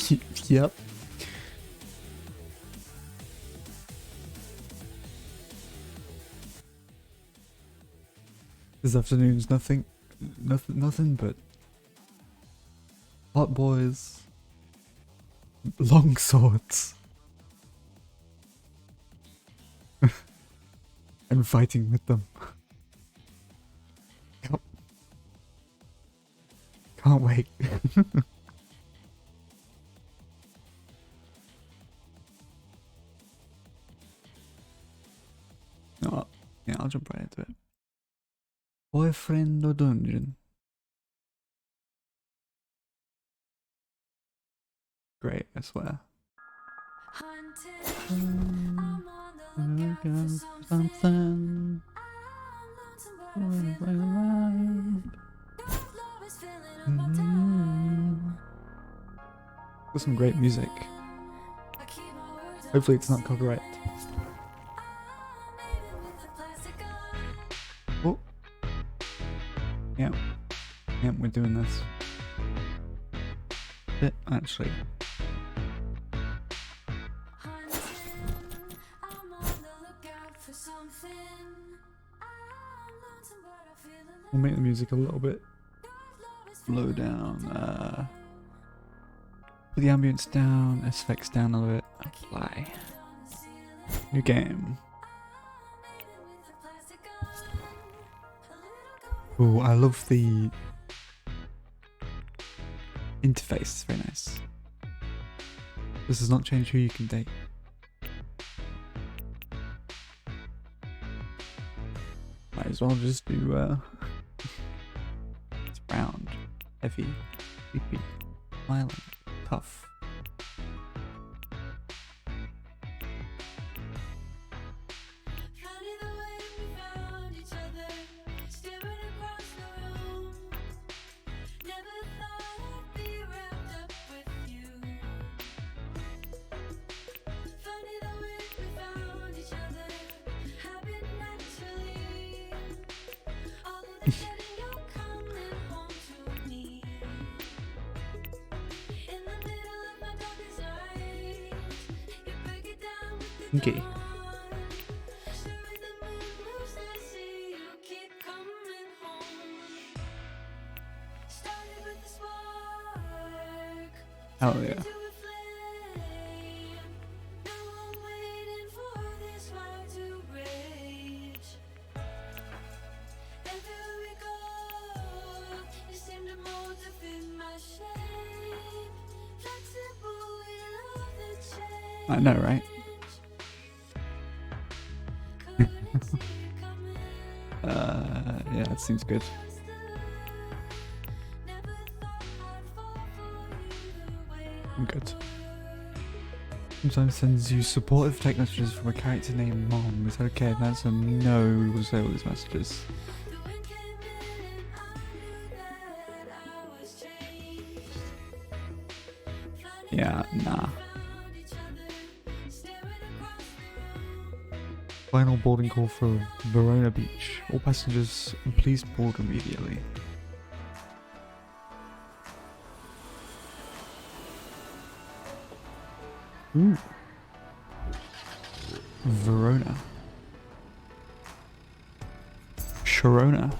Yep. This afternoon's nothing but hot boys, long swords, and fighting with them. Yep. Can't wait. Oh, yeah, I'll jump right into it. Boyfriend or dungeon? Great, I swear. Something. Got some great music. Hopefully it's not copyright. Oh. Yeah. Yeah, we're doing this. Bit actually. We'll make the music a little bit low down. Put the ambience down, SFX down a little bit. Apply. New game. Oh, I love the interface. It's very nice. This does not change who you can date. Might as well just do it's round, heavy, creepy, violent, tough. Akii. Oh yeah. I know, right? Yeah, that seems good. I'm good. Sometimes sends you supportive text messages from a character named Mom. Is that okay? If that's a no, we will say all these messages. Yeah, nah. Final boarding call for Verona Beach. All passengers, please board immediately. Ooh. Verona. Sharona.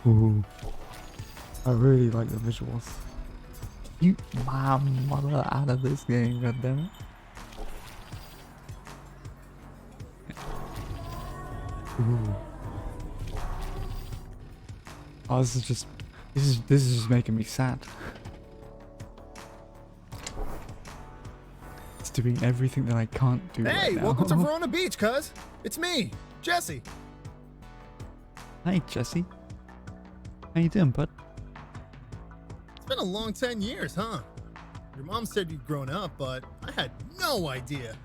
Ooh. I really like the visuals. You my mother out of this game, goddammit. Ooh. Oh, this is just making me sad. It's doing everything that I can't do right now. Hey, welcome to Verona Beach, cuz. It's me, Jesse. Hey, Jesse. How you doing, bud? It's been a long 10 years, huh? Your mom said you'd grown up, but I had no idea.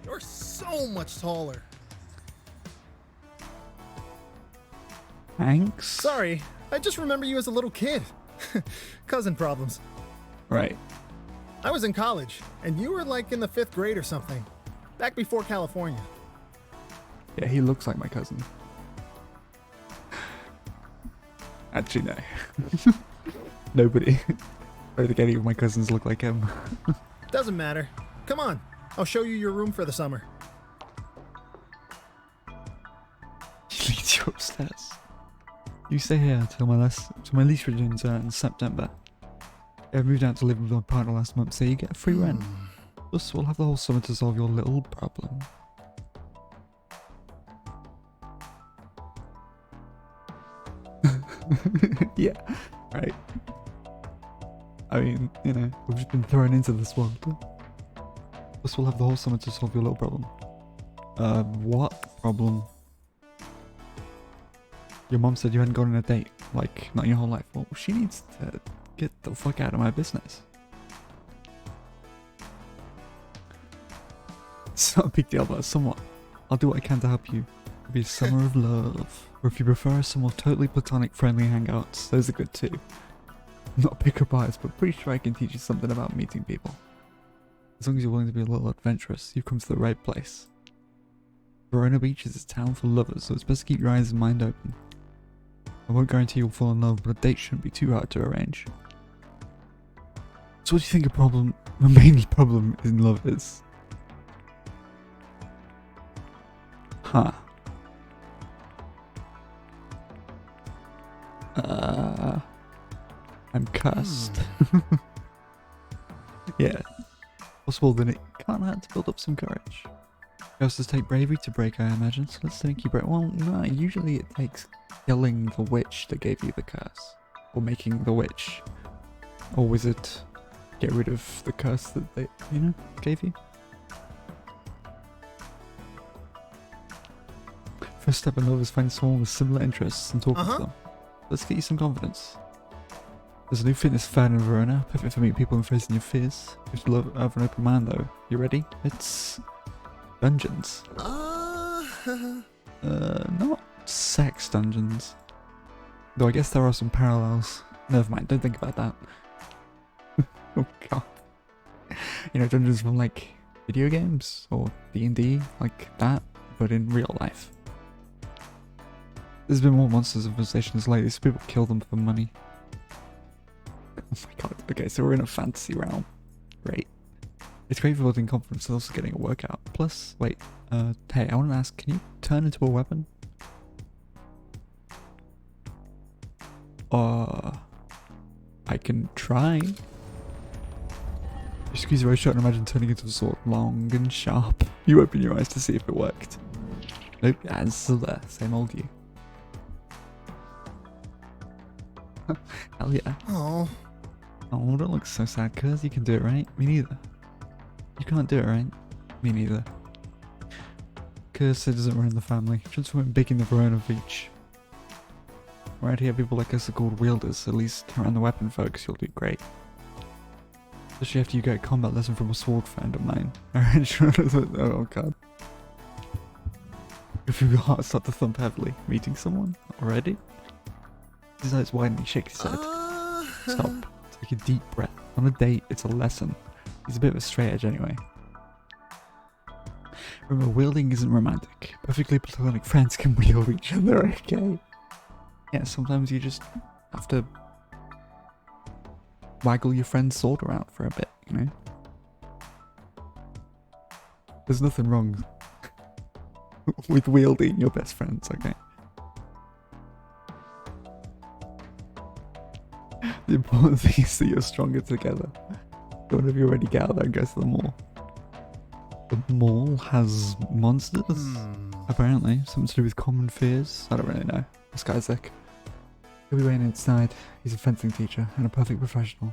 You're so much taller. Thanks. Sorry, I just remember you as a little kid. Cousin problems. Right. I was in college, and you were like in the 5th grade or something. Back before California. Yeah, he looks like my cousin. Actually, no. Nobody. I don't think any of my cousins look like him. Doesn't matter. Come on, I'll show you your room for the summer. He leads you upstairs. You stay here till my lease resumes in September. I moved out to live with my partner last month, so you get free rent. Plus, we'll have the whole summer to solve your little problem. Yeah, right. I mean, you know, we've just been thrown into this world. Plus, we'll have the whole summer to solve your little problem. What problem? Your mom said you hadn't gone on a date, like, not your whole life. Well, she needs to get the fuck out of my business. It's not a big deal, but somewhat. I'll do what I can to help you. It'll be a summer of love. Or if you prefer a summer of totally platonic friendly hangouts, those are good too. I'm not a pickup artist, but pretty sure I can teach you something about meeting people. As long as you're willing to be a little adventurous, you've come to the right place. Verona Beach is a town for lovers, so it's best to keep your eyes and mind open. I won't guarantee you'll fall in love, but a date shouldn't be too hard to arrange. So what do you think a main problem in love is? Huh. I'm cursed. Yeah. Possible then it can't hurt to build up some courage. It also take bravery to break, I imagine, so let's think you break. Well, no, usually it takes killing the witch that gave you the curse. Or making the witch or wizard get rid of the curse that they, you know, gave you. First step in love is finding someone with similar interests and talking to them. Let's get you some confidence. There's a new fitness fad in Verona, perfect for meeting people and facing your fears. If you have an open mind though, you ready? It's dungeons. Not sex dungeons. Though I guess there are some parallels. Never mind, don't think about that. Oh god. You know, dungeons from like video games or D&D, like that, but in real life. There's been more monsters and conversations lately, so people kill them for money. Oh my god, okay, so we're in a fantasy realm. Great. It's great for building confidence and also getting a workout. Plus, wait, hey, I want to ask, can you turn into a weapon? I can try. You squeeze your eyes shut and imagine turning into a sword, long and sharp. You open your eyes to see if it worked. Nope, yeah, it's still there, same old you. Hell yeah. Oh, don't look so sad, cuz you can do it, right? Me neither. You can't do it, right? Me neither. Cuz it doesn't run in the family. Just went big in the Verona Beach. Right here, people like us are called wielders. At least around the weapon folks, you'll do great. Especially after you get a combat lesson from a sword friend of mine. Oh god. If your heart starts to thump heavily, meeting someone already? His eyes widen and he shakes his head. Stop. Take a deep breath. On a date, it's a lesson. He's a bit of a straight edge anyway. Remember, wielding isn't romantic. Perfectly platonic friends can wield each other, okay? Yeah, sometimes you just have to waggle your friend's sword around for a bit, you know? There's nothing wrong with wielding your best friends, okay? The important thing is that you're stronger together. So whenever you're ready, get out there and go to the mall. The mall has monsters? Apparently. Something to do with common fears? I don't really know. This guy's sick. He'll be waiting inside. He's a fencing teacher and a perfect professional.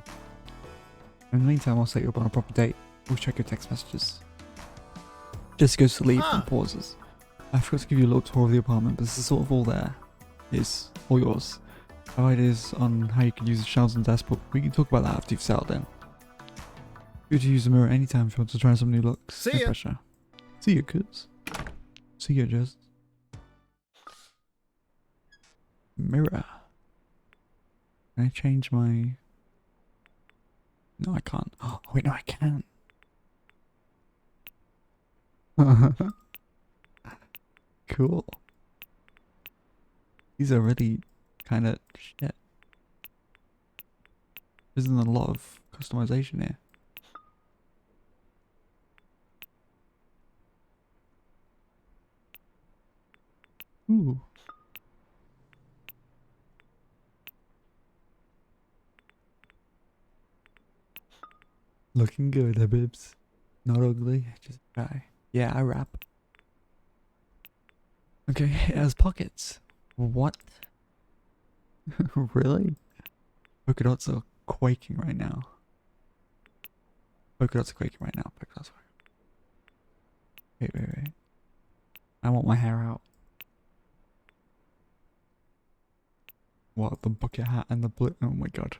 In the meantime, I'll set you up on a proper date. We'll check your text messages. Jesse goes to leave and pauses. I forgot to give you a little tour of the apartment, but this is sort of all there. It's all yours. I have ideas on how you can use the shelves and desk, but we can talk about that after you've settled in. Good to use the mirror anytime if you want to try some new looks. See no ya. pressure. See ya, kids. See ya, Jess. Mirror. Can I change my... No, I can't. Oh, wait, no, I can. Cool. These are really kind of shit. Isn't a lot of customization here. Ooh. Looking good, Habibs. Not ugly, just shy. Yeah, I rap. Okay, it has pockets. What? Really? Polka dots are quaking right now. Polka dots are quaking right now. Polka dots are... Wait. I want my hair out. What, the bucket hat and the blue? Oh my god.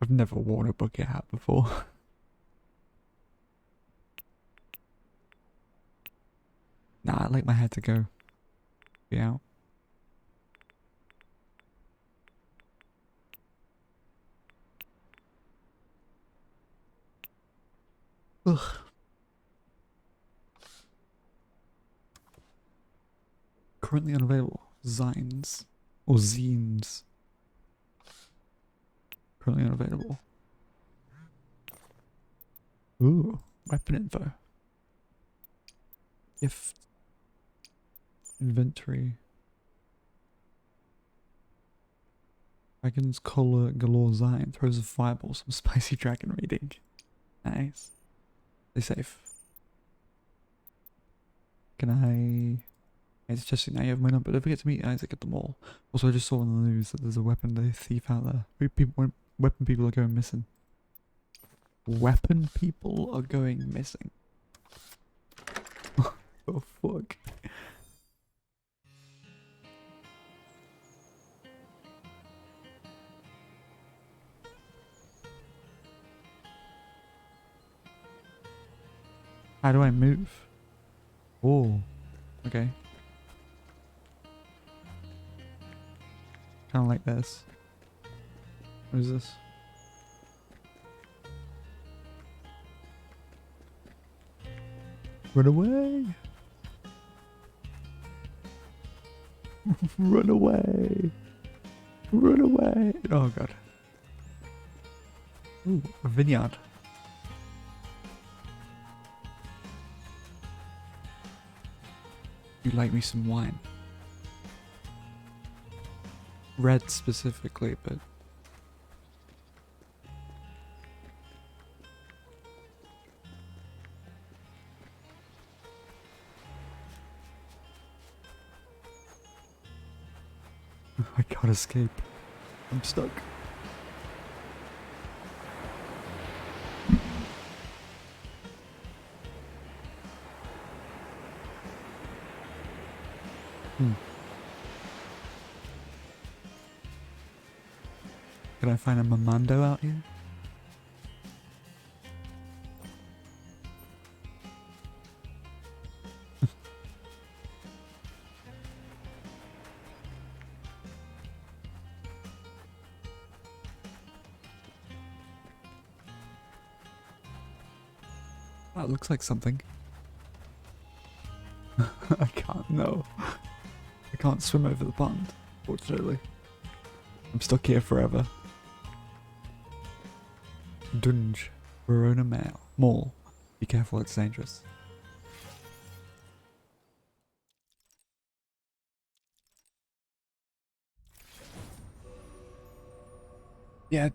I've never worn a bucket hat before. Nah, I like my hair to go. Be out. Ugh. Currently unavailable. Zines. Or zines. Currently unavailable. Ooh. Weapon info. Gift. Inventory. Dragon's collar galore Zine. Throws a fireball. Some spicy dragon reading. Nice. Stay safe. Can I... It's just now you have my number. Don't forget to meet Isaac at the mall. Also, I just saw on the news that there's a weapon thief out there. Weapon people are going missing. Weapon people are going missing. Oh fuck. How do I move? Oh, okay. Kind of like this. What is this? Run away! Run away! Run away! Oh god. Ooh, a vineyard. You like me some wine? Red specifically, but... I can't escape. I'm stuck. Can I find a Mamando out here? That looks like something. I can't, no. I can't swim over the pond, fortunately. I'm stuck here forever. Dunge. Verona Mall. Be careful, it's dangerous. Yeah,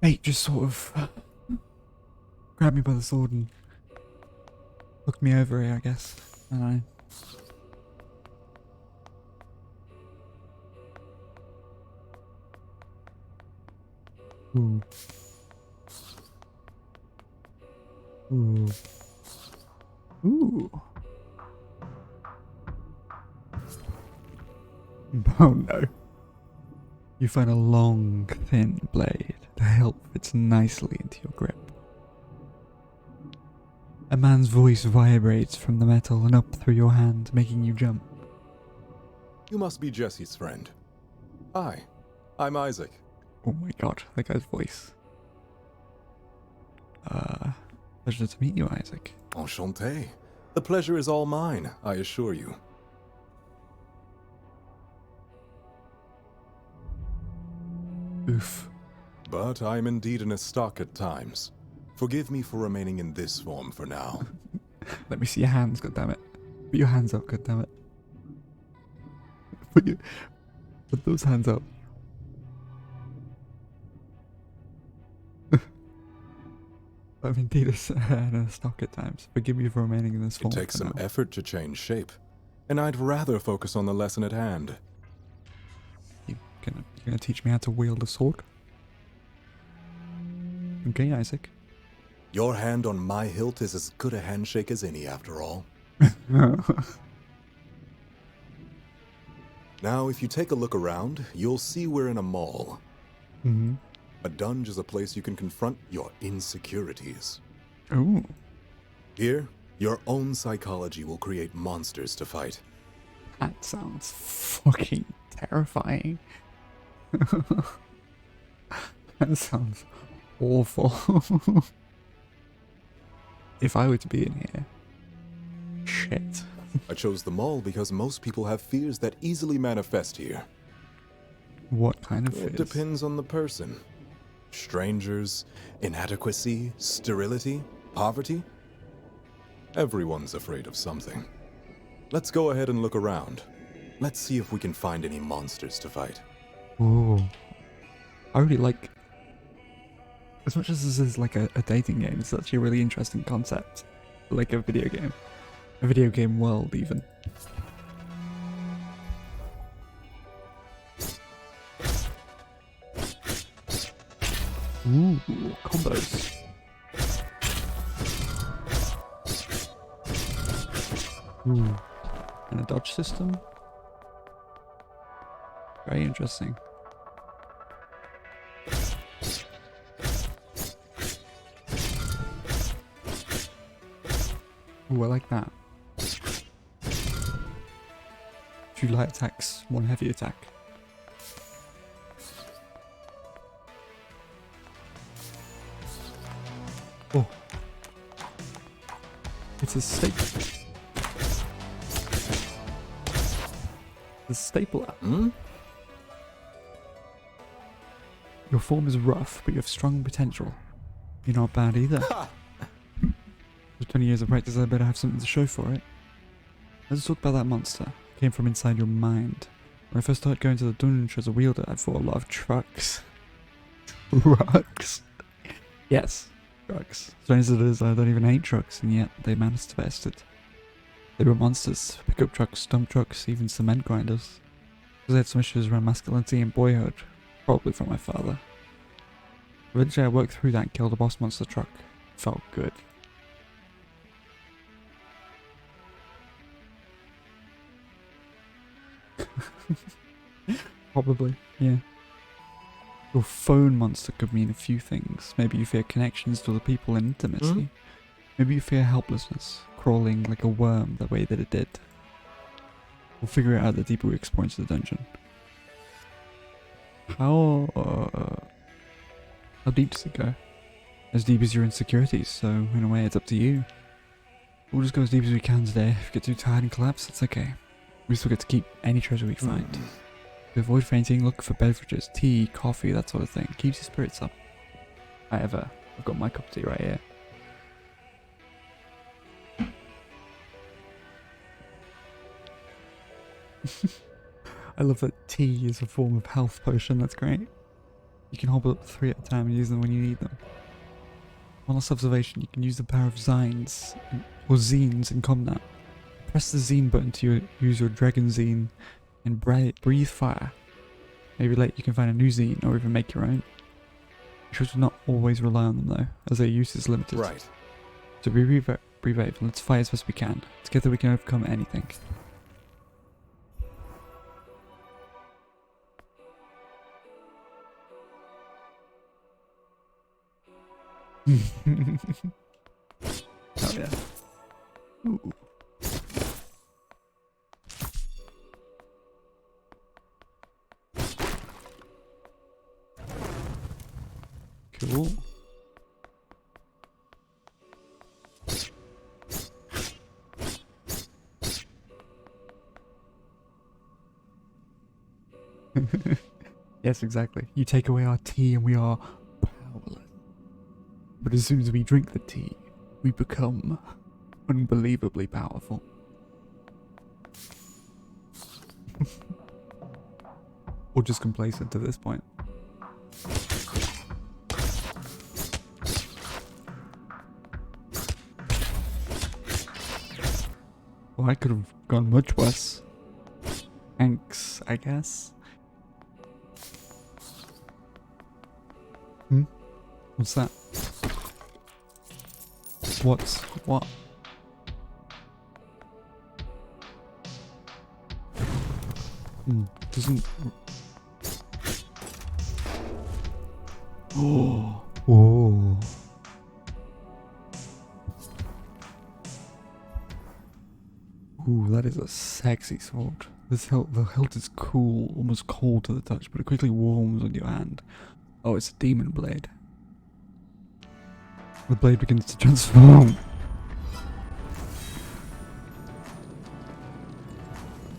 mate just sort of grabbed me by the sword and hooked me over here, I guess. I don't know. Ooh. Ooh. Ooh. Oh no. You find a long, thin blade. The hilt fits nicely into your grip. A man's voice vibrates from the metal and up through your hand, making you jump. You must be Jesse's friend. Hi, I'm Isaac. Oh my god, that guy's voice. Pleasure to meet you, Isaac. Enchanté. The pleasure is all mine, I assure you. Oof. But I'm indeed in a stock at times. Forgive me for remaining in this form for now. Let me see your hands, goddammit. Put your hands up, goddammit. Put those hands up. I'm indeed in a stock at times. Forgive me for remaining in this form. It takes for some now. effort to change shape, and I'd rather focus on the lesson at hand. You gonna teach me how to wield a sword? Okay, Isaac. Your hand on my hilt is as good a handshake as any, after all. Now, if you take a look around, you'll see we're in a mall. Mm-hmm. A dungeon is a place you can confront your insecurities. Ooh. Here, your own psychology will create monsters to fight. That sounds fucking terrifying. That sounds awful. If I were to be in here, shit. I chose the mall because most people have fears that easily manifest here. What kind of It fears? depends on the person. Strangers, inadequacy, sterility, poverty. Everyone's afraid of something. Let's go ahead and look around. Let's see if we can find any monsters to fight. Ooh. I really like... As much as this is like a dating game, it's actually a really interesting concept. Like a video game. A video game world, even. Ooh, combos. Ooh. And a dodge system? Very interesting. Ooh, I like that. 2 light attacks, 1 heavy attack. Oh. It's a staple. The stapler. Hmm? Your form is rough, but you have strong potential. You're not bad either. With 20 years of practice, I better have something to show for it. Let's talk about that monster. It came from inside your mind. When I first started going to the dungeon as a wielder, I fought a lot of trucks. Trucks? Yes, trucks. Strange as it is, I don't even hate trucks, and yet they manifested. They were monsters. Pickup trucks, dump trucks, even cement grinders. Because I had some issues around masculinity and boyhood. Probably from my father. Eventually I worked through that and killed a boss monster truck. Felt good. Probably, yeah. Your phone monster could mean a few things. Maybe you fear connections to other people and intimacy. Maybe you fear helplessness, crawling like a worm the way that it did. We'll figure it out the deeper we explore into the dungeon. How deep does it go? As deep as your insecurities, so in a way it's up to you. We'll just go as deep as we can today. If we get too tired and collapse, it's okay. We still get to keep any treasure we find. To avoid fainting, look for beverages, tea, coffee, that sort of thing. Keeps your spirits up. I've got my cup of tea right here. I love that tea is a form of health potion, that's great. You can hold up 3 at a time and use them when you need them. One last observation, you can use the power of zines or zines in combat. Press the zine button to use your dragon zine and breathe fire. Maybe later you can find a new zine or even make your own. You should not always rely on them though, as their use is limited. Right. So be brave and let's fight as best we can. Together we can overcome anything. Oh yeah. Ooh. Cool. Yes, exactly. You take away our tea and we are powerless. But as soon as we drink the tea, we become unbelievably powerful. Or just complacent at this point. Well, I could have gone much worse. Thanks, I guess. What's that? What? Doesn't... Oh. Oh. Ooh, that is a sexy sword. The hilt is cool, almost cold to the touch, but it quickly warms on your hand. Oh, it's a demon blade. The blade begins to transform.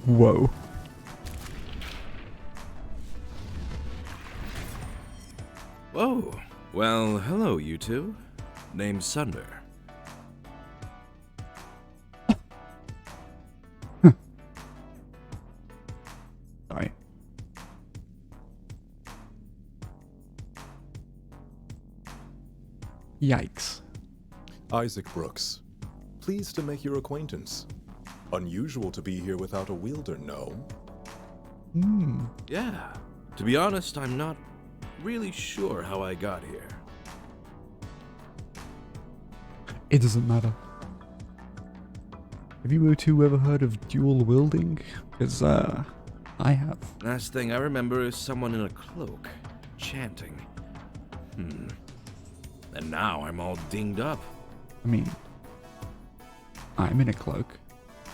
Whoa. Oh, well, hello, you two. Name's Sunder. Sorry. Yikes. Isaac Brooks. Pleased to make your acquaintance. Unusual to be here without a wielder, no? Yeah, to be honest, I'm not really sure how I got here. It doesn't matter. Have you two ever heard of dual wielding? Because, I have. Last thing I remember is someone in a cloak, chanting. And now I'm all dinged up. I mean, I'm in a cloak.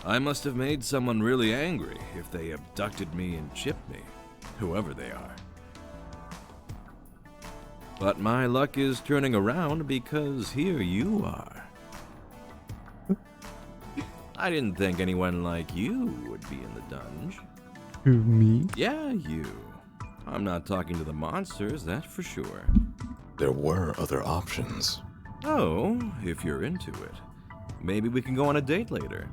I must have made someone really angry if they abducted me and chipped me, whoever they are. But my luck is turning around because here you are. I didn't think anyone like you would be in the dungeon. Who, me? Yeah, you. I'm not talking to the monsters, that's for sure. There were other options. Oh, if you're into it. Maybe we can go on a date later.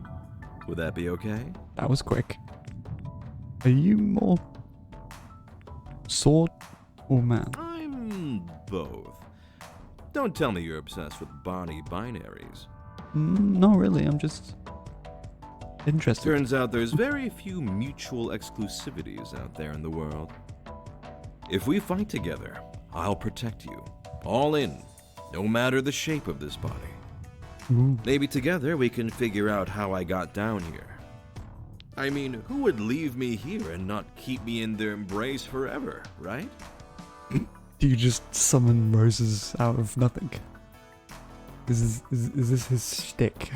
Would that be okay? That was quick. Are you more sword or man? I'm both. Don't tell me you're obsessed with body binaries. Not really, I'm just interested. Turns out there's very few mutual exclusivities out there in the world. If we fight together, I'll protect you. All in, no matter the shape of this body. Ooh. Maybe together we can figure out how I got down here. I mean, who would leave me here and not keep me in their embrace forever, right? Do you just summon roses out of nothing? Is this his shtick?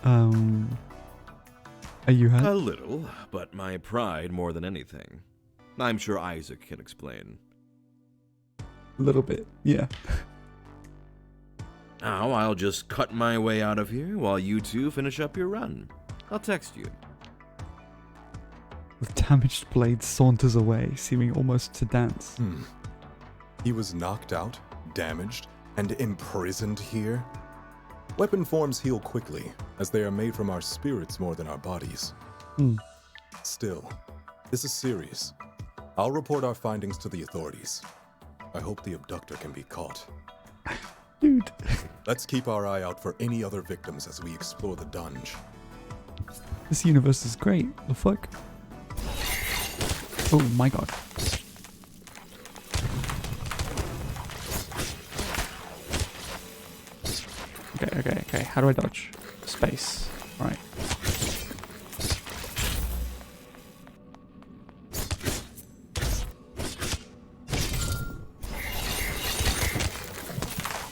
Are you hurt? A little, but my pride more than anything. I'm sure Isaac can explain. A little bit, yeah. Now I'll just cut my way out of here while you two finish up your run. I'll text you. The damaged blade saunters away, seeming almost to dance. He was knocked out, damaged, and imprisoned here? Weapon forms heal quickly, as they are made from our spirits more than our bodies. Still, this is serious. I'll report our findings to the authorities. I hope the abductor can be caught. Dude. Let's keep our eye out for any other victims as we explore the dungeon. This universe is great. The fuck? Oh my god. Okay. How do I dodge? Space. Right.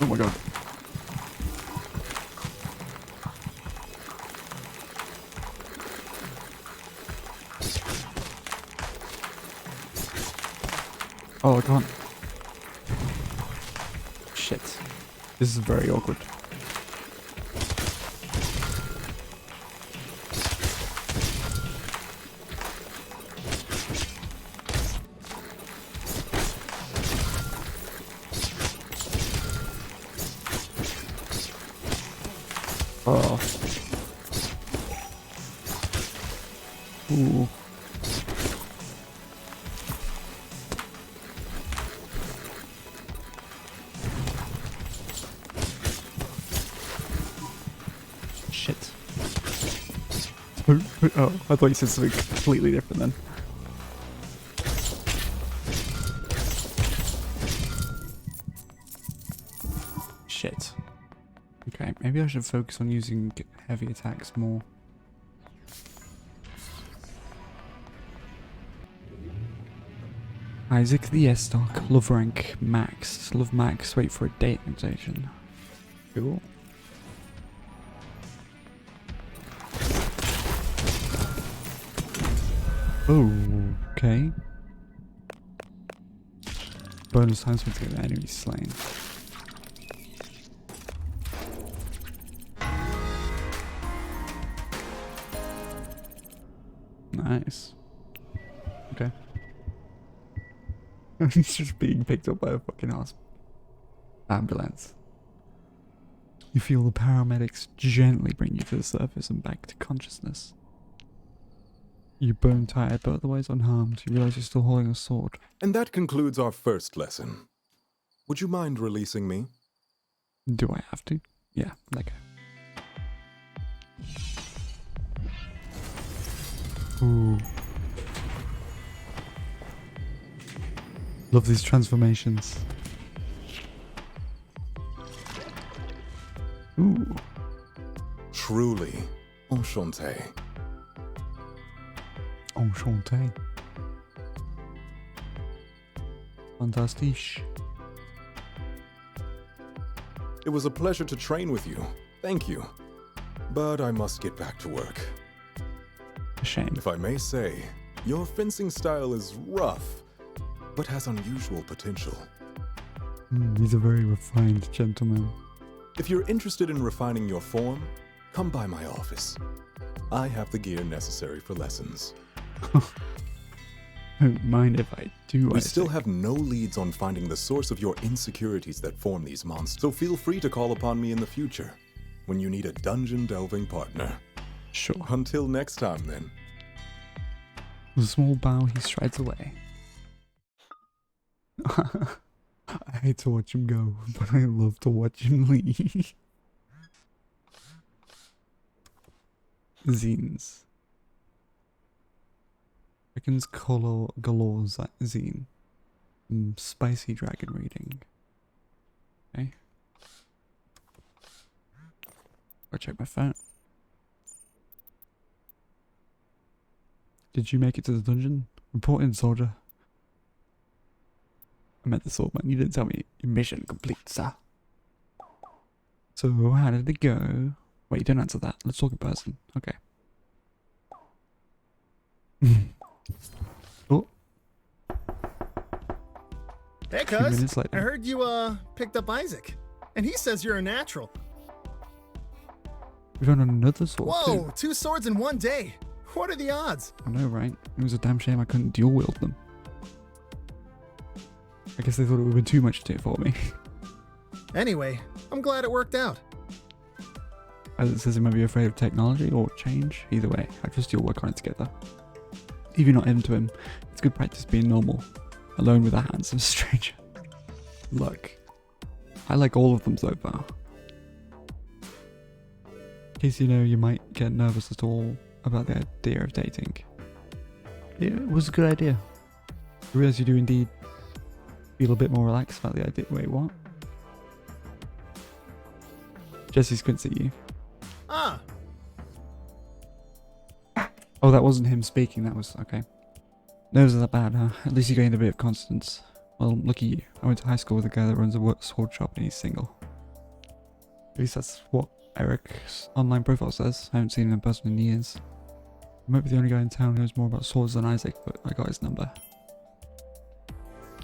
Oh my god. Oh, I can't. Shit. This is very awkward. Oh. Ooh. Shit. Oh, I thought you said something completely different then. Shit. Okay, maybe I should focus on using heavy attacks more. Isaac the S-Stock, love rank max. Love max, wait for a date notation. Cool. Oh, okay. Bonus times to get the enemy slain. Nice. Okay. He's just being picked up by a fucking ambulance. You feel the paramedics gently bring you to the surface and back to consciousness. You're bone tired but otherwise unharmed. You realize you're still holding a sword. And that concludes our first lesson. Would you mind releasing me? Do I have to? Yeah, okay. Ooh. Love these transformations. Ooh. Truly, enchanté. Enchanté. Fantastique. It was a pleasure to train with you. Thank you. But I must get back to work. A shame. If I may say, your fencing style is rough, but has unusual potential. He's a very refined gentleman. If you're interested in refining your form, come by my office. I have the gear necessary for lessons. Don't mind if I do. We still have no leads on finding the source of your insecurities that form these monsters, so feel free to call upon me in the future when you need a dungeon delving partner. Sure. Until next time, then. With a small bow, he strides away. I hate to watch him go, but I love to watch him leave. Zines. Reckons color galore zine. Spicy dragon reading. Okay. Go check my phone. Did you make it to the dungeon? Report in, soldier. I meant the sword man. You didn't tell me. Your mission complete, sir. So, how did it go? Wait, you didn't answer that. Let's talk in person. Okay. Oh. Hey, 2 cuz. minutes later. I heard you, picked up Isaac. And he says you're a natural. We found another sword. Whoa, Too. 2 swords in one day. What are the odds? I know, right? It was a damn shame I couldn't dual wield them. I guess they thought it would have been too much to do for me. Anyway, I'm glad it worked out. As it says, it might be afraid of technology or change. Either way, I trust you'll work on it together. If you're not into him, it's good practice being normal. Alone with a handsome stranger. Look, I like all of them so far. In case you know, you might get nervous at all about the idea of dating. It was a good idea. I realize you do indeed feel a bit more relaxed about the idea. Wait, what? Jesse squints at you. Ah, Oh, that wasn't him speaking, that was... okay. Nerves are that bad, huh? At least you gained a bit of confidence. Well, look at you. I went to high school with a guy that runs a sword shop and he's single. At least that's what Eric's online profile says. I haven't seen him in person in years. I might be the only guy in town who knows more about swords than Isaac, but I got his number.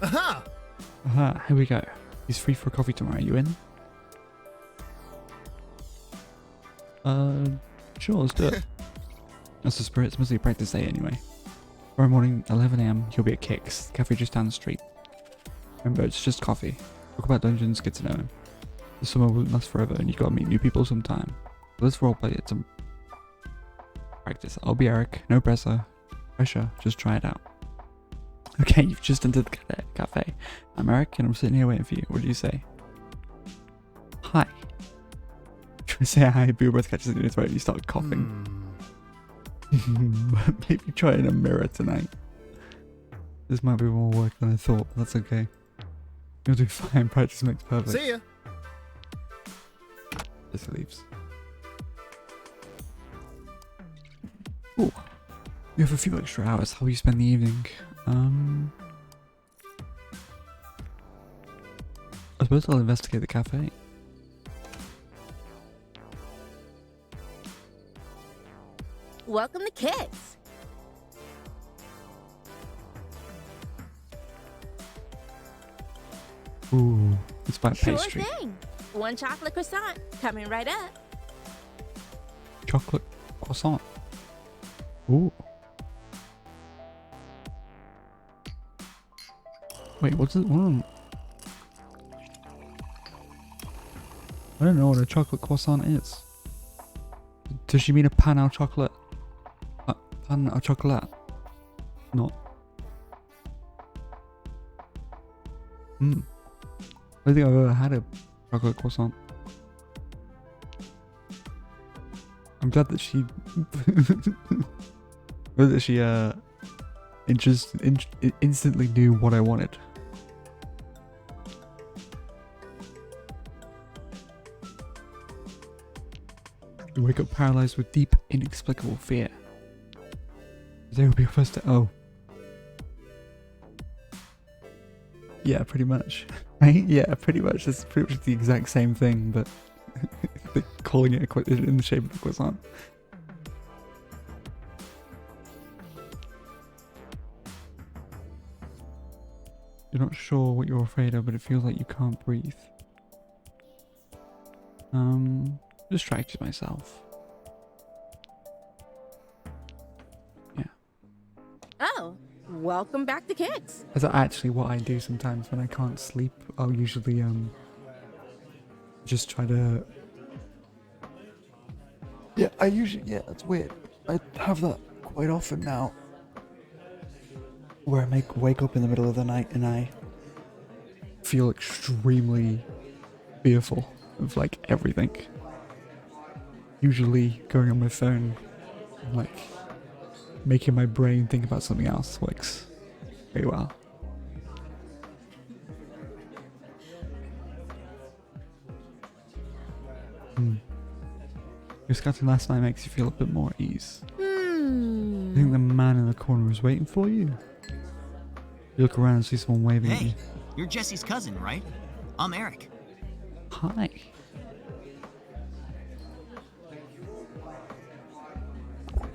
aha! Aha, here we go. He's free for a coffee tomorrow. You in? Sure, let's do it. That's the spirit. It's mostly a practice day anyway. Tomorrow morning, 11 AM, you'll be at Kicks, the cafe just down the street. Remember, it's just coffee. Talk about dungeons, get to know him. The summer won't last forever and you gotta meet new people sometime. Let's roleplay it to practice. I'll be Eric. No pressure. Just try it out. Okay, you've just entered the cafe. I'm Eric, and I'm sitting here waiting for you. What do you say? Hi. Try to say hi, but your breath catches in your throat and you start coughing. Maybe try it in a mirror tonight. This might be more work than I thought, but that's okay. You'll do fine. Practice makes perfect. See ya. This leaves. Ooh. You have a few extra hours. How will you spend the evening? I suppose I'll investigate the cafe. Welcome to Kicks. Ooh, it's by pastry. Sure thing. One chocolate croissant coming right up. Chocolate croissant. Ooh. Wait, what's it? I don't know what a chocolate croissant is. Does she mean a pan au chocolate? Pan au chocolat? Not. I don't think I've ever had a chocolate croissant. I'm glad that she instantly knew what I wanted. You wake up paralyzed with deep, inexplicable fear. They will be first to. Oh. Yeah, pretty much. Right? Yeah, pretty much. It's pretty much the exact same thing, but they're calling it in the shape of a croissant. You're not sure what you're afraid of, but it feels like you can't breathe. Distracted myself. Yeah. Oh, welcome back to Kicks. That's actually what I do sometimes when I can't sleep. I'll usually just try to. Yeah, that's weird. I have that quite often now, where I wake up in the middle of the night and I feel extremely fearful of like everything. Usually going on my phone and like making my brain think about something else works very well. Your scouting last night makes you feel a bit more at ease. I think the man in the corner is waiting for you. You look around and see someone waving at you. Hey, you're Jesse's cousin, right? I'm Eric. Hi.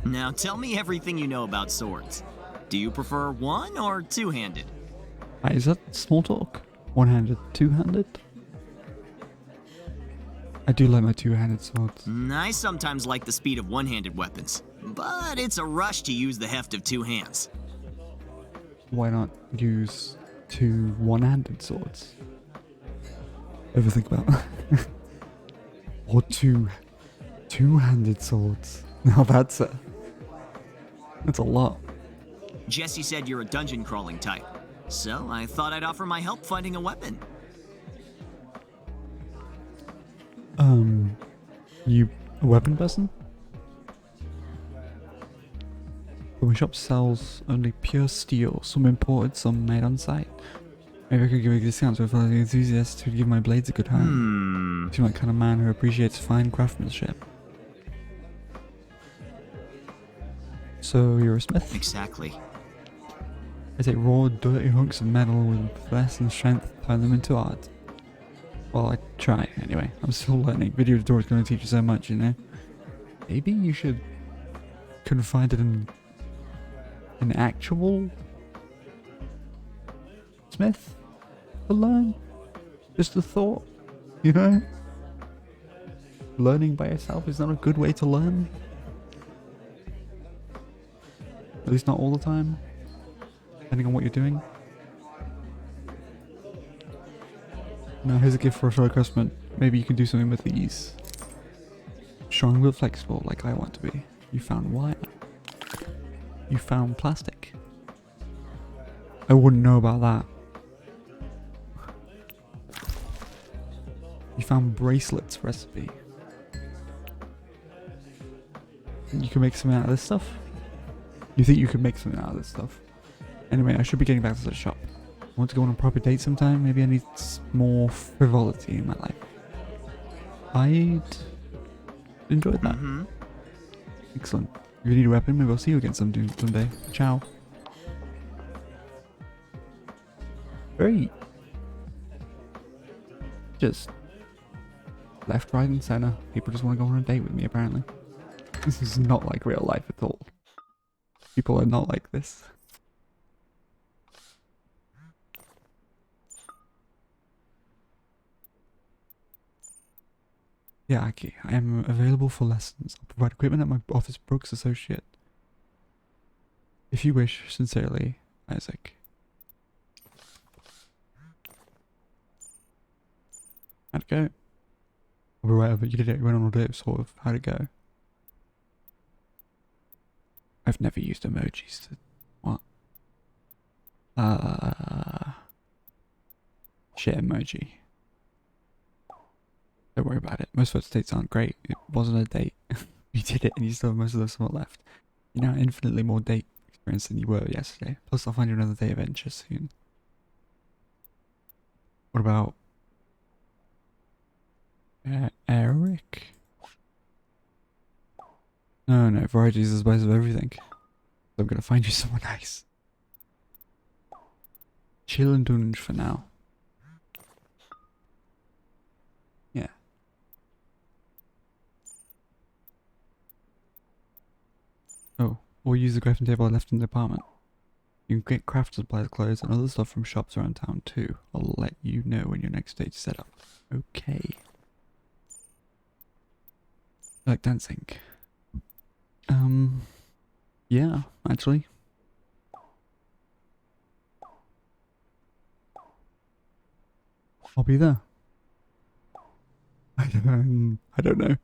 Now tell me everything you know about swords. Do you prefer one or two-handed? Hi, is that small talk? One-handed, two-handed? I do like my two-handed swords. I sometimes like the speed of one-handed weapons, but it's a rush to use the heft of two hands. Why not use two one-handed swords? Ever think about or two-handed swords? Now that's a lot. Jesse said you're a dungeon crawling type, so I thought I'd offer my help finding a weapon. You a weapon person? My shop sells only pure steel, some imported, some made on site. Maybe I could give a discount to a fellow enthusiast who'd give my blades a good hand. Seem like the kind of man who appreciates fine craftsmanship. So you're a smith? Exactly. I take raw, dirty hunks of metal with finesse and strength, turn them into art. Well, I try anyway. I'm still learning. Video tutorials going to teach you so much, you know. Maybe you should confide it in an actual smith to learn. Just a thought, you know. Learning by yourself is not a good way to learn. At least not all the time, depending on what you're doing. Now here's a gift for a fellow customer. Maybe you can do something with these. Strong but flexible like I want to be. You found wire. You found plastic. I wouldn't know about that. You found bracelets recipe. You can make something out of this stuff? You think you could make something out of this stuff? Anyway, I should be getting back to the shop. I want to go on a proper date sometime. Maybe I need more frivolity in my life. I'd enjoy that. Excellent. If you need a weapon, maybe I'll see you again someday. Ciao. Very... just... left, right and center. People just want to go on a date with me, apparently. This is not like real life at all. People are not like this. Yeah, Akii, I am available for lessons. I'll provide equipment at my office, Brooks Associate. If you wish, sincerely, Isaac. How'd it go? Or whatever, you did it, you went on all day, sort of. How'd it go? I've never used emojis to... what? Shit emoji. Don't worry about it. Most first dates aren't great. It wasn't a date. You did it and you still have most of those somewhat left. You're now infinitely more date experience than you were yesterday. Plus I'll find you another day adventure soon. What about... Eric? No, variety is the spice of everything. So I'm gonna find you someone nice. Chill and dunge for now. Yeah. Oh, or use the crafting table I left in the apartment. You can get craft supplies, clothes, and other stuff from shops around town too. I'll let you know when your next stage is set up. Okay. You like dancing? Yeah, actually. I'll be there. I don't know.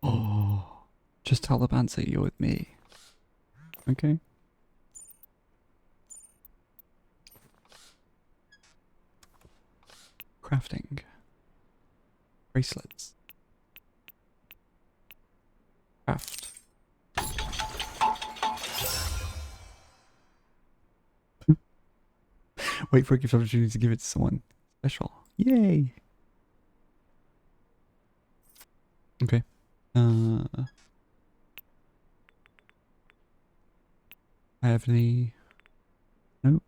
Oh, just tell the Banter you're with me. Okay. Crafting. Bracelets. Craft. Wait for a gift opportunity to give it to someone special. Yay! Okay. I have any... Nope.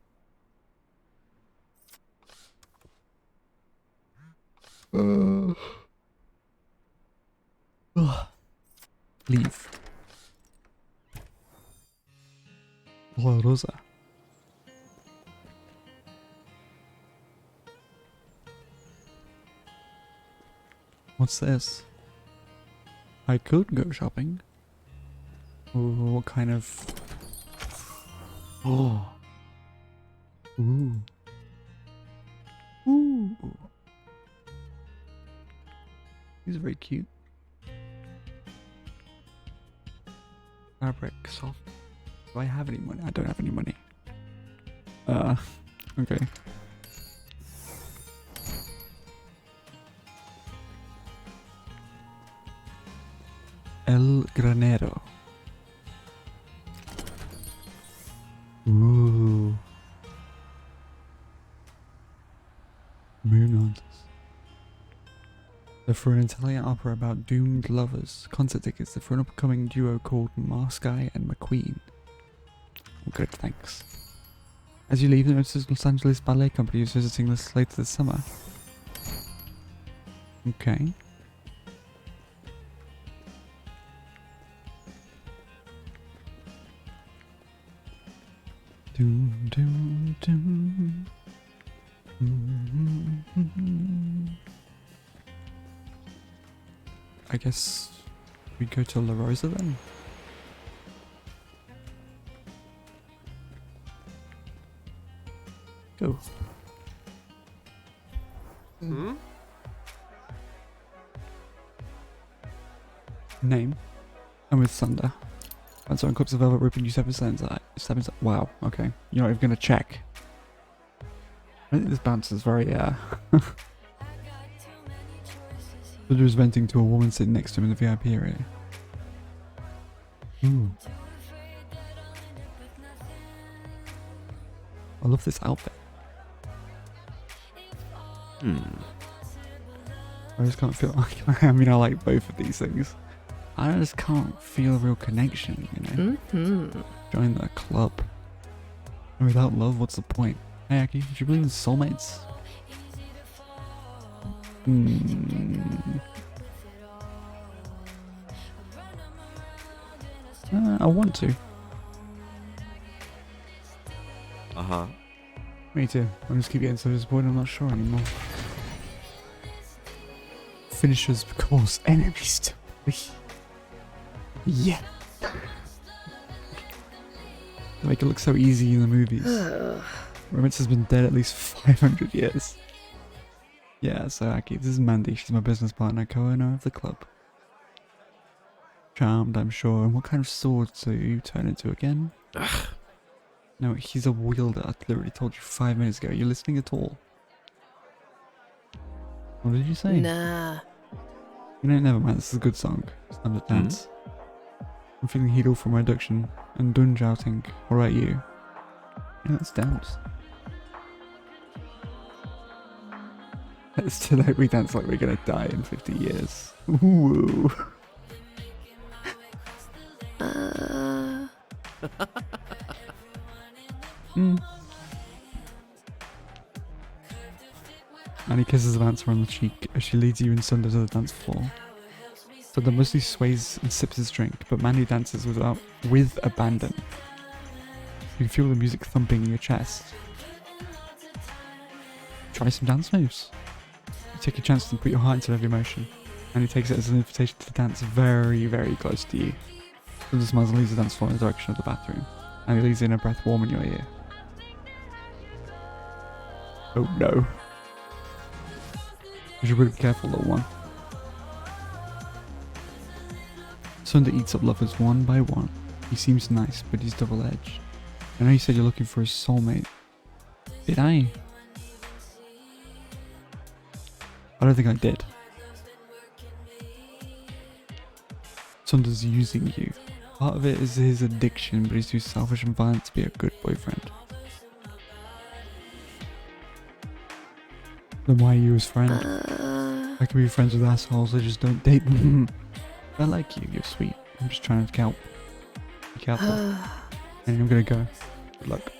Leave. Oh, Rosa. What's this? I could go shopping. Ooh, what kind of... Oh. Ooh. Ooh. These are very cute. Fabric, soft. Do I have any money? I don't have any money. Okay. El Granero. Ooh. Moon Hunters. They're for an Italian opera about doomed lovers. Concert tickets. They're for an upcoming duo called Marsky and McQueen. Good, thanks. As you leave, the Los Angeles Ballet Company is visiting us later this summer. Okay. Doom, doom, doom. I guess we go to La Rosa then. Go. Name. And with Thunder. And so on cups of velvet ripping you 7 cents. Wow, okay. You're not even gonna check. I think this bounce is very, Thunder is venting to a woman sitting next to him in the VIP area. Ooh. I love this outfit. I just can't feel like, I mean, I like both of these things. I just can't feel a real connection, you know? Join the club. And without love, what's the point? Hey, Akii, do you believe in soulmates? I want to. Uh-huh. Me too. I just keep getting so disappointed I'm not sure anymore. Finishers cause enemies to flee. Yeah. They make it look so easy in the movies. Romance has been dead at least 500 years. Yeah, so Akii, this is Mandy. She's my business partner, co-owner of the club. Charmed, I'm sure. And what kind of sword do you turn into again? No, he's a wielder. I literally told you 5 minutes ago. Are you listening at all? What did you say? Nah. You know, never mind. This is a good song. It's time to dance. I'm feeling healed from my addiction and done shouting. What about you? Yeah, let's dance. It's too late. We dance like we're gonna die in 50 years. Ooh. Annie kisses the dancer on the cheek as she leads you and Sunder to the dance floor. Sunder mostly sways and sips his drink, but Mandy dances with abandon. You can feel the music thumping in your chest. Try some dance moves. You take a chance to put your heart into every emotion, and he takes it as an invitation to dance very, very close to you. Sunder smiles and leads the dance floor in the direction of the bathroom, and he leaves in a breath warm in your ear. Oh no. You should really be careful, little one. Sunder eats up lovers one by one. He seems nice, but he's double-edged. I know you said you're looking for a soulmate. Did I? I don't think I did. Sunder's using you. Part of it is his addiction, but he's too selfish and violent to be a good boyfriend. Then why are you his friend? I can be friends with assholes, I just don't date them. I like you, you're sweet. I'm just trying to help. Be careful. And I'm gonna go. Good luck.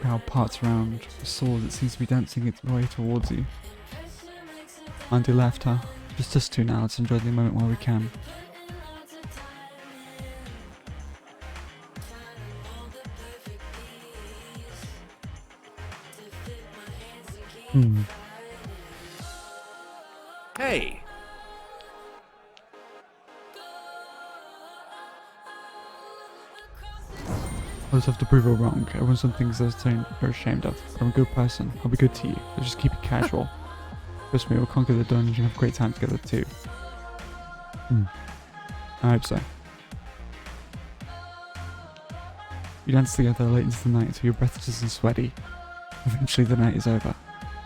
Crowd parts around the sword that seems to be dancing its way towards you. Mandy left, huh? Just us two now, let's enjoy the moment while we can. Hey! I just have to prove her wrong. Everyone's done things they're ashamed of. But I'm a good person. I'll be good to you. So just keep it casual. Trust me, we'll conquer the dungeon and have a great time together too. I hope so. You dance together late into the night until you're breathless and sweaty. Eventually the night is over.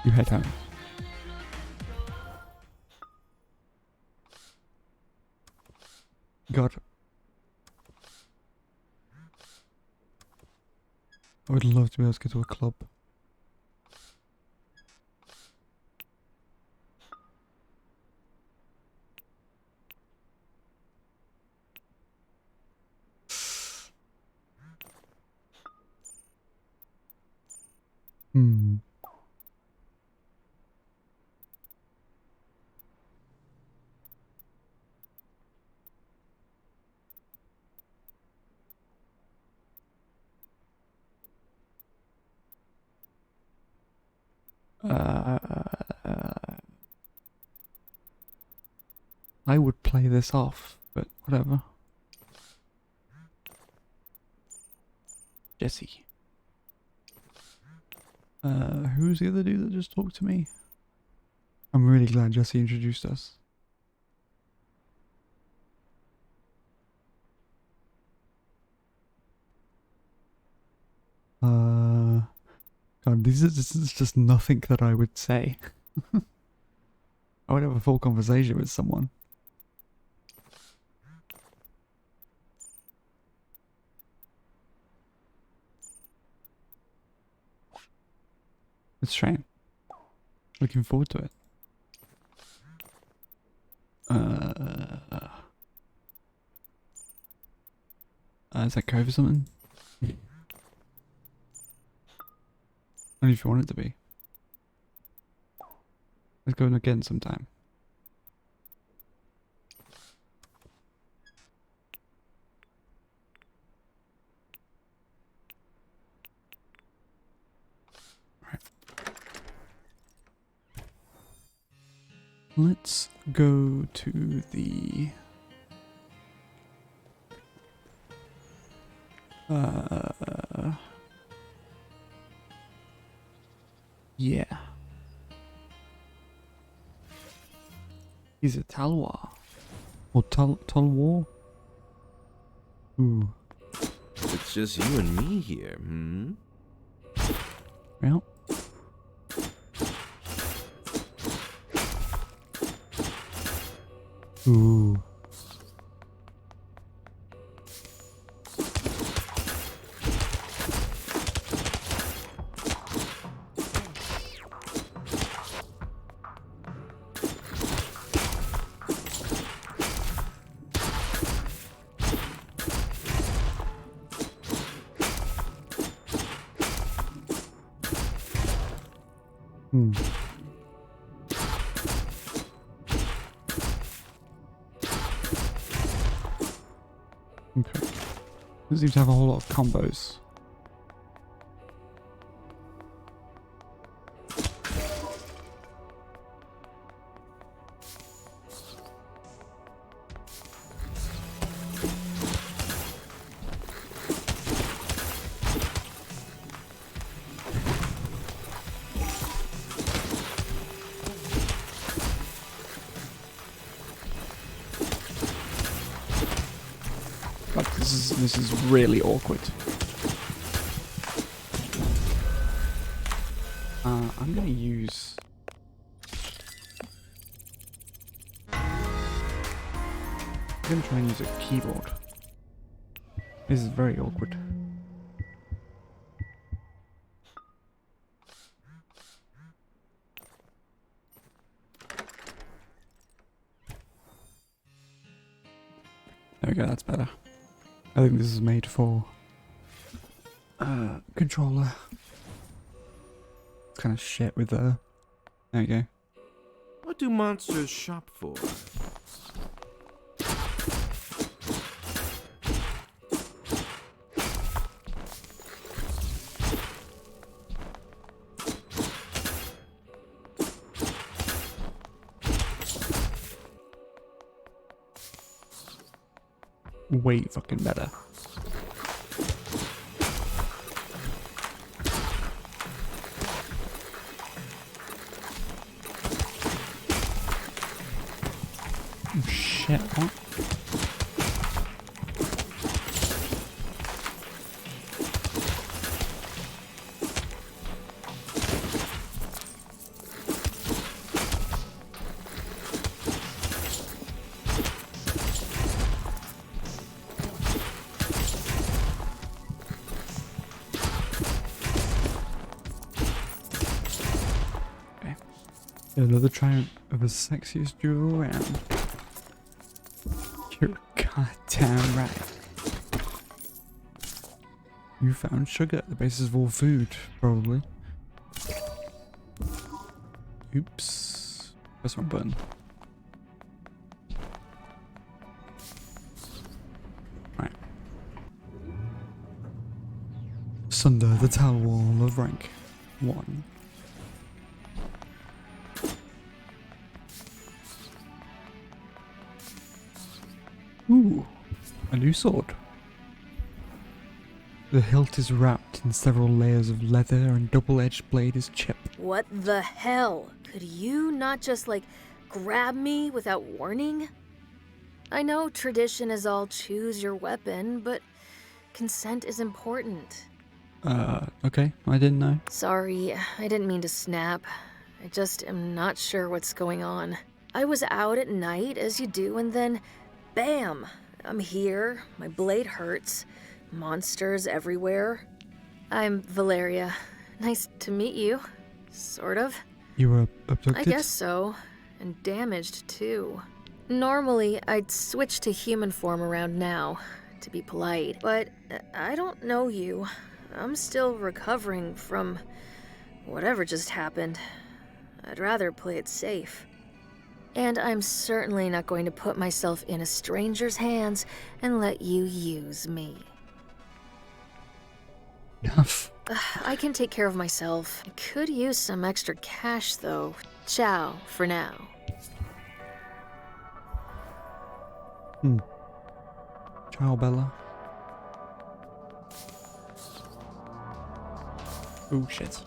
You head home. God. I would love to be able to go to a club. I would play this off, but whatever. Jesse. Who's the other dude that just talked to me? I'm really glad Jesse introduced us. God, this is just nothing that I would say. I would have a full conversation with someone. It's Shane. Looking forward to it. Is that code for something? Only if you want it to be. Let's go in again sometime. Alright. Let's go to the yeah. Is it Talwa? Or Talwar? Ooh. It's just you and me here, hmm? Well. Ooh. Hmm. Okay. Doesn't seem to have a whole lot of combos. Like this is really awkward. I'm gonna use. I'm gonna try and use a keyboard. This is very awkward. There we go, that's better. I think this is made for controller. It's kind of shit with the. There you go. What do monsters shop for? Way fucking better. Oh shit, what? Another triumph of the sexiest duo around. You're goddamn right. You found sugar at the basis of all food, probably. Oops. That's my button. Right. Sunder the Tal Wall of rank 1. Ooh, a new sword. The hilt is wrapped in several layers of leather and double-edged blade is chipped. What the hell? Could you not just, grab me without warning? I know tradition is all choose your weapon, but consent is important. Okay, I didn't know. Sorry, I didn't mean to snap. I just am not sure what's going on. I was out at night, as you do, and then, bam! I'm here, my blade hurts, monsters everywhere. I'm Valeria. Nice to meet you. Sort of. You were abducted? I guess so. And damaged, too. Normally, I'd switch to human form around now, to be polite. But I don't know you. I'm still recovering from whatever just happened. I'd rather play it safe. And I'm certainly not going to put myself in a stranger's hands and let you use me. Enough. I can take care of myself. I could use some extra cash, though. Ciao, for now. Ciao, Bella. Oh, shit.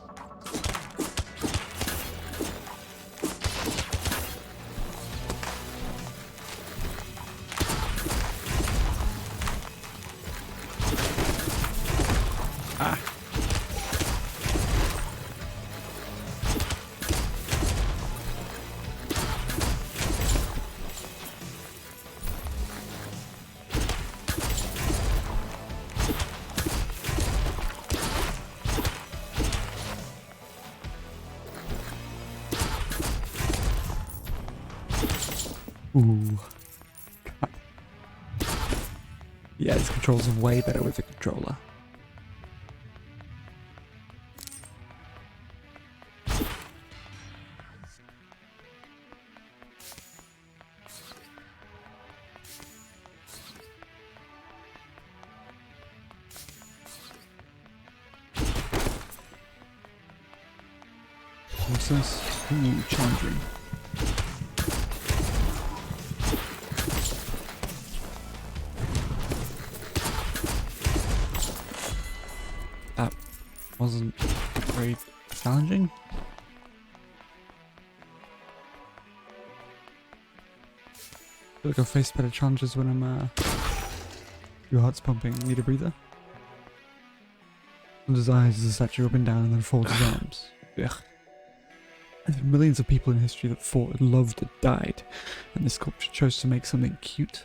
Ooh. Yeah, this controls are way better with the controller. What's this? Ooh, challenging. That wasn't very challenging. I feel like I face better challenges when I'm your heart's pumping. Need a breather? And his eyes as a statue up and down and then folds his arms. Ugh. There are millions of people in history that fought, loved, and died, and this sculpture chose to make something cute.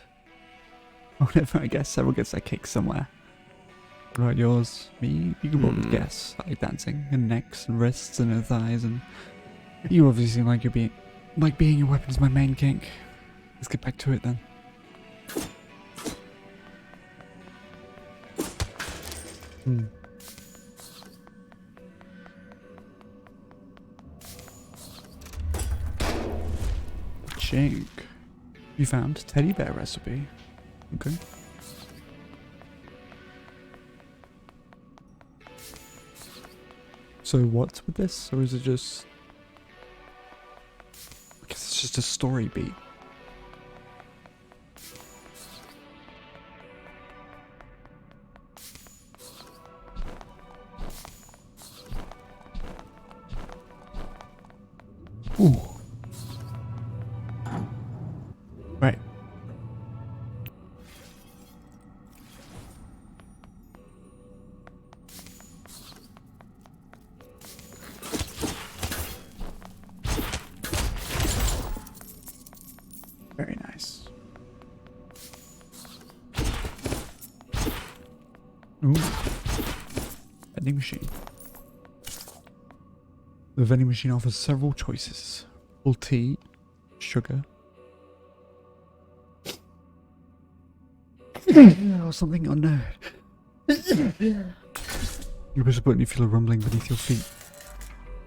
Whatever, I guess everyone gets their cake somewhere. What about yours? Me? You can probably guess. I like dancing, and necks, and wrists, and her thighs, and you obviously seem like being your weapon's my main kink. Let's get back to it then. Chink. You found teddy bear recipe. Okay. So what's with this? Or is it just... I guess it's just a story beat. Ooh. Right. Very nice. Ooh. Vending machine. The vending machine offers several choices. Full tea, sugar, or something unknown. You push a button, you feel a rumbling beneath your feet.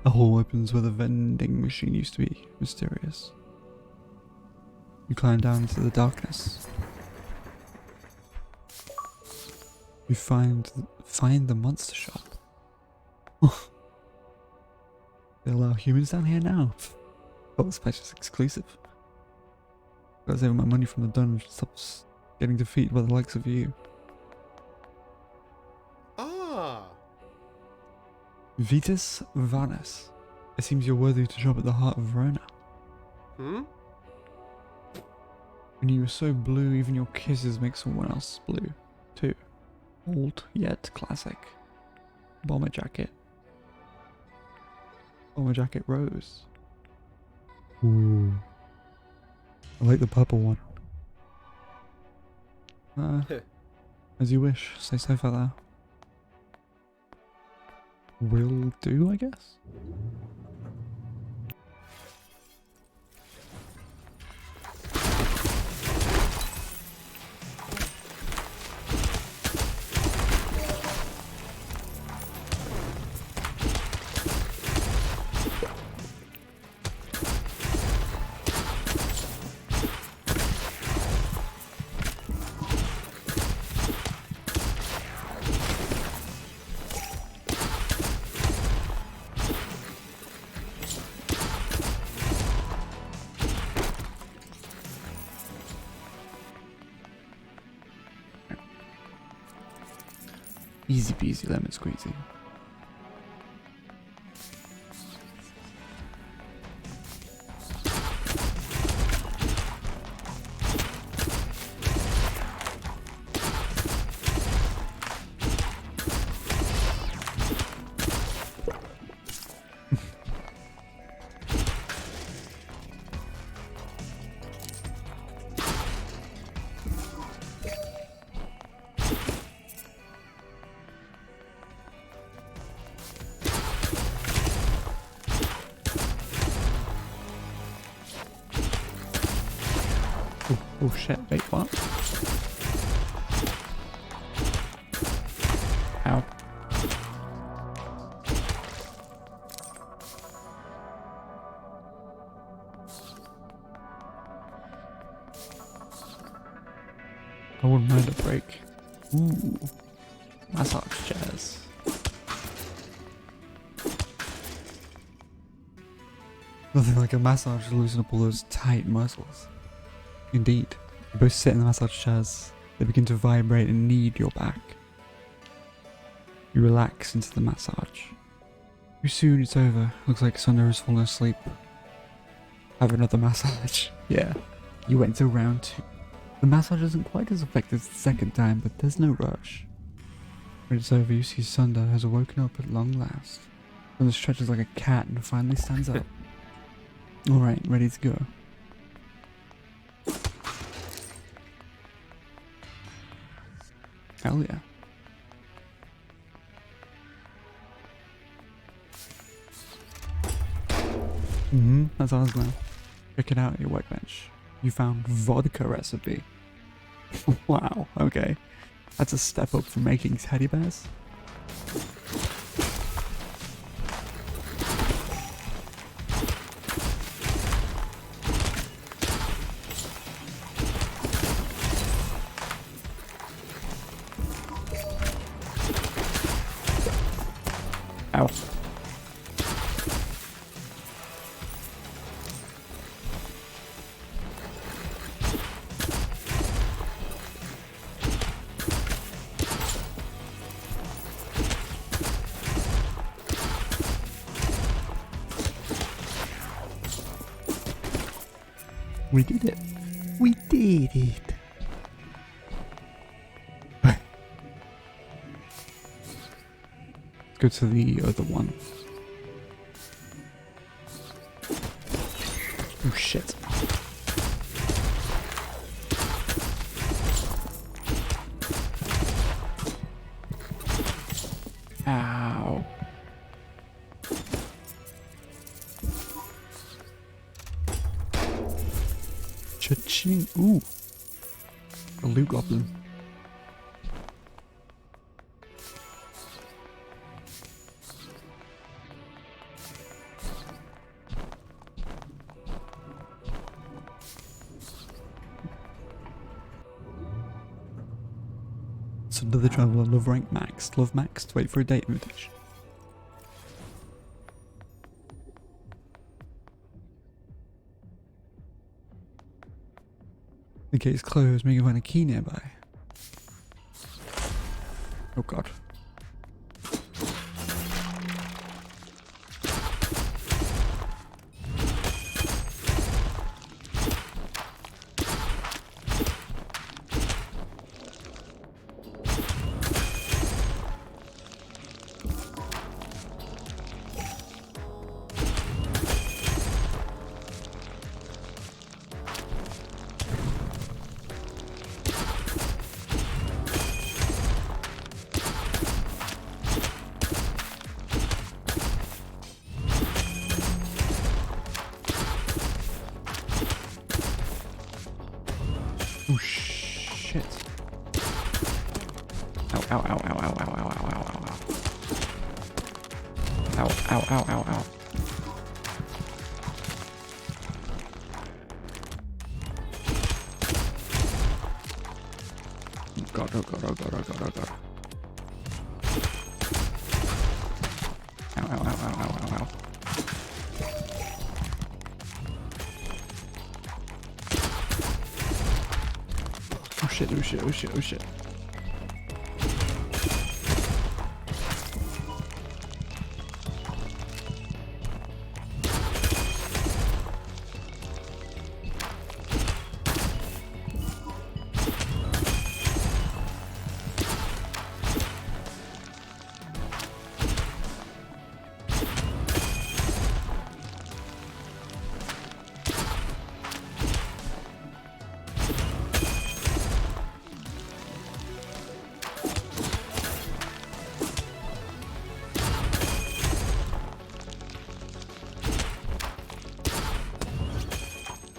A hole opens where the vending machine used to be. Mysterious. You climb down into the darkness. You find the monster shop. They allow humans down here now. Oh, this place is exclusive. Gotta save my money from the dungeon. Stops getting defeated by the likes of you. Ah. Vitus Vanus. It seems you're worthy to shop at the heart of Verona. When you were so blue, even your kisses make someone else blue, too. Old, yet classic. Bomber jacket. Bomber jacket rose. Ooh. I like the purple one. As you wish. Say so, fella. Will do, I guess? Easy peasy lemon squeezy. Oh shit, wait, what? Ow. I wouldn't mind a break. Ooh. Massage chairs. Nothing like a massage to loosen up all those tight muscles. Indeed. You both sit in the massage chairs. They begin to vibrate and knead your back. You relax into the massage. Pretty soon it's over. Looks like Sunder has fallen asleep. Have another massage. Yeah. You went to round 2. The massage isn't quite as effective as the second time, but there's no rush. When it's over, you see Sunder has woken up at long last. Sunder stretches like a cat and finally stands up. Alright, ready to go. Hell yeah. That's ours now. Check it out at your workbench. You found vodka recipe. Wow, okay. That's a step up from making teddy bears. Ow. We did it. We did it. Let's go to the other one. Oh shit. Ow. Cha-ching. Ooh. A loot goblin. Sunder the Traveller, love rank maxed. Love maxed. Wait for a date invitation. The gate's closed, maybe find a key nearby. Oh god. Oh shit. Ow, ow, ow, ow, ow, ow, ow, ow, ow, ow, ow. Ow, ow, ow, ow, ow. God, oh god, oh god, oh god, oh god. Ow, ow, ow, ow, ow, ow, ow. Oh shit, oh shit, oh shit, oh shit.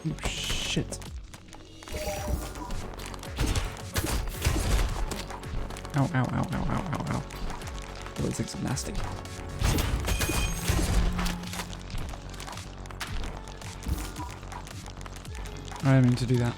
Oh shit. Ow, ow, ow, ow, ow, ow, ow. Those things are nasty. I didn't mean to do that.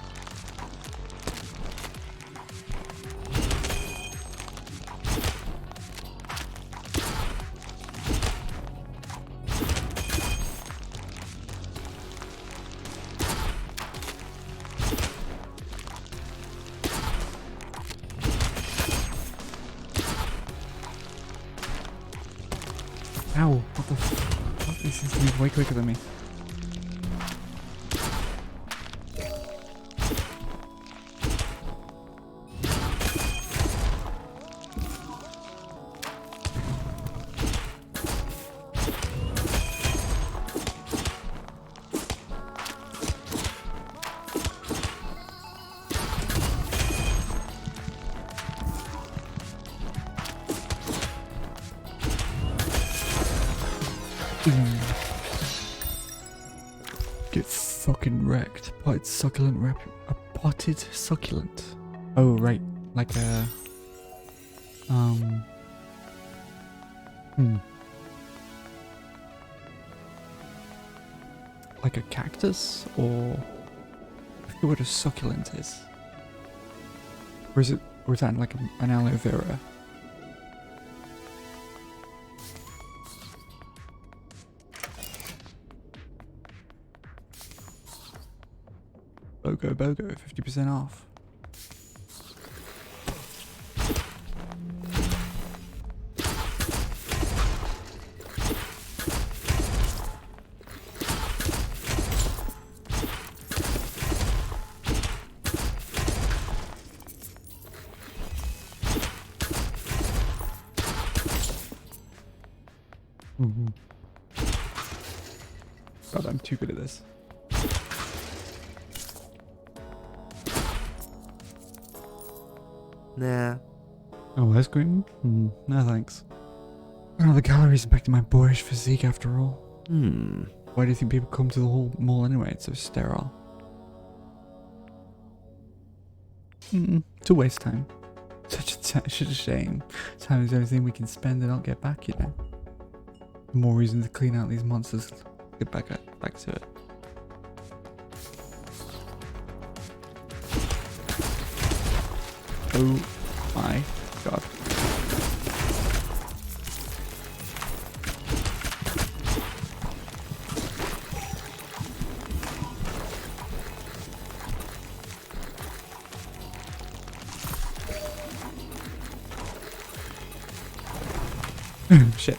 Ow, what the fuck? This is moving way quicker than me. Get fucking wrecked. Potted succulent a potted succulent. Oh right, like a like a cactus, or I forget what a succulent is. Or is that like an aloe vera? BOGO, 50% off. God, I'm too good at this. Nah. Oh, ice cream? No thanks. Oh, the gallery's back to my boyish physique after all. Why do you think people come to the whole mall anyway? It's so sterile. It's a waste time. Such a shame. Time is everything we can spend and not get back, you know. The more reason to clean out these monsters. Get back to it. Oh my god. Shit.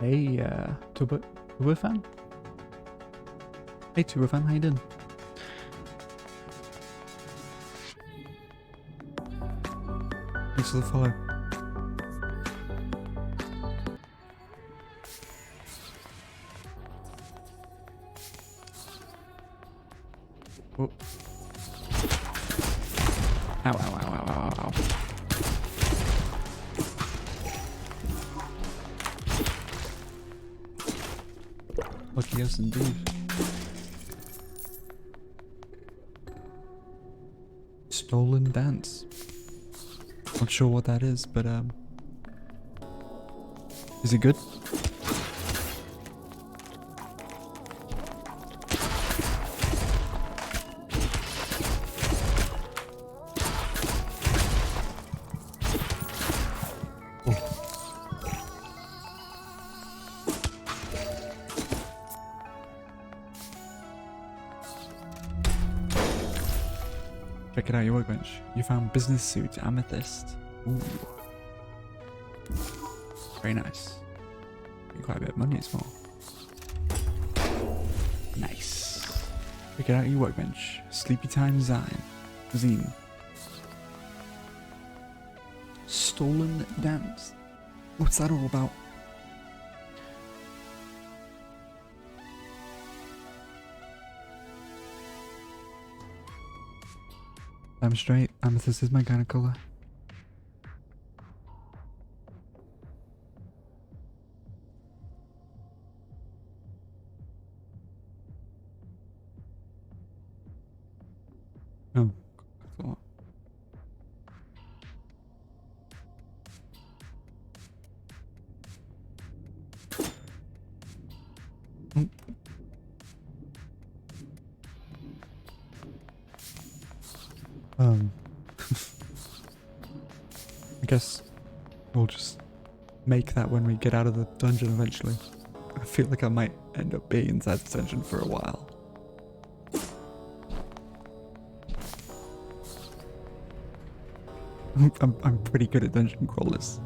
Hey, Turbo fan? Hey, Turbo fan, how you doing? Thanks for the follow. Oh. Ow, ow, ow, ow, ow, ow. Lucky us indeed. Stolen dance. Not sure what that is, but is it good? Check it out, your workbench. You found business suit amethyst. Ooh. Very nice. Quite a bit of money as well. Nice. Check it out, your workbench. Sleepy time zine. Stolen dance. What's that all about? I'm straight. Amethyst is my kind of color. Oh, I thought. Oh. I guess we'll just make that when we get out of the dungeon eventually. I feel like I might end up being inside the dungeon for a while. I'm pretty good at dungeon crawlers.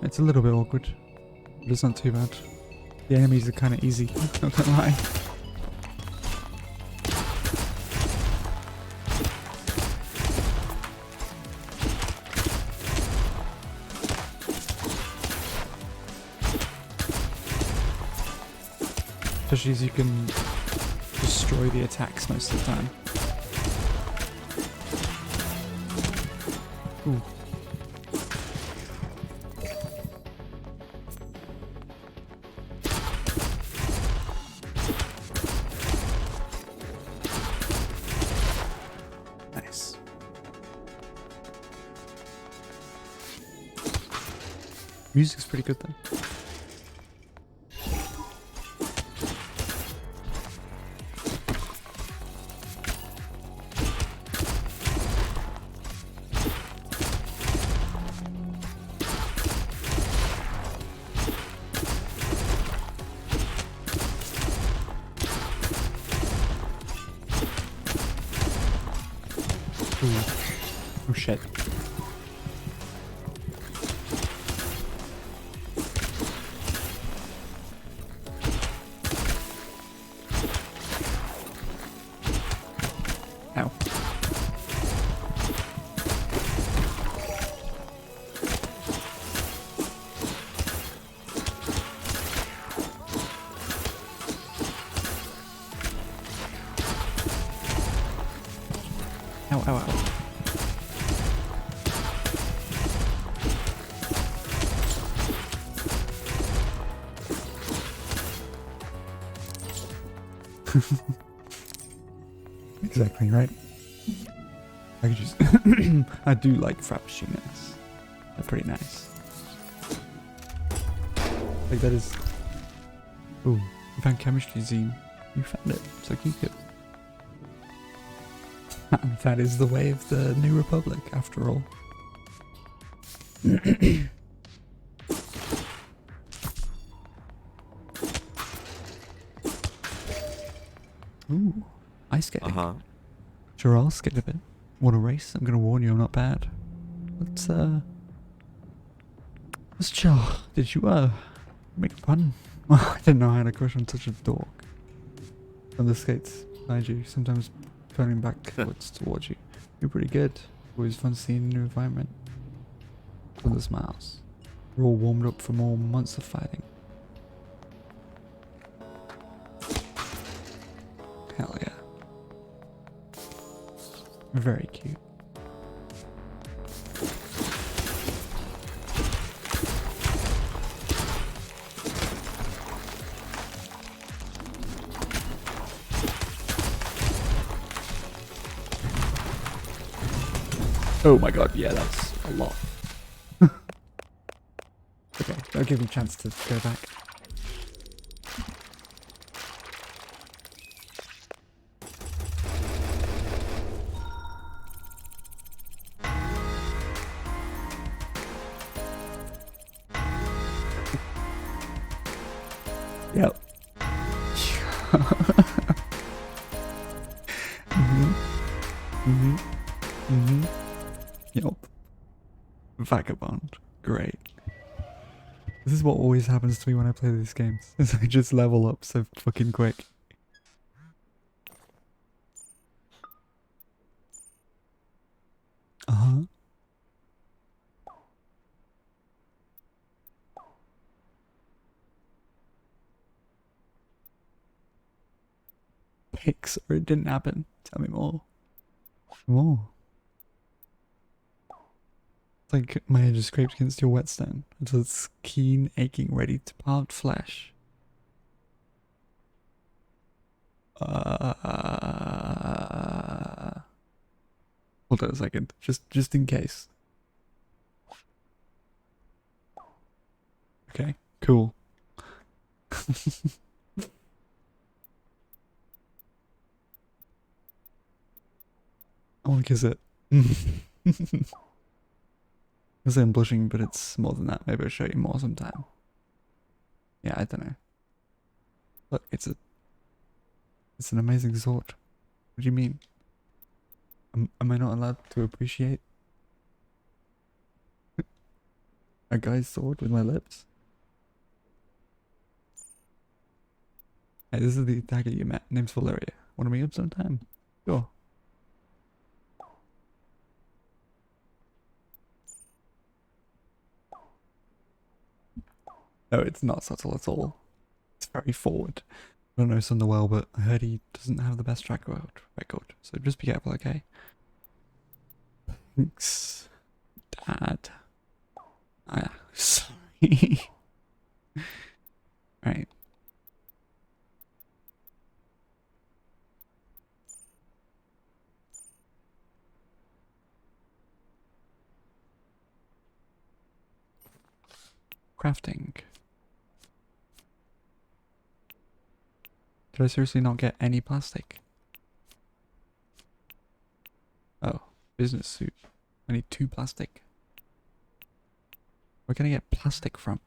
It's a little bit awkward, but it's not too bad. The enemies are kind of easy, not gonna lie. Especially as you can destroy the attacks most of the time. Ooh. Nice. Music's pretty good though. Oh shit. Ow. Ow, ow, ow. Exactly, right? I could just... I do like frappuccinos. They're pretty nice. Like that is... Ooh, you found chemistry zine. You found it, so keep it. That is the way of the New Republic, after all. Ooh, ice skating. Sure, I'll skate a bit. Want a race? I'm gonna warn you, I'm not bad. Let's chill. Did you, make fun? I didn't know I had a crush on such a dork. On the skates, behind you, sometimes turning backwards towards you. You're pretty good. Always fun seeing a new environment. From the smiles. We're all warmed up for more months of fighting. Hell yeah. Very cute. Oh my god, yeah, that's a lot. Okay, I'll give you a chance to go back. Yep. Yep. Vagabond. Great. This is what always happens to me when I play these games. Is I just level up so fucking quick. Uh-huh. Pics, or it didn't happen. Tell me more. More. It's like my head just scraped against your whetstone until it's keen, aching, ready to part flesh. Hold on a second, just in case. Okay, cool. I want to kiss it. I say I'm blushing, but it's more than that. Maybe I'll show you more sometime. Yeah, I don't know. Look, it's an amazing sword. What do you mean? Am I not allowed to appreciate a guy's sword with my lips? Hey, this is the attacker you met. Name's Valeria. Want to meet up sometime? Sure. No, it's not subtle at all. It's very forward. I don't know Sunder well, but I heard he doesn't have the best track record. So just be careful, okay? Thanks, Dad. Sorry. Right. Crafting. Did I seriously not get any plastic? Oh, business suit. I need 2 plastic. Where can I get plastic from?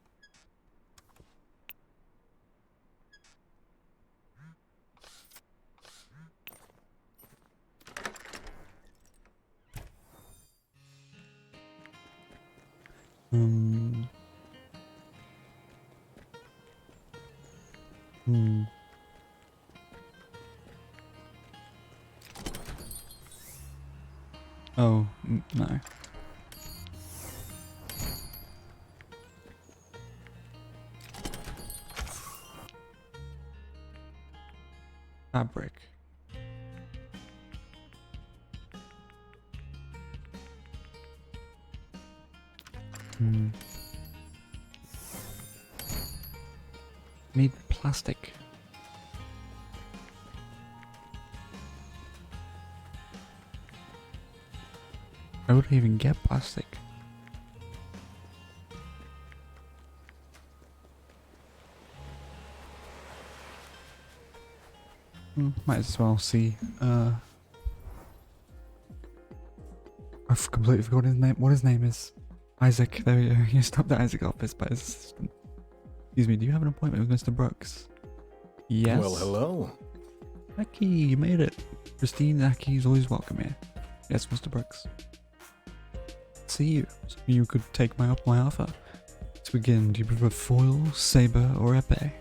Oh, no. Fabric. Need plastic. Why would I even get plastic? Might as well see. I've completely forgotten his name. What his name is? Isaac. There we go. You stopped at Isaac office by his assistant. Excuse me, do you have an appointment with Mr. Brooks? Yes. Well, hello. Akii, you made it. Christine Akii is always welcome here. Yes, Mr. Brooks. See you. So you could take my offer. To begin, do you prefer foil, saber, or epee?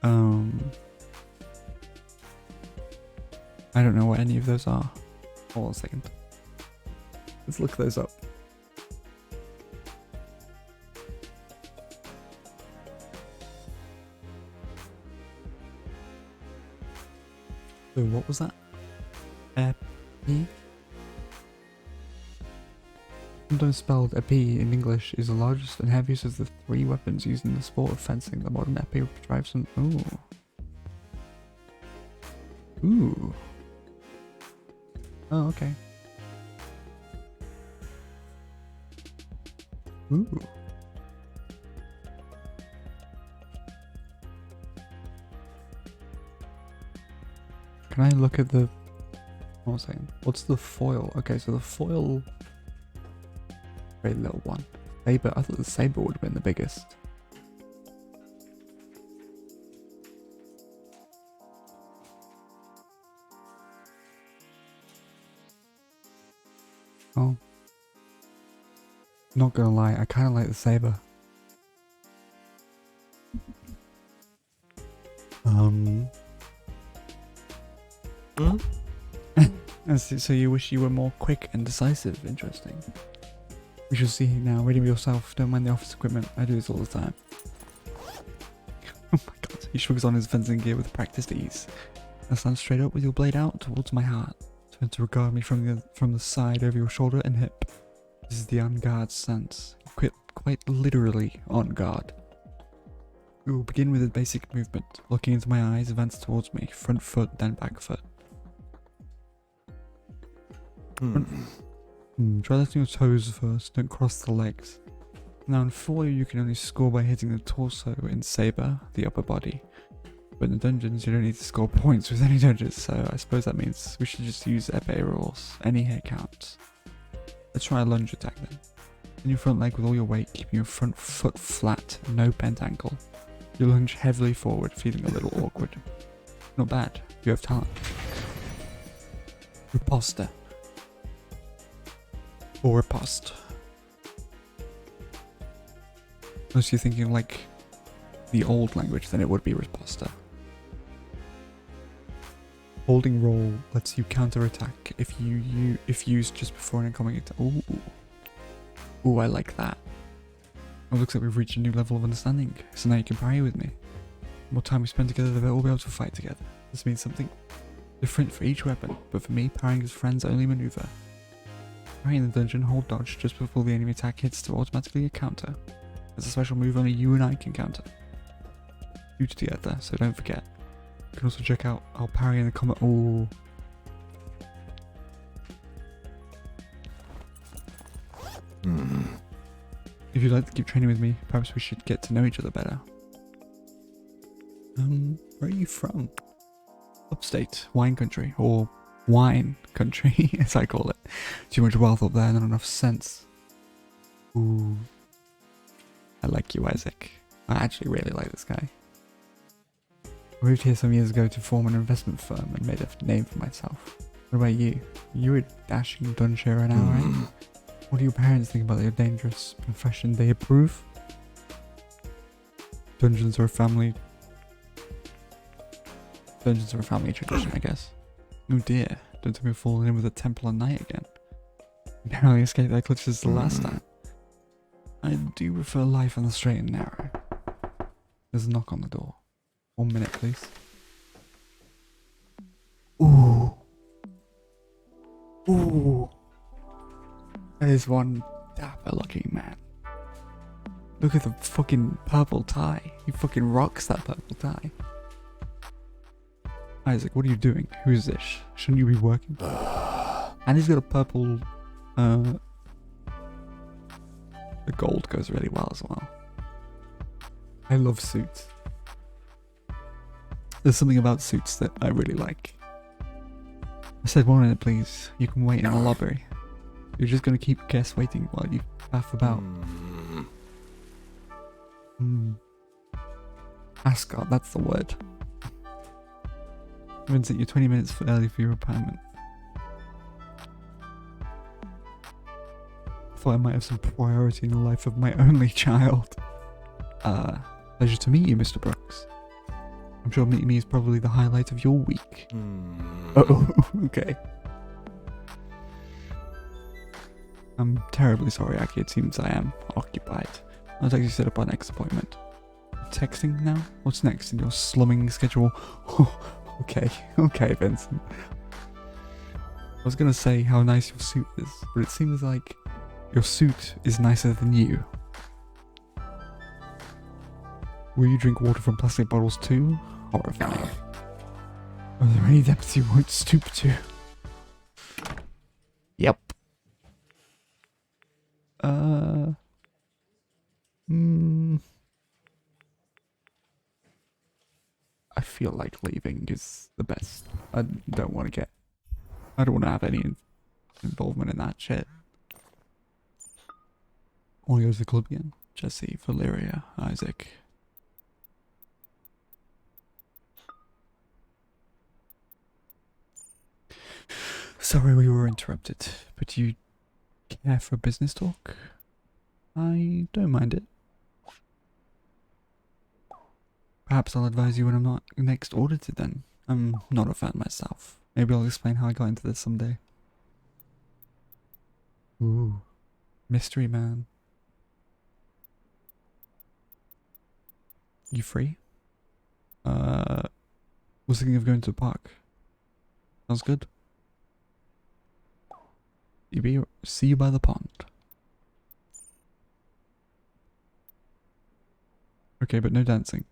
I don't know what any of those are. Hold on a second. Let's look those up. So what was that? Epee? Sometimes spelled epee in English, is the largest and heaviest of the 3 weapons used in the sport of fencing. The modern epee derives from... Ooh. Oh, okay. Ooh. Can I look at the... What was I saying? What's the foil? Okay, so the foil... Very little one. Saber, I thought the saber would have been the biggest. Oh. Not gonna lie, I kinda like the saber. So you wish you were more quick and decisive. Interesting. We shall see now. Ready for yourself. Don't mind the office equipment. I do this all the time. Oh my god. He shrugs on his fencing gear with practiced ease. Now stand straight up with your blade out towards my heart. Turn to regard me from the side over your shoulder and hip. This is the on guard stance. Quite literally on guard. We will begin with a basic movement. Looking into my eyes, advance towards me. Front foot, then back foot. Try letting your toes first, don't cross the legs. Now in foil you can only score by hitting the torso, in saber, the upper body. But in dungeons you don't need to score points with any dungeons, so I suppose that means we should just use epee rules. Any hit counts. Let's try a lunge attack then. In your front leg with all your weight, keeping your front foot flat, no bent ankle. You lunge heavily forward, feeling a little awkward. Not bad, you have talent. Riposta. Or riposte. Unless you're thinking like the old language, then it would be riposta. Holding roll lets you counter attack if used just before an incoming attack. Ooh, I like that. It looks like we've reached a new level of understanding. So now you can parry with me. The more time we spend together, the better we'll be able to fight together. This means something different for each weapon, but for me, parrying is friend's only maneuver. Parry in the dungeon, hold dodge just before the enemy attack hits to automatically counter. It's a special move only you and I can counter. You together, so don't forget. You can also check out our parry in the comment. Ooh. If you'd like to keep training with me, perhaps we should get to know each other better. Where are you from? Upstate, wine country, or wine country, as I call it. Too much wealth up there, not enough sense. Ooh. I like you, Isaac. I actually really like this guy. I moved here some years ago to form an investment firm and made a name for myself. What about you? You're a dashing dungeoneer now, right? What do your parents think about your dangerous profession? They approve? Dungeons are a family tradition, I guess. Oh dear, don't tell me we're falling in with a temple at night again. Narrowly escaped their clutches the last time. I do prefer life on the straight and narrow. There's a knock on the door. 1 minute, please. Ooh. Ooh. That is one dapper looking man. Look at the fucking purple tie. He fucking rocks that purple tie. Isaac, what are you doing? Who is this? Shouldn't you be working? And he's got a purple, the gold goes really well as well. I love suits. There's something about suits that I really like. I said 1 minute please, you can wait in the lobby. You're just gonna keep guests waiting while you faff about. Ascot, that's the word. Means that you're 20 minutes early for your appointment. Thought I might have some priority in the life of my only child. Pleasure to meet you, Mr. Brooks. I'm sure meeting me is probably the highlight of your week. Oh, okay. I'm terribly sorry, Akii. It seems I am occupied. I'll actually set up our next appointment. Texting now? What's next in your slumming schedule? Okay, Vincent. I was gonna say how nice your suit is, but it seems like your suit is nicer than you. Will you drink water from plastic bottles too? Horrifying. Are there any depths you won't stoop to? Yep. I feel like leaving is the best. I don't want to have any involvement in that shit. I want to go to the club again. Jesse, Valeria, Isaac. Sorry we were interrupted, but do you care for business talk? I don't mind it. Perhaps I'll advise you when I'm not next audited then. I'm not a fan myself. Maybe I'll explain how I got into this someday. Ooh. Mystery man. You free? Was thinking of going to the park. Sounds good. See you by the pond. Okay, but no dancing.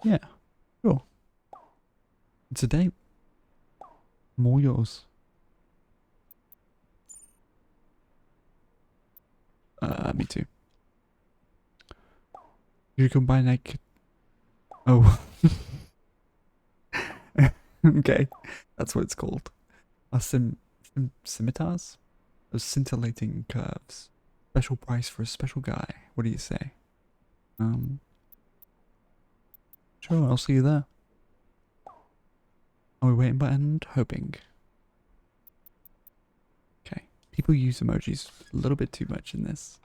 Yeah, sure. It's a date. I'm all yours. Me too. You can buy naked. Oh. Okay, that's what it's called. Scimitars? Those scintillating curves. Special price for a special guy. What do you say? Sure, I'll see you there. Are we waiting and hoping? Okay. People use emojis a little bit too much in this.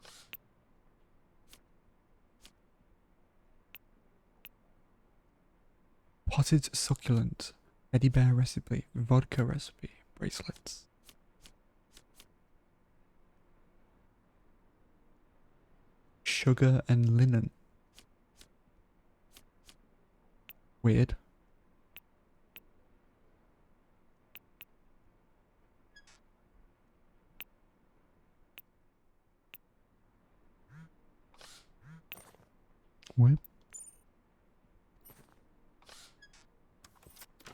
Potted succulent. Teddy bear recipe. Vodka recipe. Bracelets. Sugar and linen. Weird. What?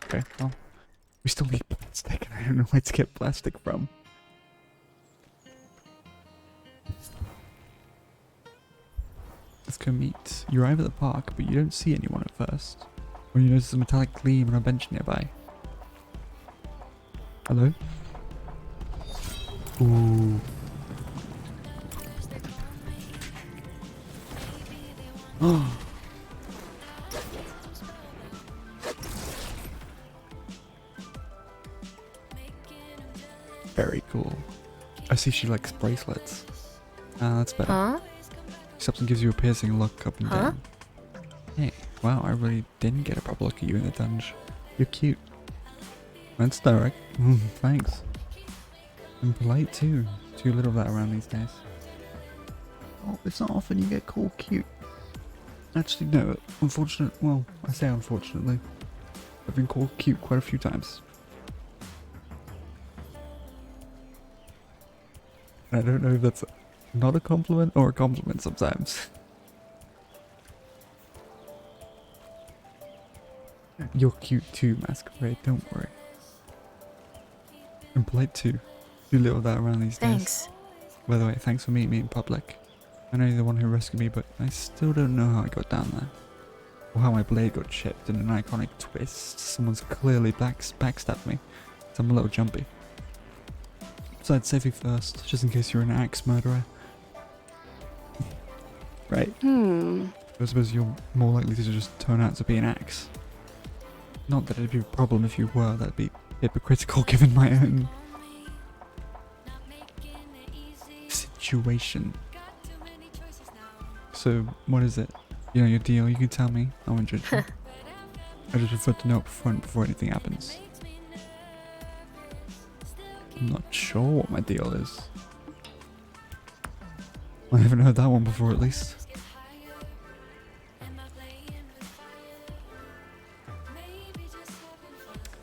Okay, well, we still need plastic, and I don't know where to get plastic from. Let's go meet. You arrive at the park, but you don't see anyone at first. When you notice a metallic gleam on a bench nearby. Hello? Ooh. Oh. Very cool. I see she likes bracelets. Ah, that's better. Huh? Something gives you a piercing look up and down. Hey, wow, I really didn't get a proper look at you in the dungeon. You're cute. That's direct. Thanks. And polite too. Too little of that around these days. Oh, it's not often you get called cute. Actually, no. Well, I say unfortunately. I've been called cute quite a few times. I don't know if that's not a compliment or a compliment sometimes. You're cute too, Masquerade, don't worry. And polite too. Do little of that around these days. Thanks. By the way, thanks for meeting me in public. I know you're the one who rescued me, but I still don't know how I got down there. Or how my blade got chipped in an iconic twist. Someone's clearly backstabbed me, so I'm a little jumpy. So I'd save you first, just in case you're an axe murderer. Right. I suppose you're more likely to just turn out to be an axe. Not that it'd be a problem if you were, that'd be hypocritical given my own situation. So, what is it? You know your deal, you can tell me. I won't judge you. I just prefer to know up front before anything happens. I'm not sure what my deal is. I haven't heard that one before, at least.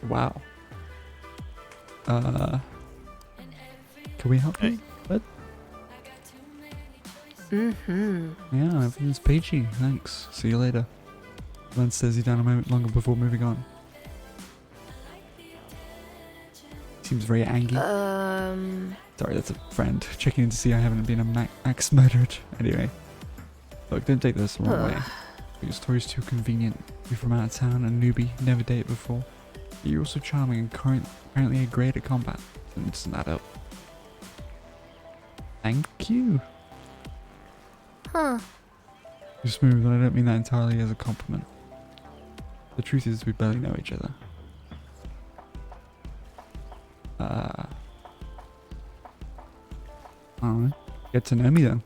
Wow. Can we help you? What? Yeah, everything's peachy. Thanks. See you later. Glenn stares you down a moment longer before moving on. Seems very angry. Sorry, that's a friend. Checking in to see I haven't been axe murdered. Anyway. Look, don't take this the wrong way. But your story's too convenient. You're from out of town, a newbie, never dated before. But you're also charming and currently great at combat. Doesn't that up? Thank you. Huh. You're smooth, and I don't mean that entirely as a compliment. The truth is we barely know each other. I don't know. Get to know me then.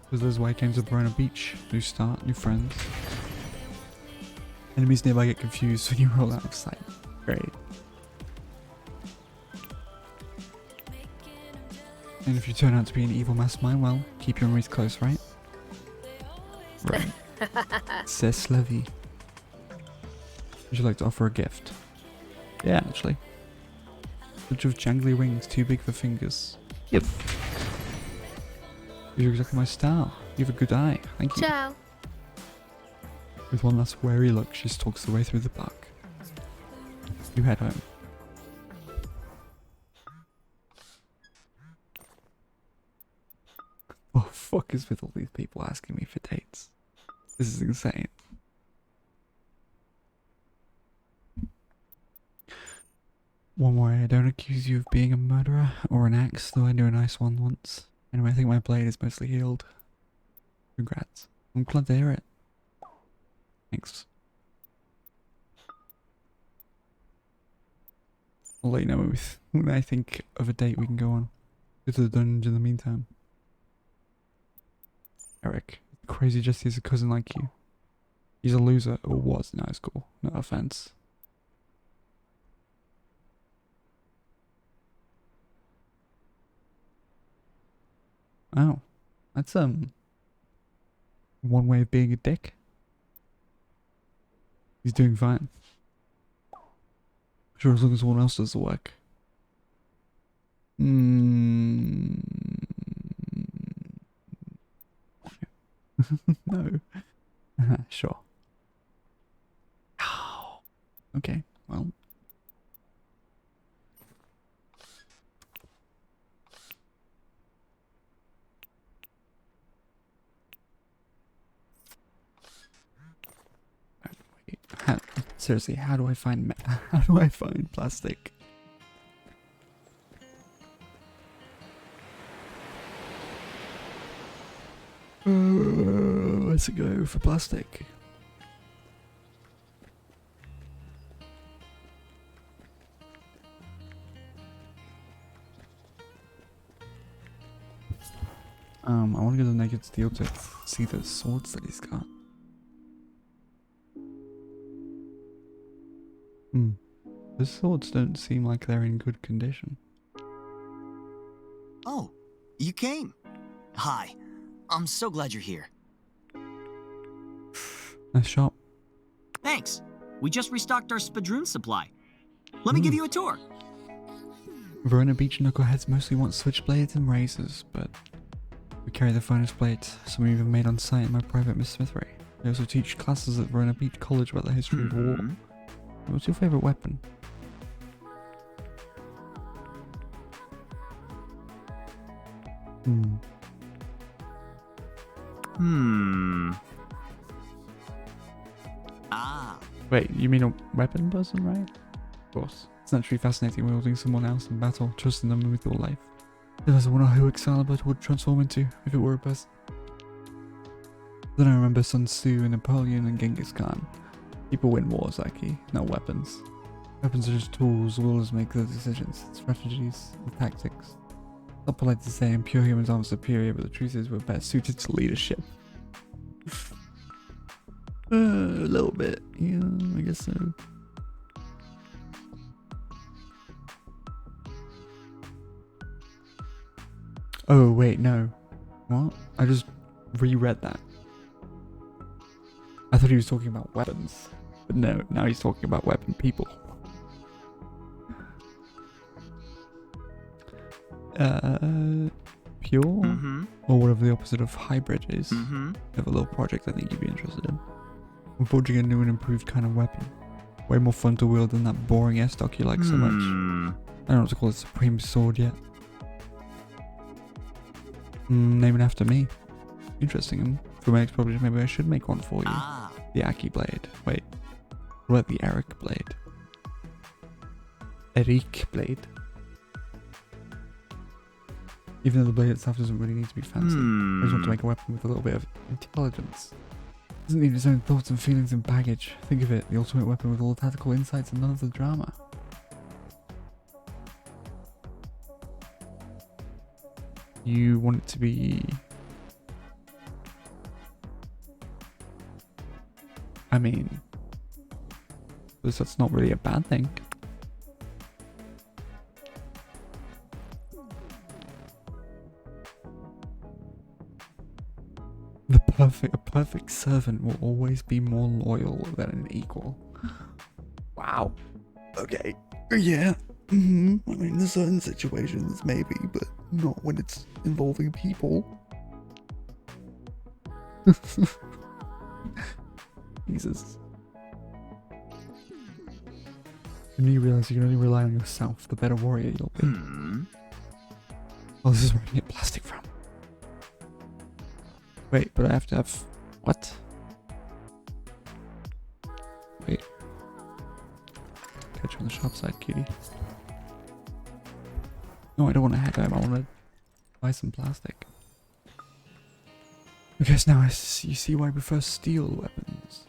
Because that's why I came to Verona Beach. New start, new friends. Enemies nearby get confused when you roll out of sight. Great. And if you turn out to be an evil mastermind, well, keep your memories close, right? Right. C'est la vie. Would you like to offer a gift? Yeah, actually. A bunch of jangly rings, too big for fingers. Yep. You're exactly my style. You have a good eye. Thank you. Ciao. With one last wary look, she stalks the way through the park. You head home. What the fuck is with all these people asking me for dates? This is insane. One more, I don't accuse you of being a murderer or an axe, though I knew a nice one once. Anyway, I think my blade is mostly healed. Congrats. I'm glad to hear it. Thanks. I'll let you know when I think of a date we can go on. Go to the dungeon in the meantime. Eric, crazy just he's a cousin like you. He's a loser, or was in high school. No offense. Oh, that's one way of being a dick. He's doing fine. Sure, as long as someone else does the work. No. Sure. Okay, well. Seriously, how do I find plastic? Where's it go for plastic? I want to go to the Naked Steel to see the swords that he's got. The swords don't seem like they're in good condition. Oh, you came. Hi. I'm so glad you're here. Nice shop. Thanks. We just restocked our spadroon supply. Let me give you a tour. Verona Beach knuckleheads mostly want switchblades and razors, but we carry the finest plates, some even made on site in my private smithery. I also teach classes at Verona Beach College about the history of war. What's your favourite weapon? Wait, you mean a weapon person, right? Of course. It's naturally fascinating wielding someone else in battle, trusting them with your life. Then I wonder who Excalibur would transform into if it were a person. Then I remember Sun Tzu and Napoleon and Genghis Khan. People win wars, Akii, not weapons. Weapons are just tools, rulers make the decisions, strategies, and tactics. It's not polite to say pure humans aren't superior, but the truth is we're better suited to leadership. A little bit, yeah, I guess so. Oh wait, no. What? I just reread that. I thought he was talking about weapons. But no, now he's talking about weapon people. Pure? Or whatever the opposite of hybrid is. I have a little project I think you'd be interested in. I'm forging a new and improved kind of weapon. Way more fun to wield than that boring air stock you like so much. I don't know what to call it, Supreme Sword yet. Name it after me. Interesting. And for my next project, maybe I should make one for you. The Akii blade. Wait. What about the Eric blade? Eric blade. Even though the blade itself doesn't really need to be fancy. I just want to make a weapon with a little bit of intelligence. It doesn't need its own thoughts and feelings and baggage. Think of it, the ultimate weapon with all the tactical insights and none of the drama. You want it to be... I mean... because that's not really a bad thing. A perfect servant will always be more loyal than an equal. Wow. Okay. Yeah. I mean, in certain situations, maybe, but not when it's involving people. Jesus. When you realize you can only rely on yourself, the better warrior you'll be. Oh, this is where I get plastic from. Wait, but I have to have... What? Wait. Catch you on the shop side, cutie. No, I don't want to head home. I want to buy some plastic. I guess now you see why I prefer steel weapons.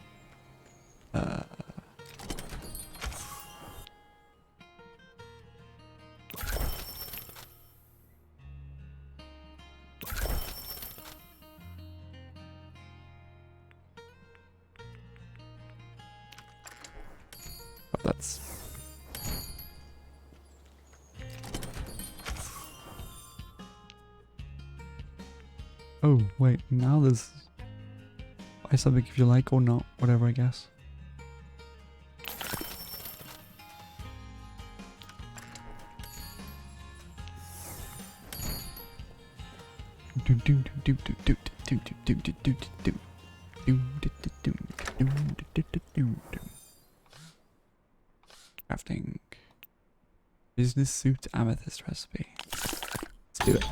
That's... Oh, wait, now there's... Buy something if you like or not, whatever, I guess. Crafting business suit amethyst recipe. Let's do it.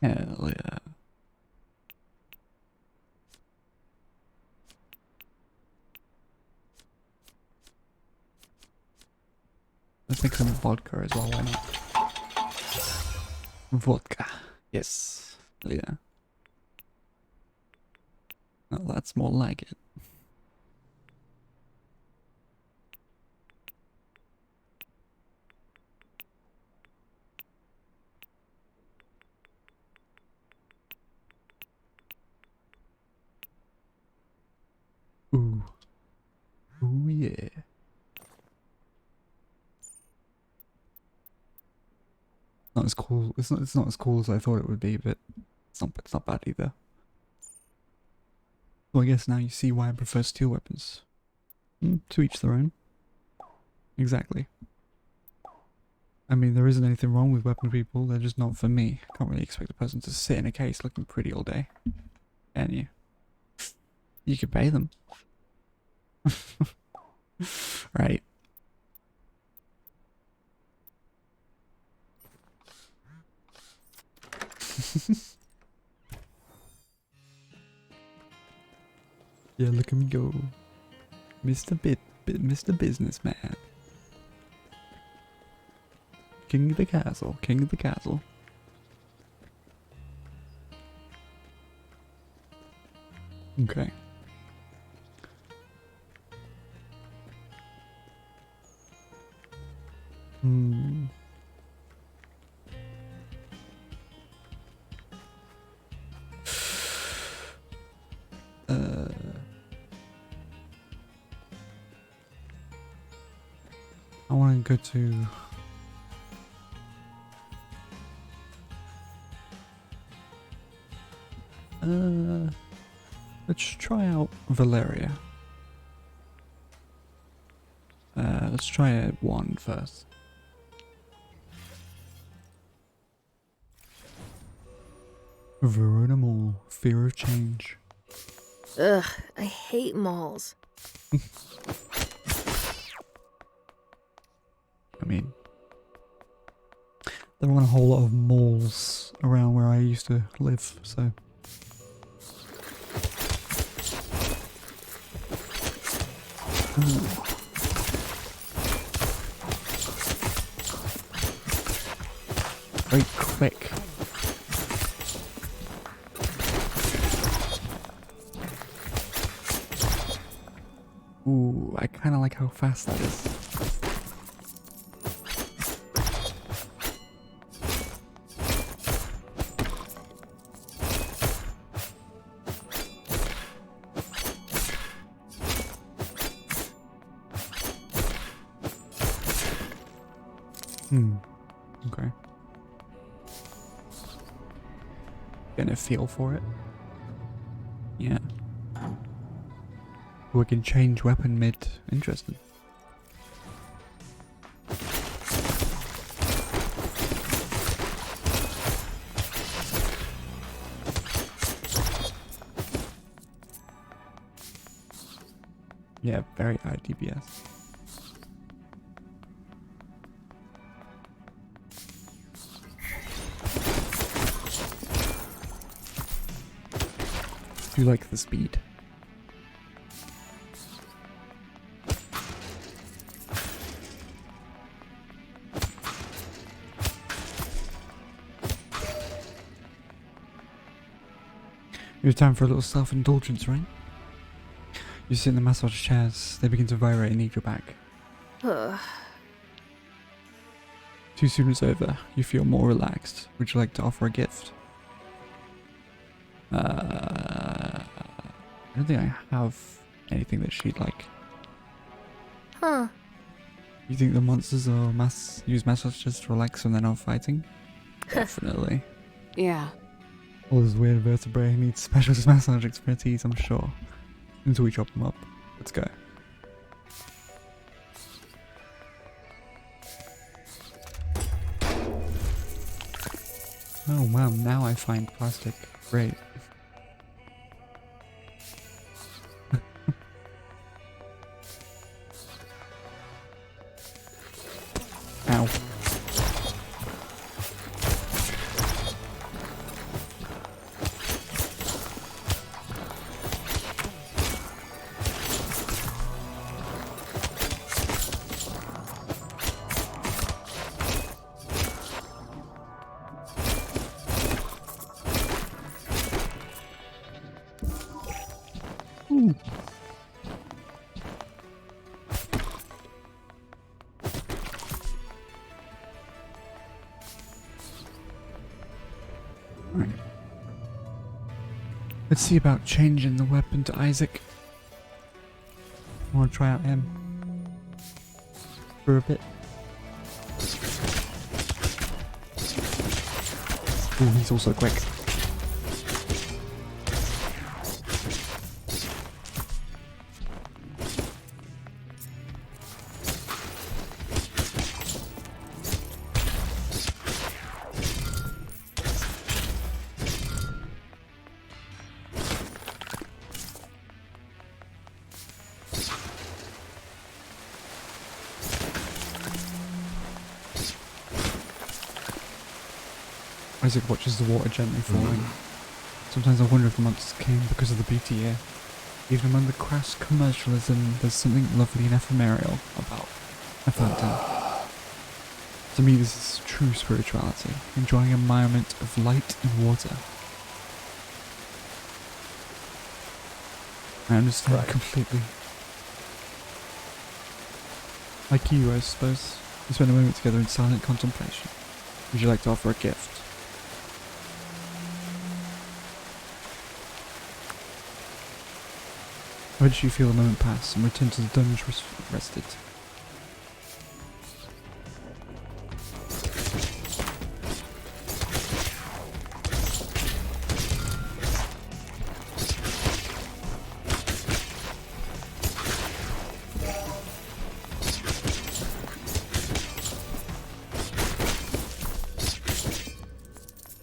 Hell yeah. Let's make some vodka as well, why not? Vodka. Yes. Hell yeah. Well, that's more like it. Ooh. Ooh yeah. Not as cool. It's not as cool as I thought it would be, but it's not bad either. So I guess now you see why I prefer steel weapons. To each their own. Exactly. I mean, there isn't anything wrong with weapon people, they're just not for me. Can't really expect a person to sit in a case looking pretty all day. Can you? You could pay them. Right. Yeah, look at me go. Mr. Businessman. King of the castle, king of the castle. Okay. Hmm. I want to go to... let's try out Valeria. Let's try it one first. Verona Mall, fear of change. Ugh, I hate malls. I mean, there aren't a whole lot of malls around where I used to live, so... Ooh. Very quick. Ooh, I kind of like how fast that is. Okay. Getting a feel for it. Yeah. We can change weapon mid. Interesting. Yeah, very high DPS. Do you like the speed? You have time for a little self-indulgence, right? You sit in the massage chairs, they begin to vibrate and need your back. Ugh. Too soon it's over, you feel more relaxed. Would you like to offer a gift? I don't think I have anything that she'd like. Huh. You think the monsters or use massages to relax when they're not fighting? Definitely. Yeah. All this weird vertebrae needs specialist massage expertise, I'm sure. Until we chop them up. Let's go. Oh wow, now I find plastic. Great. Ow. Ooh. Alright. Let's see about changing the weapon to Isaac. I want to try out him for a bit. Ooh, he's also quick. Isaac watches the water gently falling. Sometimes I wonder if the monsters came because of the beauty here. Even among the crass commercialism, there's something lovely and ephemeral about a fountain. To me, this is true spirituality, enjoying a moment of light and water. I understand Right. completely. Like you, I suppose. We spend a moment together in silent contemplation. Would you like to offer a gift? How did you feel a moment pass and return to the dungeon rested?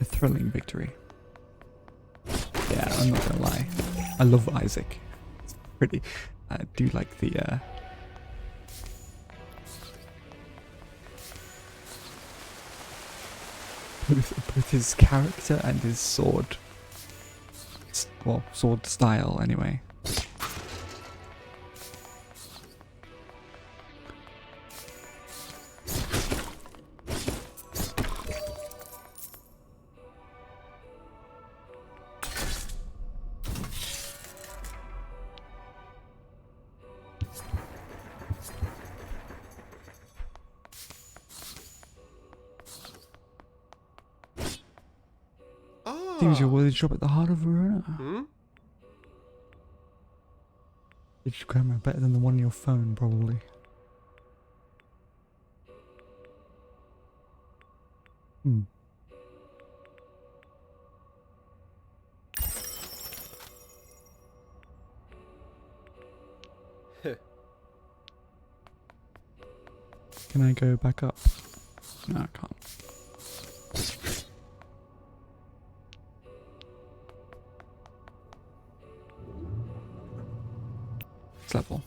A thrilling victory. Yeah, I'm not gonna lie. I love Isaac. It's pretty. I do like the both his character and his sword. Well, sword style anyway. Seems you're worthy job at the heart of Verona. Digital camera better than the one on your phone, probably. Can I go back up? No, I can't. Next level.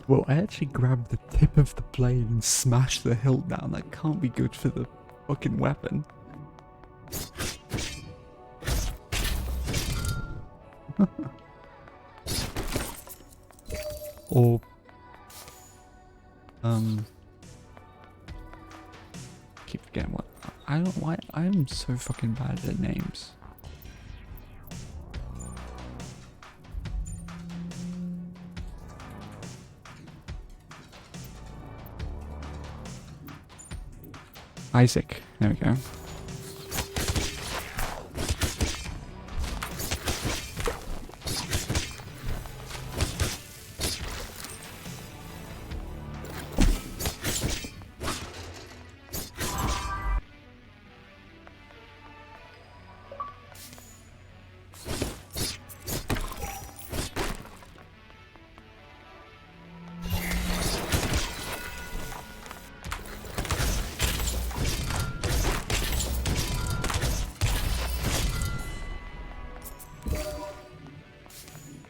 Well, I actually grabbed the tip of the blade and smashed the hilt down. That can't be good for the fucking weapon. Or keep forgetting what I don't why I'm so fucking bad at names. Isaac, there we go.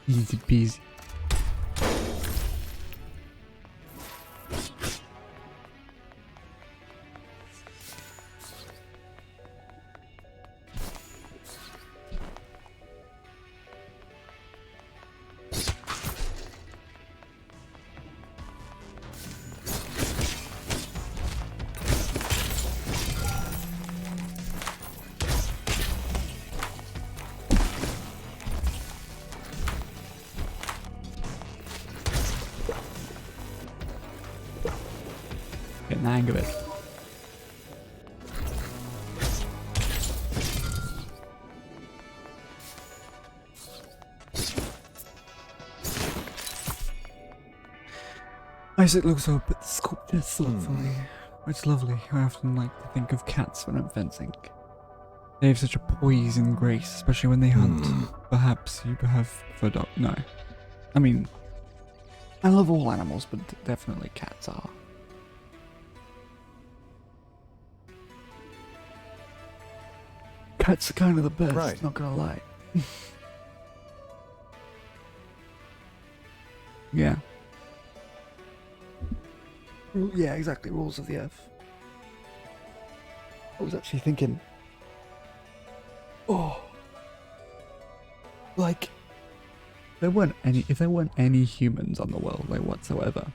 Easy peasy. Getting the hang of it. Isaac looks up at the sculpture thoughtfully. It's lovely. I often like to think of cats when I'm fencing. They have such a poise and grace, especially when they hunt. Perhaps you have for dog. No. I mean, I love all animals, but definitely cats are Cats are kind of the best, Right. not gonna lie. Yeah. Yeah, exactly. Rules of the earth. I was actually thinking, like, if there weren't any humans on the world, like whatsoever,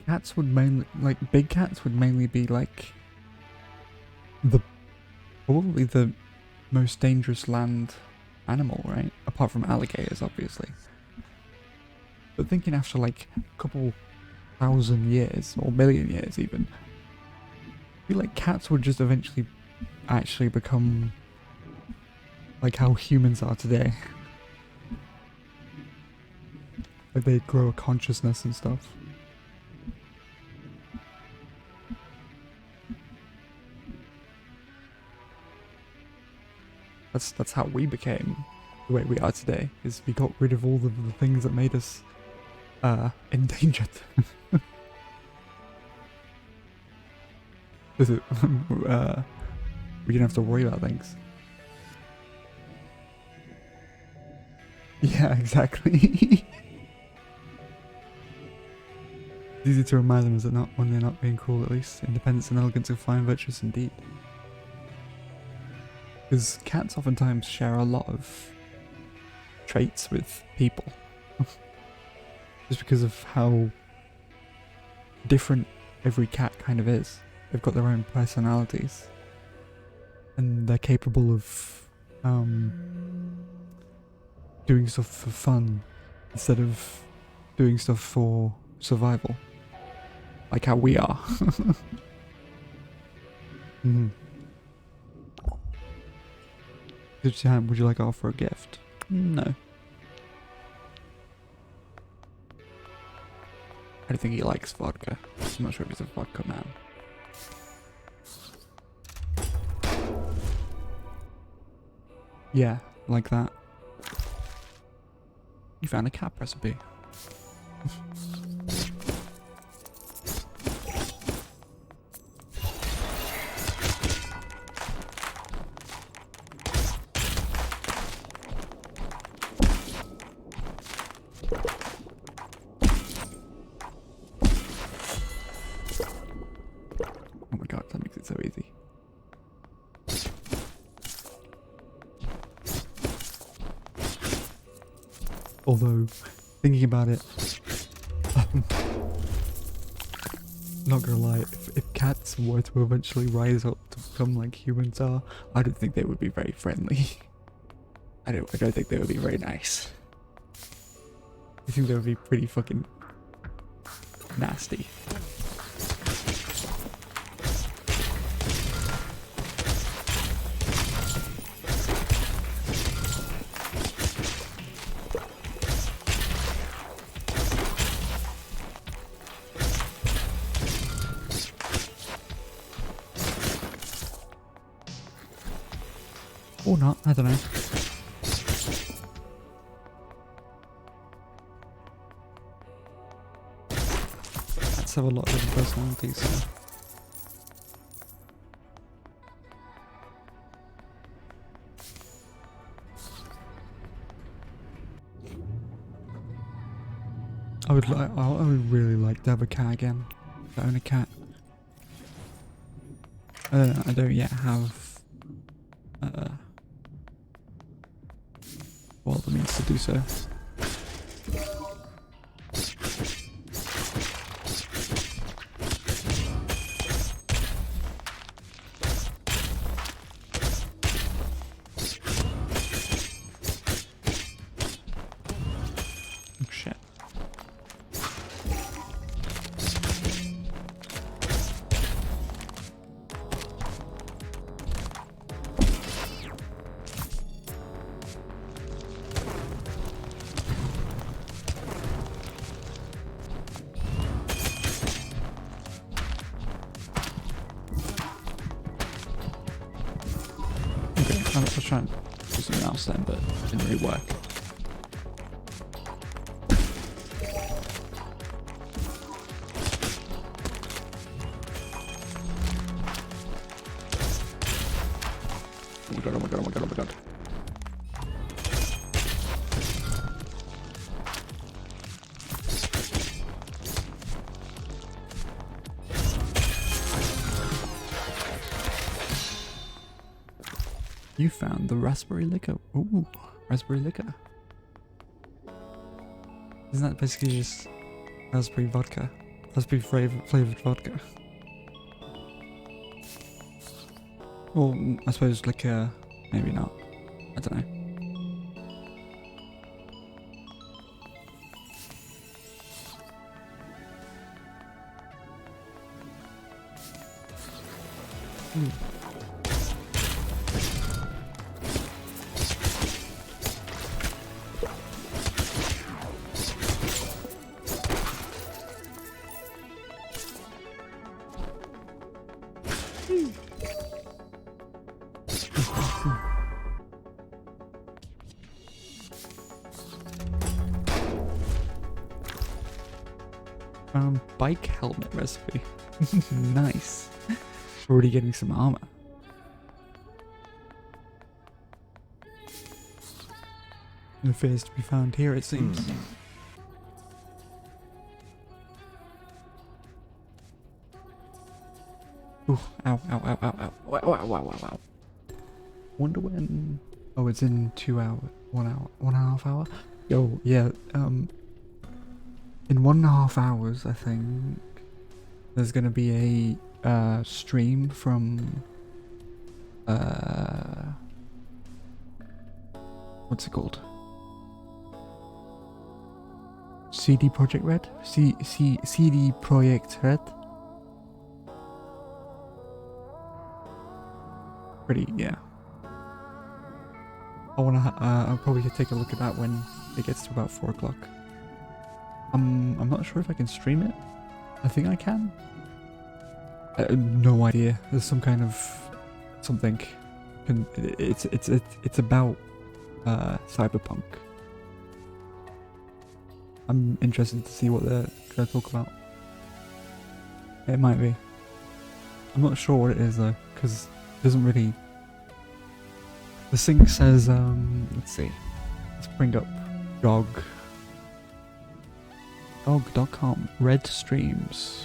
cats would mainly, like, big cats would mainly be like probably the most dangerous land animal, right? Apart from alligators, obviously. But thinking after like a couple thousand years or million years even, I feel like cats would just eventually actually become like how humans are today. Like they'd grow a consciousness and stuff. That's how we became the way we are today, is we got rid of all of the things that made us endangered. We didn't have to worry about things. Yeah, exactly. It's easy to remind them as they're not, when they're not being cruel, at least. Independence and elegance are fine virtues indeed. Because cats oftentimes share a lot of traits with people. Just because of how different every cat kind of is. They've got their own personalities. And they're capable of doing stuff for fun instead of doing stuff for survival. Like how we are. Mm-hmm. Would you like to offer a gift? No. I don't think he likes vodka. I'm not sure if he's a vodka man. Yeah, like that. You found a cap recipe. Oh my god, that makes it so easy. Although, thinking about it, not gonna lie, if cats were to eventually rise up to become like humans are, I don't think they would be very friendly. I don't think they would be very nice. I think they would be pretty fucking nasty. Or not, I don't know. Cats have a lot of different personalities, so. I would really like to have a cat again. To own a cat. I don't yet have well, the means to do so. Oh shit. I was trying to do something else then, but it didn't really work. my god, oh my god, oh my god, oh my god. You found the raspberry liquor. Ooh, raspberry liquor. Isn't that basically just raspberry vodka? Raspberry flavored vodka. Well, I suppose liquor, maybe not. I don't know. Bike helmet recipe. Nice. Already getting some armor. No fears to be found here, it seems. Ooh, ow, ow, ow, ow, ow. Wow, wow, wow, wow, wow. Wonder when... Oh, it's in 2 hours. 1 hour. 1.5 hour? Yo, yeah, in 1.5 hours, I think, there's gonna be a stream from what's it called? CD Projekt Red? CD Projekt Red? Pretty, yeah. I'll probably take a look at that when it gets to about 4 o'clock. I'm not sure if I can stream it. I think I can. No idea. There's some kind of something. It's about cyberpunk. I'm interested to see what they're gonna talk about. It might be. I'm not sure what it is though, because it doesn't really. The thing says, let's see. Let's bring up GOG.com. Red streams.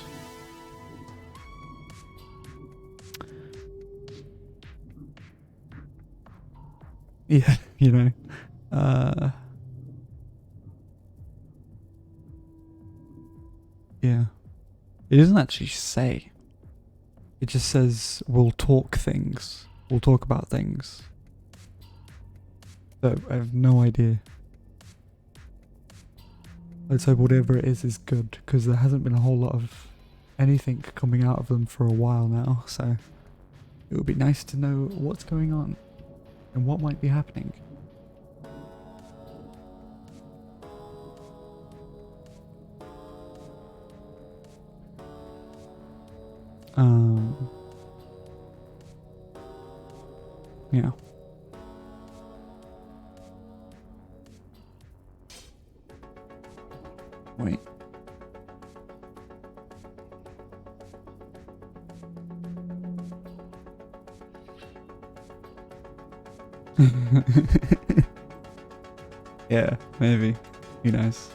Yeah, you know. Yeah. It doesn't actually say. It just says we'll talk things. We'll talk about things. So I have no idea. Let's hope whatever it is good, because there hasn't been a whole lot of anything coming out of them for a while now, so it would be nice to know what's going on and what might be happening. Yeah. Wait. Yeah, maybe. Who knows?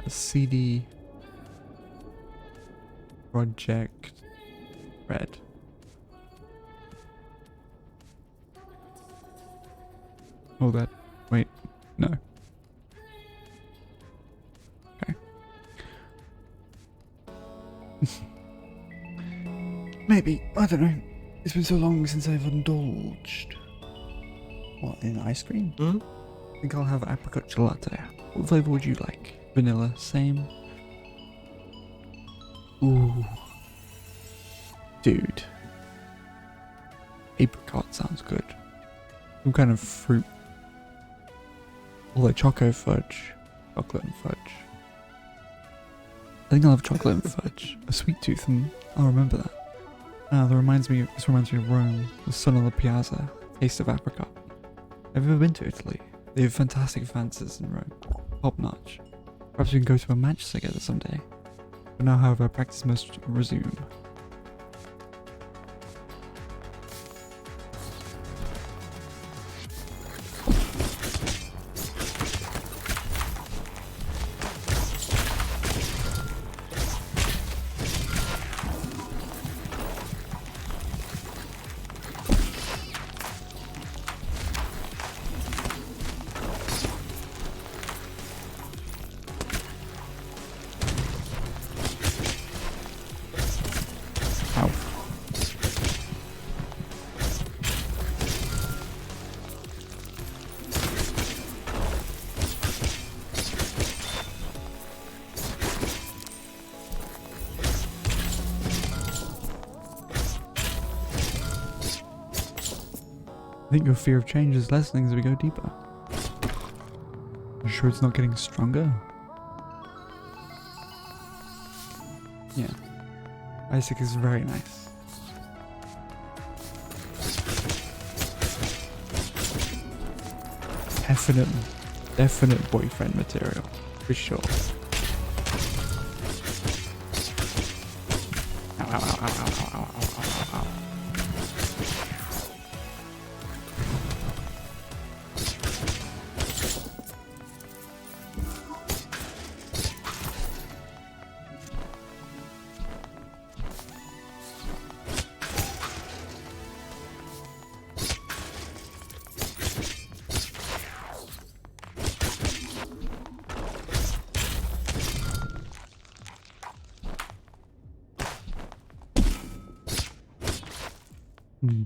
CD Projekt Red. Oh, that. Wait, no. Okay. Maybe, I don't know. It's been so long since I've indulged. What, in ice cream? I think I'll have apricot gelato. What flavor would you like? Vanilla, same. Ooh. Dude. Apricot sounds good. Some kind of fruit. Or like choco fudge. Chocolate and fudge. I think I'll have chocolate and fudge. A sweet tooth, and I'll remember that. This reminds me of Rome. The sun on the piazza. Taste of apricot. Have you ever been to Italy? They have fantastic advances in Rome. Top notch. Perhaps we can go to a match together someday. For now, however, practice must resume. think your fear of change is lessening as we go deeper. You sure it's not getting stronger? Yeah. Isaac is very nice. Definite boyfriend material, for sure. Ow, ow, ow, ow, ow, ow, ow, ow, ow. Hmm.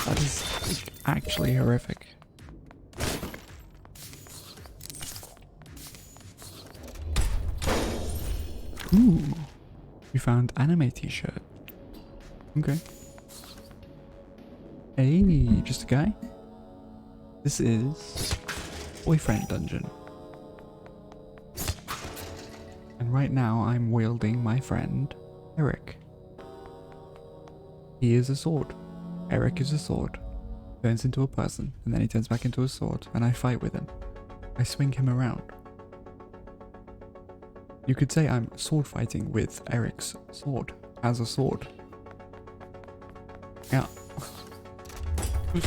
That is actually horrific. Ooh, we found anime t-shirt. Okay. Hey, just a guy? This is boyfriend dungeon. And right now I'm wielding my friend, Eric. He is a sword. Eric is a sword. Turns into a person, and then he turns back into a sword, and I fight with him. I swing him around. You could say I'm sword fighting with Eric's sword, as a sword. Yeah. You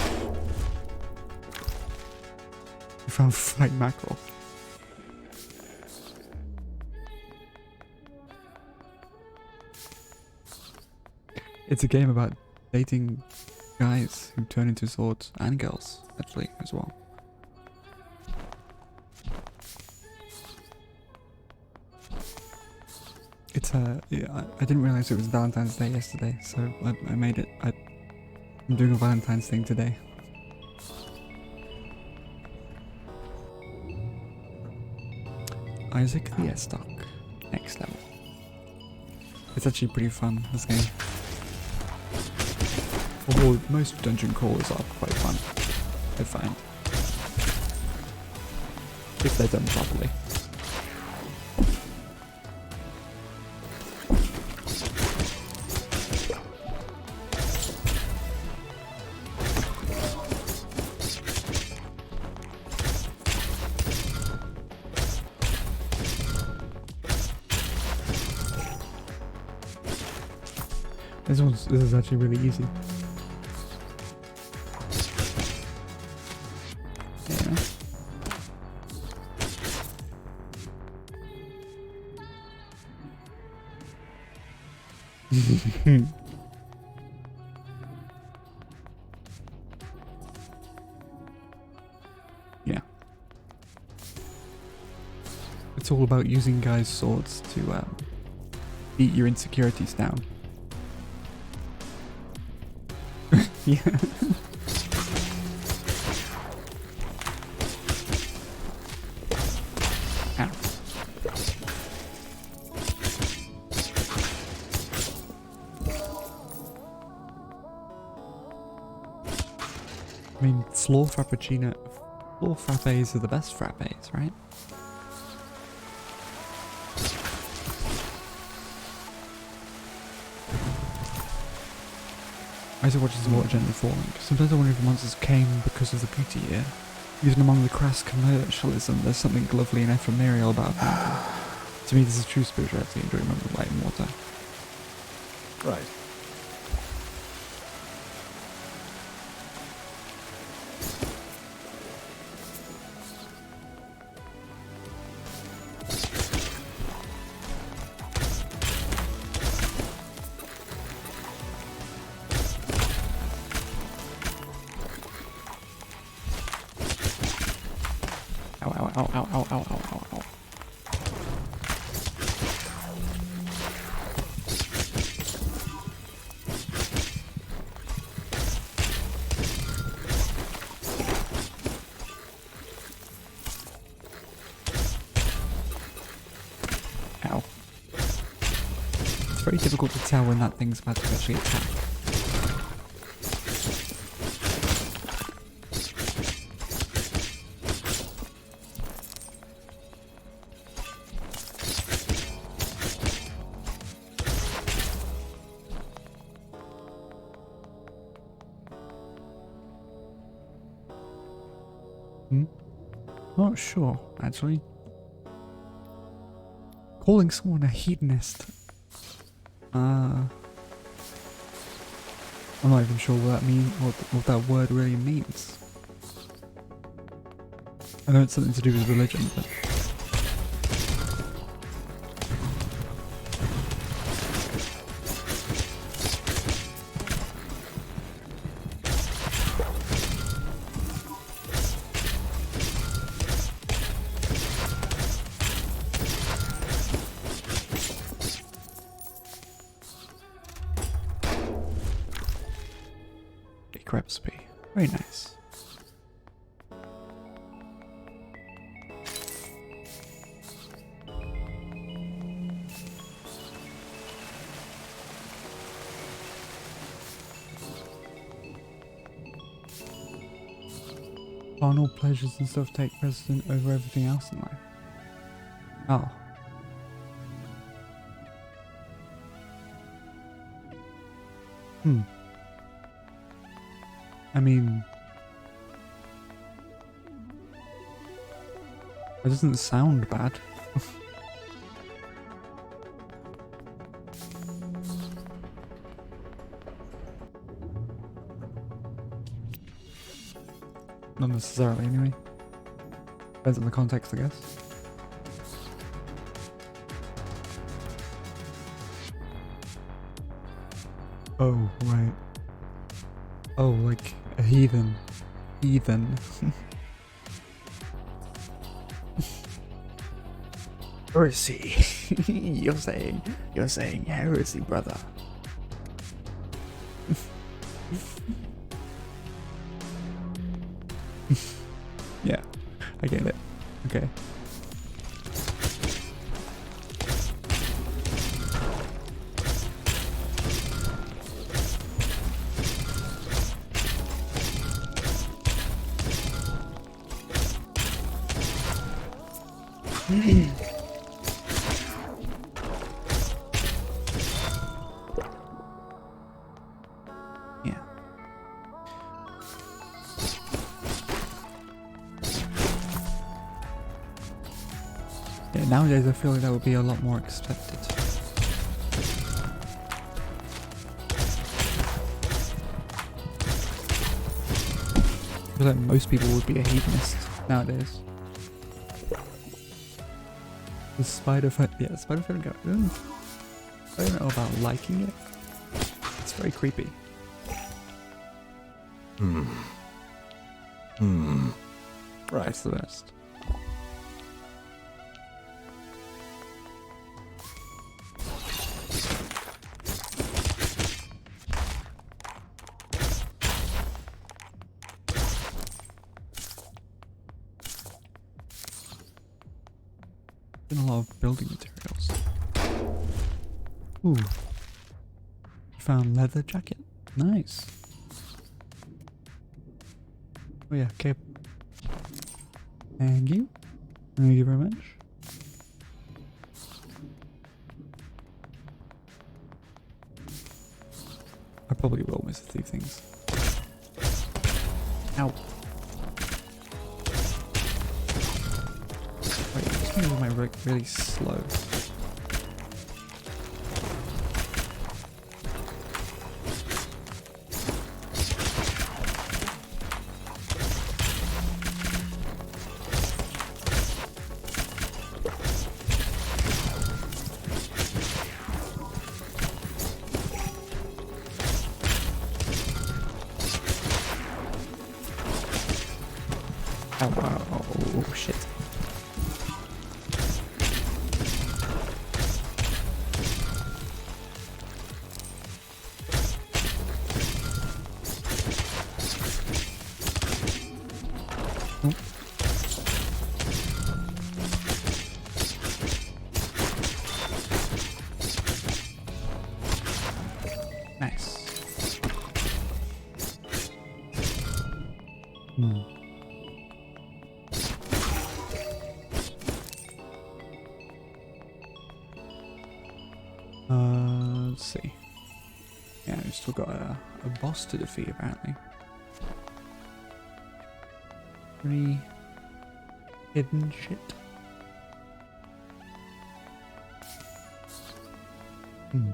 found fried mackerel. It's a game about dating guys who turn into swords, and girls, actually, as well. It's yeah, I didn't realize it was Valentine's Day yesterday, so I made it. I'm doing a Valentine's thing today. Isaac the S-Stock, next level. It's actually pretty fun, this game. Although most dungeon crawlers are quite fun, I find. If they're done properly. This is actually really easy. Yeah. Yeah. It's all about using guys' swords to beat your insecurities down. Yeah. Ow. I mean, floor frappes are the best frappes, right? Isaac watches the water gently falling. Sometimes I wonder if monsters came because of the beauty here. Even among the crass commercialism, there's something lovely and ephemeral about them. To me, this is true spirituality, enjoyment of light and water. Right. Ow, ow, ow, ow, ow, ow, ow, ow, ow. Ow. very difficult to tell when that thing's about to actually attack. Not sure, actually. Calling someone a hedonist. I'm not even sure what that word really means. I know it's something to do with religion, but recipe. Very nice. Carnal pleasures and stuff take precedent over everything else in life. Oh. I mean, it doesn't sound bad. Not necessarily, anyway. Depends on the context, I guess. Oh, right. Oh, like a heathen. Heathen. Heresy. You're saying heresy, brother. Yeah, I get it. Okay. Yeah. Yeah, nowadays I feel like that would be a lot more expected. I feel like most people would be a hedonist nowadays. The spider fight, yeah, spider fight go. I don't know about liking it. It's very creepy. Right. That's the best. A lot of building materials. Ooh. Found leather jacket. Nice. Oh yeah, cape. Thank you. Thank you very much. I probably will miss a few things. Ow. Wait, this one is really slow. Oh wow, oh shit. Hmm. Let's see. Yeah, we've still got a boss to defeat, apparently. Any hidden shit? Hmm.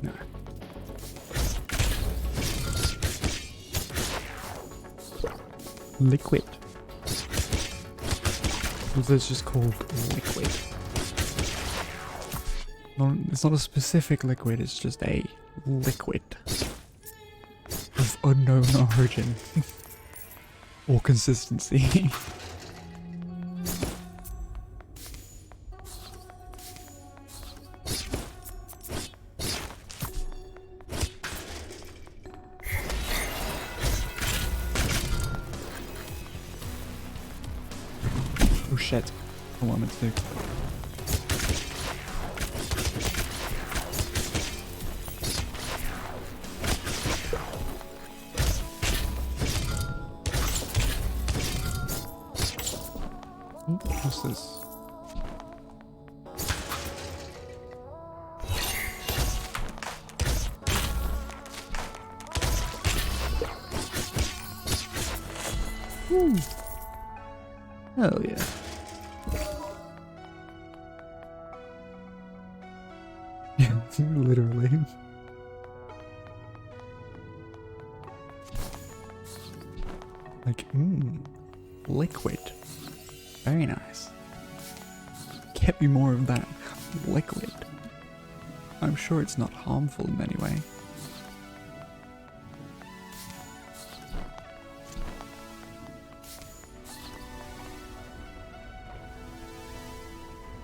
No. Liquid. Well, that's just called liquid. It's not a specific liquid, it's just a liquid of unknown origin or consistency. Oh shit, I want it to do. What's this? Woo. Hell yeah. Yeah, literally. Like, liquid. Very nice. Get me more of that liquid. I'm sure it's not harmful in any way.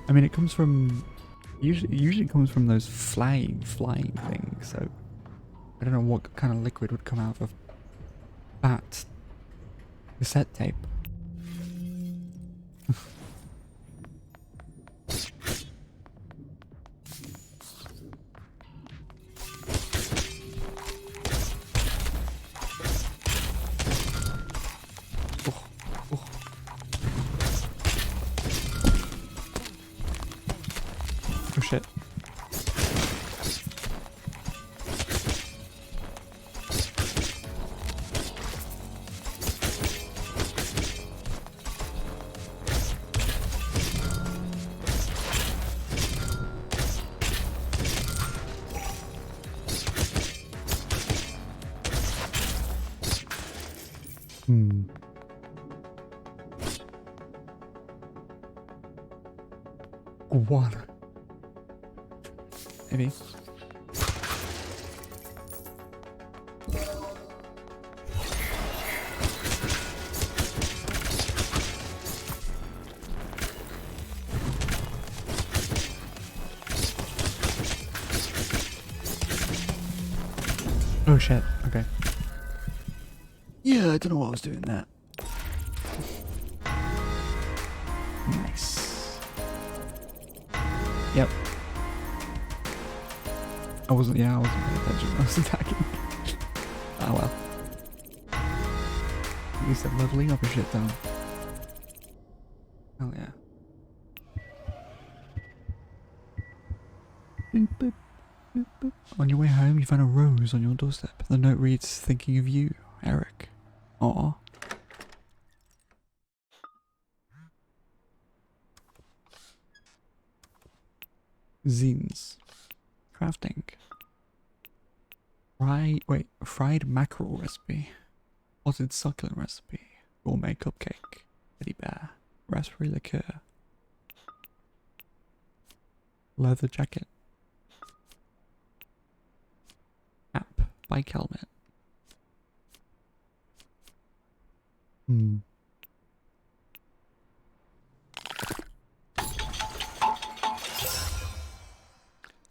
I mean, it comes from usually comes from those flying things. So I don't know what kind of liquid would come out of that cassette tape. Oh shit. One. Maybe. Oh shit, okay. Yeah, I don't know what I was doing there. Nice. Yep. I wasn't paying attention when I was attacking. Oh well. At least I'm leveling up a shit ton. Hell yeah. Boop, boop, boop, boop. On your way home, you find a rose on your doorstep. The note reads, "Thinking of you, Eric." Aw. Zines. Crafting. Fried mackerel recipe. Potted succulent recipe. Gourmet cupcake. Teddy bear. Raspberry liqueur. Leather jacket. Cap. Bike helmet.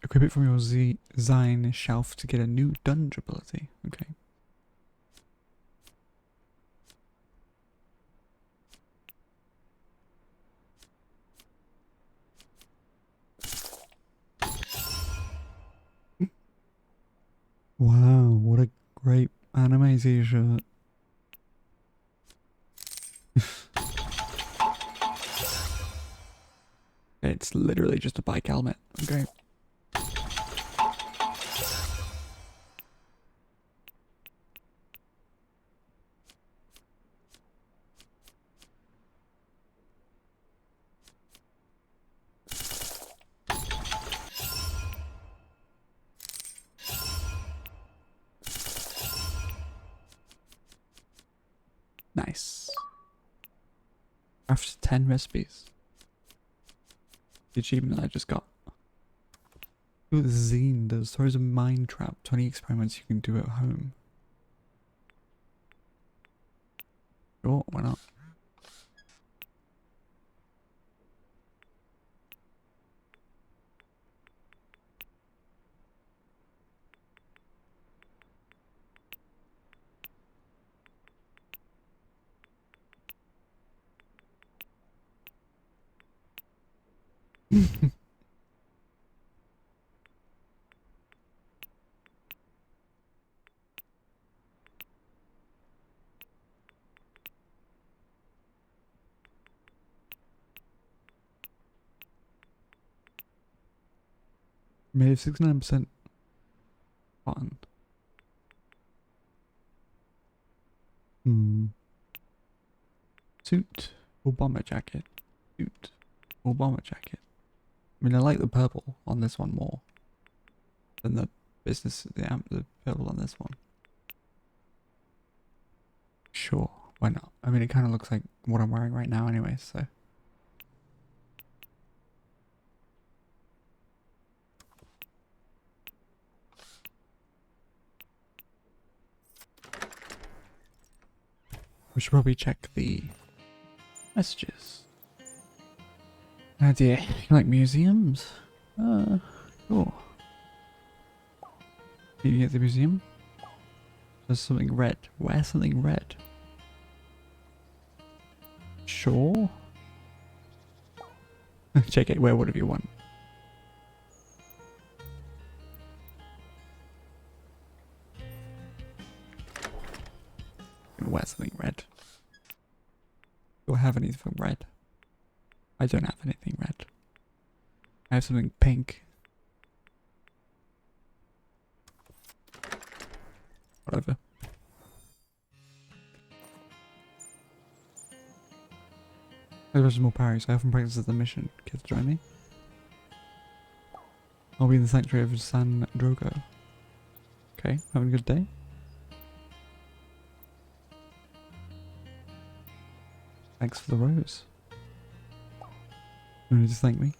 Equip it from your Zine shelf to get a new dunge ability. Okay. Wow, what a great anime t-shirt. It's literally just a bike helmet. Okay. Nice. After 10 recipes. The achievement I just got. Ooh, the zine does. Throws a mind trap. 20 experiments you can do at home. Sure, why not? Made of 69% cotton. Suit or bomber jacket? Suit or bomber jacket? I mean, I like the purple on this one more than the the purple on this one. Sure, why not? I mean, it kind of looks like what I'm wearing right now anyway, so. We should probably check the messages. Oh dear, you like museums? Sure. Did you get the museum? There's something red. Wear something red. Sure. Check it, wear whatever you want. Wear something red. Do I have anything red? I don't have anything red. I have something pink. Whatever. There's more parries. I often practice at the mission. Kids join me. I'll be in the sanctuary of San Drogo. Okay, having a good day. Thanks for the rose. You need to thank me.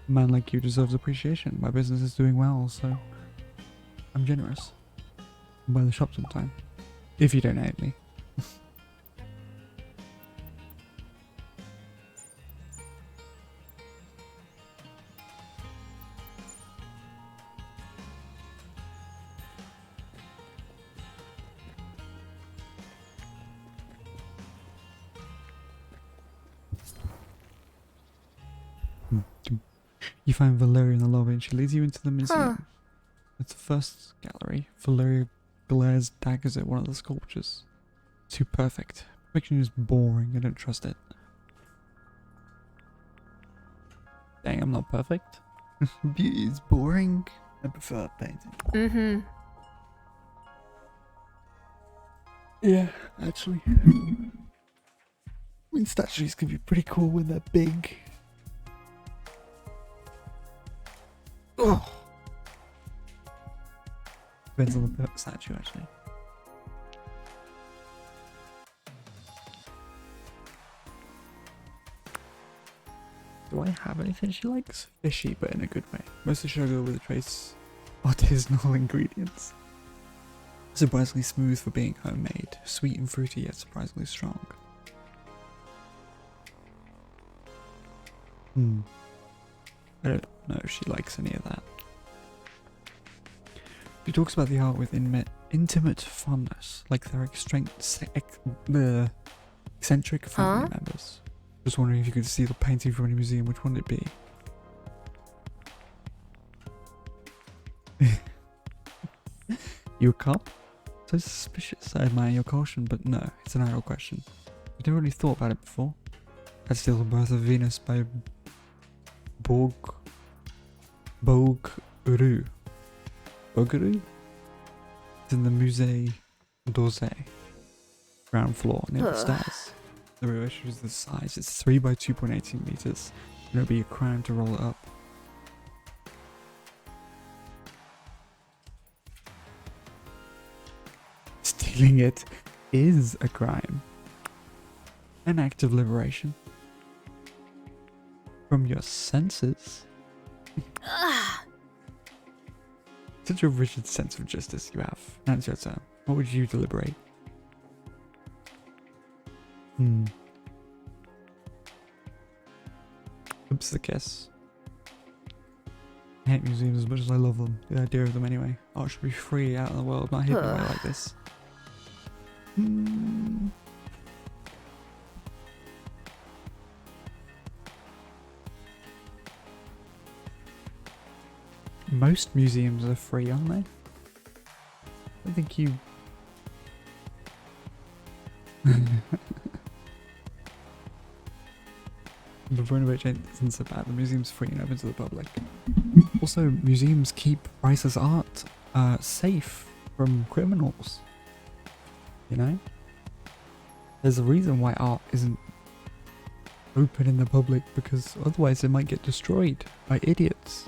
A man like you deserves appreciation. My business is doing well, so I'm generous. I'll buy the shop sometime. If you don't hate me. You find Valeria in the lobby and she leads you into the museum. It's the first gallery. Valeria glares daggers at one of the sculptures. Too perfect. Fiction is boring. I don't trust it. Dang, I'm not perfect. Beauty is boring. I prefer painting. Yeah, actually. I mean, statues can be pretty cool when they're big. Oh. Depends on the statue, actually. Do I have anything she likes? Fishy, but in a good way. Mostly sugar with a trace of artisanal ingredients. Surprisingly smooth for being homemade. Sweet and fruity, yet surprisingly strong. I don't know if she likes any of that. She talks about the art with intimate fondness, like their eccentric family members. Just wondering if you could see the painting from any museum, which one would it be? You a cop? So suspicious. I admire your caution, but no, it's an idle question. I've never really thought about it before. I'd steal the birth of Venus by Borg Uru. Boguru? It's in the Musée d'Orsay. Ground floor, near the stairs. The real issue is the size. It's 3 by 2.18 meters. And it would be a crime to roll it up. Stealing it is a crime. An act of liberation. From your senses. Such a rigid sense of justice you have. Now it's your turn. What would you deliberate? Oops, the kiss. I hate museums as much as I love them. The idea of them anyway. Art should be free out in the world, not hidden away like this. Most museums are free, aren't they? I don't think you... The Fashionably isn't so bad. The museum's free and open to the public. Also, museums keep priceless art safe from criminals. You know? There's a reason why art isn't open in the public, because otherwise it might get destroyed by idiots.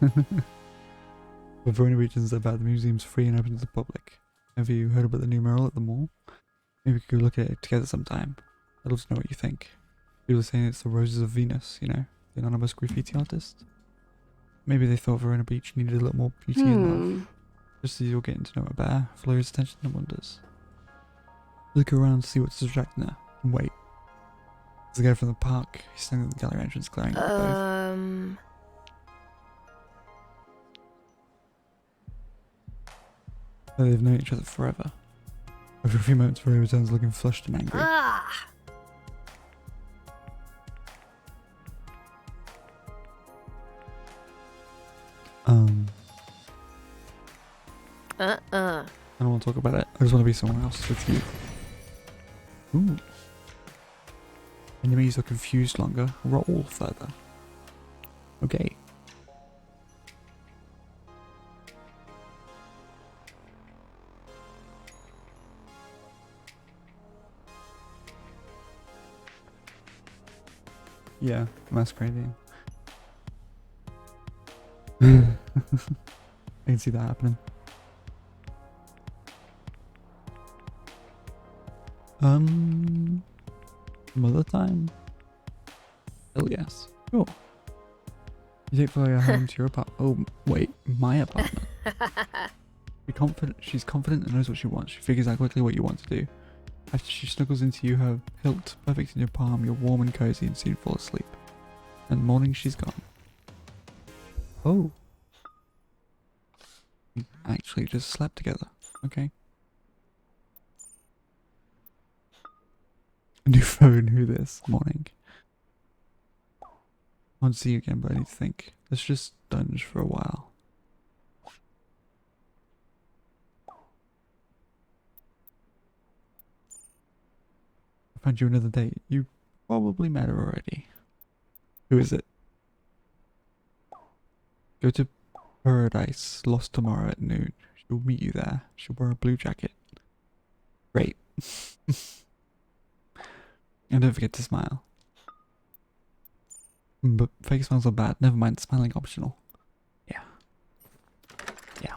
The Fashionably isn't so bad. The museum's free and open to the public. Have you heard about the new mural at the mall? Maybe we could go look at it together sometime. I'd love to know what you think. People are saying it's the Roses of Venus, you know, the anonymous graffiti artist. Maybe they thought Verona Beach needed a little more beauty and love. Just as you're getting to know it better, Floria's attention and wonders. Look around to see what's distracting her, and wait. There's a guy from the park. He's standing at the gallery entrance glaring at both. They've known each other forever. After a few moments, Floria returns looking flushed and angry. I don't want to talk about it. I just want to be someone else with you. Ooh. Enemies are confused longer. Roll further. Okay. Yeah, masquerading. I can see that happening. Mother time? Hell yes. Sure. You take Floria home to your apartment. Oh, wait, my apartment. She's confident and knows what she wants. She figures out quickly what you want to do. After she snuggles into you, her hilt perfect in your palm, you're warm and cozy and soon fall asleep. And the morning she's gone. Oh. You actually just slept together. Okay. A new phone, who this morning? I want to see you again, but I need to think. Let's just dunge for a while. I found you another date. You probably met her already. Who is it? Go to Paradise Lost tomorrow at noon. She'll meet you there. She'll wear a blue jacket. Great. And don't forget to smile. But fake smiles are bad. Never mind, smiling optional. Yeah. Yeah.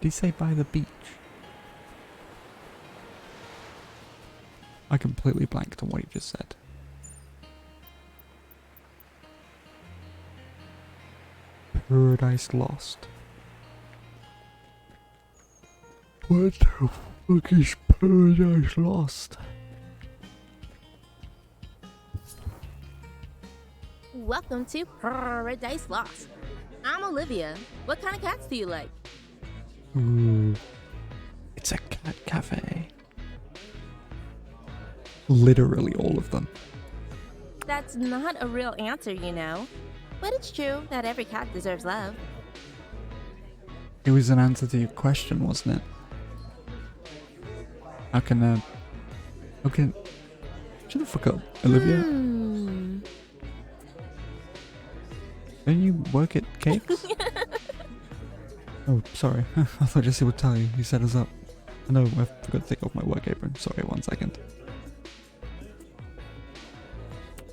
Did he say by the beach? I completely blanked on what he just said. Paradise Lost. What the fuck is Paradise Lost? Welcome to Paradise Lost. I'm Olivia. What kind of cats do you like? Ooh. It's a cat cafe. Literally all of them. That's not a real answer, you know. But it's true that every cat deserves love. It was an answer to your question, wasn't it? How can shut the fuck up, Olivia. Don't you work at Cakes? Oh, sorry. I thought Jesse would tell you. He set us up. I know, I forgot to take off my work apron. Sorry, 1 second.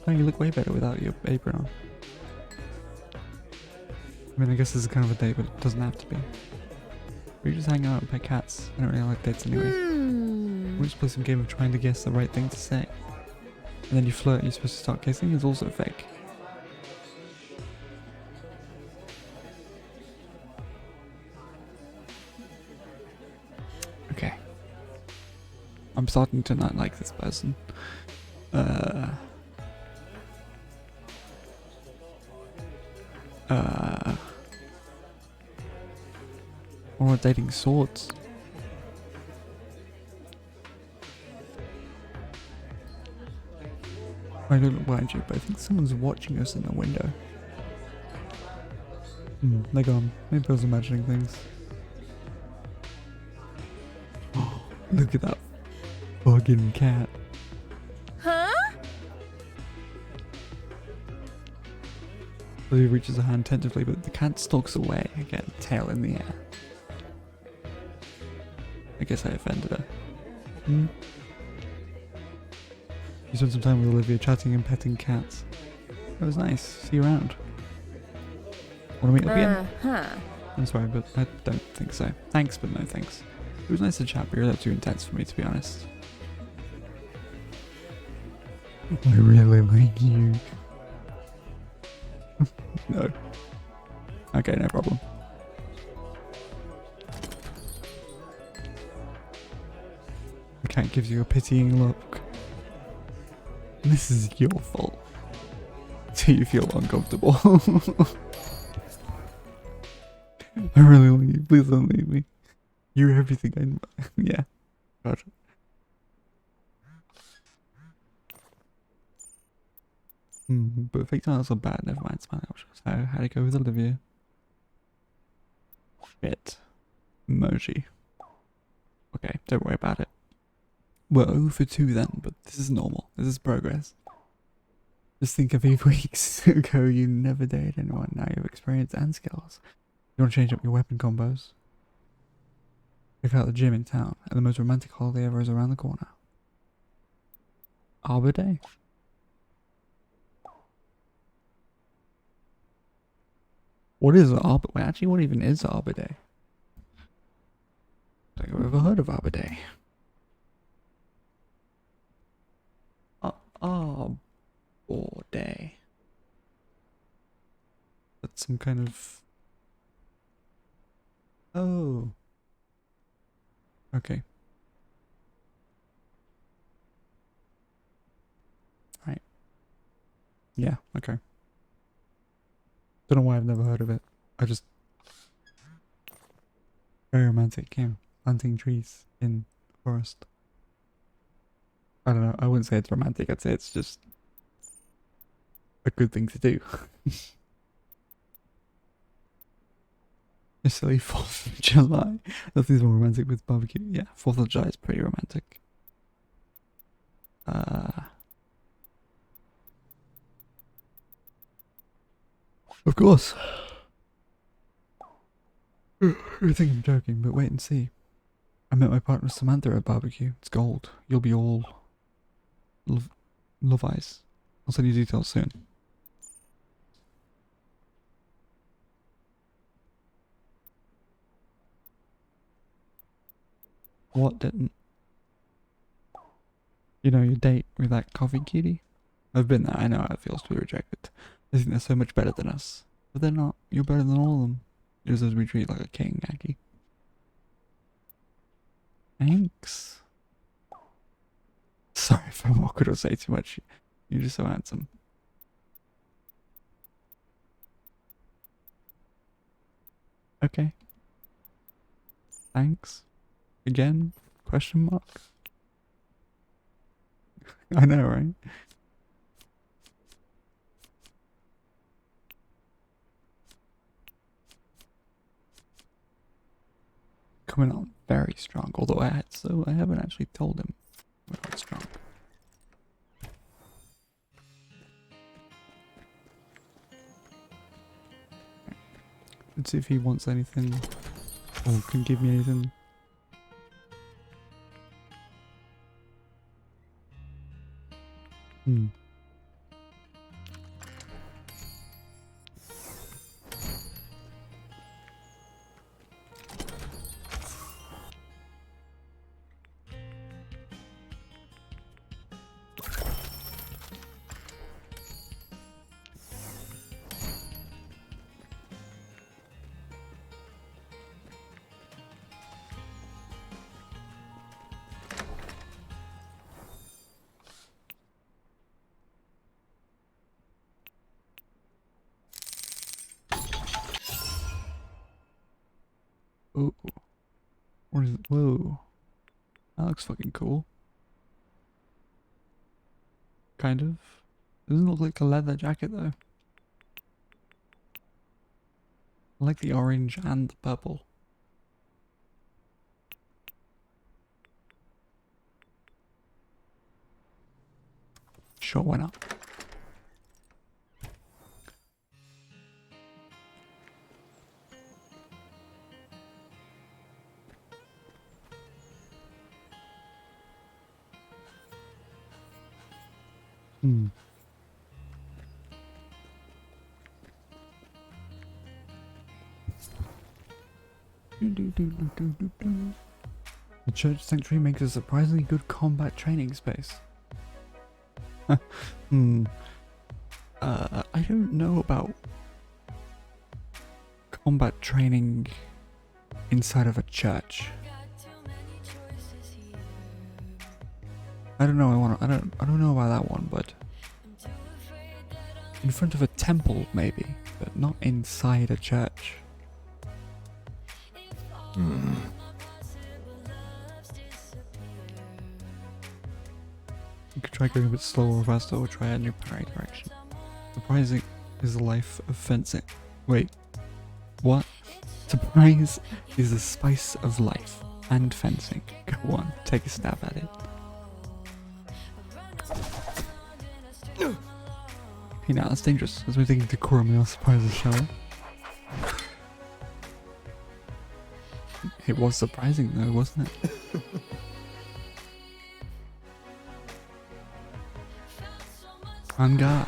Oh, you look way better without your apron on. I mean, I guess this is kind of a date, but it doesn't have to be. We just hang out and pet cats. I don't really like dates anyway. We just play some game of trying to guess the right thing to say. And then you flirt, you're supposed to start kissing, it's also fake. Okay. I'm starting to not like this person. Or dating swords. I don't look behind you, but I think someone's watching us in the window. They're gone. Maybe I was imagining things. Oh, look at that fucking cat. Huh? He reaches a hand tentatively, but the cat stalks away again, tail in the air. I guess I offended her. You spent some time with Olivia chatting and petting cats. That was nice. See you around. Want to meet up again? I'm sorry, but I don't think so. Thanks, but no thanks. It was nice to chat, but you're a little too intense for me, to be honest. I really like you. No. Okay, no problem. The cat gives you a pitying look. This is your fault. Do you feel uncomfortable? I really want you. Please don't leave me. You're everything I yeah. Gotcha. But fake smiles are bad. Never mind. Smile. So how'd it go with Olivia? Shit. Emoji. Okay, don't worry about it. We're 0 for 2 then, but this is normal. This is progress. Just think of 8 weeks ago you never dated anyone. Now you have experience and skills. You want to change up your weapon combos? Check out the gym in town, and the most romantic holiday ever is around the corner. Arbor Day? What is Arbor? Wait, actually, what even is Arbor Day? I don't think I've ever heard of Arbor Day. Arbor Day. That's some kind of... Oh. Okay. Right. Yeah, okay. Don't know why I've never heard of it. I just... Very romantic game. Planting trees in forest. I don't know, I wouldn't say it's romantic, I'd say it's just a good thing to do. A silly 4th of July. Nothing's more romantic with barbecue. Yeah, 4th of July is pretty romantic. Of course. You think I'm joking, but wait and see. I met my partner Samantha at barbecue. It's gold. You'll be all love eyes. I'll send you details soon. What didn't? You know, your date with that coffee cutie? I've been there. I know how it feels to be rejected. They think they're so much better than us. But they're not. You're better than all of them. You deserve to be treated like a king, Akii. Thanks. Sorry if I'm awkward or say too much. You're just so handsome. Okay. Thanks. Again? Question mark? I know, right? Coming on very strong, although I haven't actually told him we're not strong. Let's see if he wants anything or can give me anything. Hmm. Ooh. What is it? Whoa. That looks fucking cool. Kind of. Doesn't look like a leather jacket though. I like the orange and the purple. Sure, why not? Hmm. The church sanctuary makes a surprisingly good combat training space. Hmm. I don't know about combat training inside of a church. I don't know. I don't know about that one, but in front of a temple maybe, but not inside a church. Hmm. You could try going a bit slower or faster, or try a new parry direction. Surprising is the life of fencing. Wait, what? Surprise is the spice of life and fencing. Go on, take a stab at it. Hey, now that's dangerous. As we're thinking decorum, we are surprises, shall we? It was surprising though, wasn't it? On guard.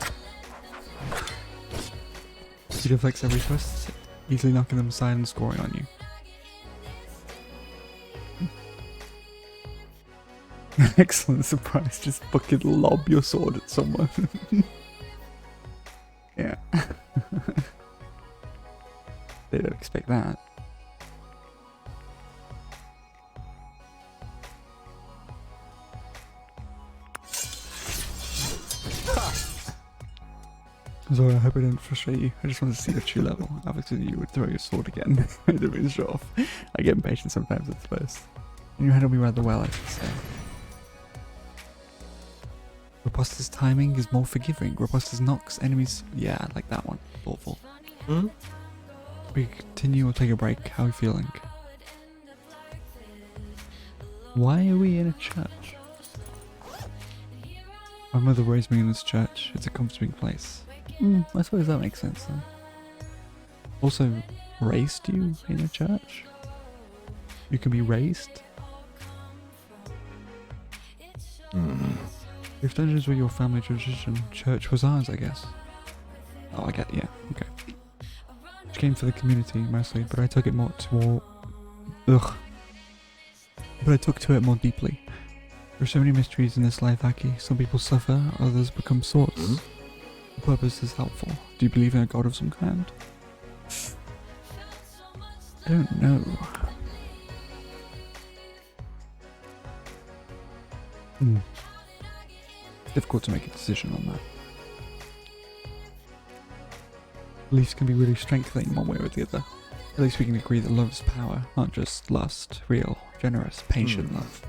He deflects every twist, easily knocking them aside and scoring on you. Excellent surprise, just fucking lob your sword at someone. Yeah. They don't expect that. Sorry, I hope I didn't frustrate you. I just wanted to see your true level. Obviously, you would throw your sword again. I didn't mean to show off. I get impatient sometimes, I suppose. And you handle me rather well, I should say. Riposta's timing is more forgiving. Riposta's knocks enemies. Yeah, I like that one. Thoughtful. Hmm? We continue or take a break. How are we feeling? Why are we in a church? My mother raised me in this church. It's a comforting place. I suppose that makes sense then. Also, raised you in a church? You can be raised? If dungeons were your family tradition, church was ours, I guess. Oh, I get, yeah, okay. She came for the community mostly, but I took it more to it more deeply. There are so many mysteries in this life, Akii. Some people suffer, others become swords. The purpose is helpful. Do you believe in a god of some kind? I don't know. Difficult to make a decision on that. Beliefs can be really strengthening one way or the other. At least we can agree that love is power, not just lust, real, generous, patient love.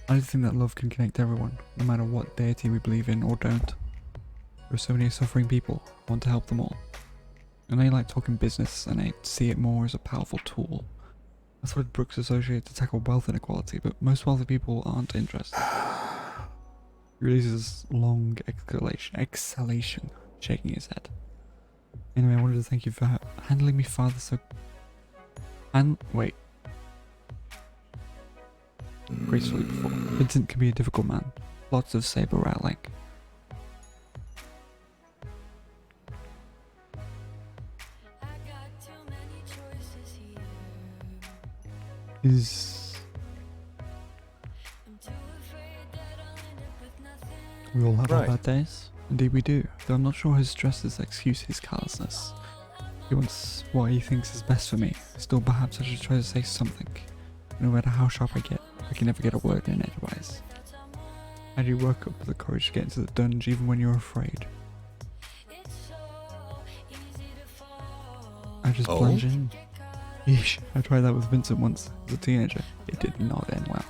I just think that love can connect everyone, no matter what deity we believe in or don't. There are so many suffering people, I want to help them all. And I like talking business, and I see it more as a powerful tool. That's what Brooks associated to tackle wealth inequality, but most wealthy people aren't interested. He releases long exhalation, shaking his head. Anyway, I wanted to thank you for handling me father so... wait. Gracefully before. Vincent can be a difficult man. Lots of saber rattling. We all have our bad days. Indeed we do, though I'm not sure his stresses excuse his callousness. He wants what he thinks is best for me. Still, perhaps I should try to say something. No matter how sharp I get, I can never get a word in edgewise. How do you work up the courage to get into the dungeon even when you're afraid? I just plunge in. Yeesh, I tried that with Vincent once, as a teenager. It did not end well.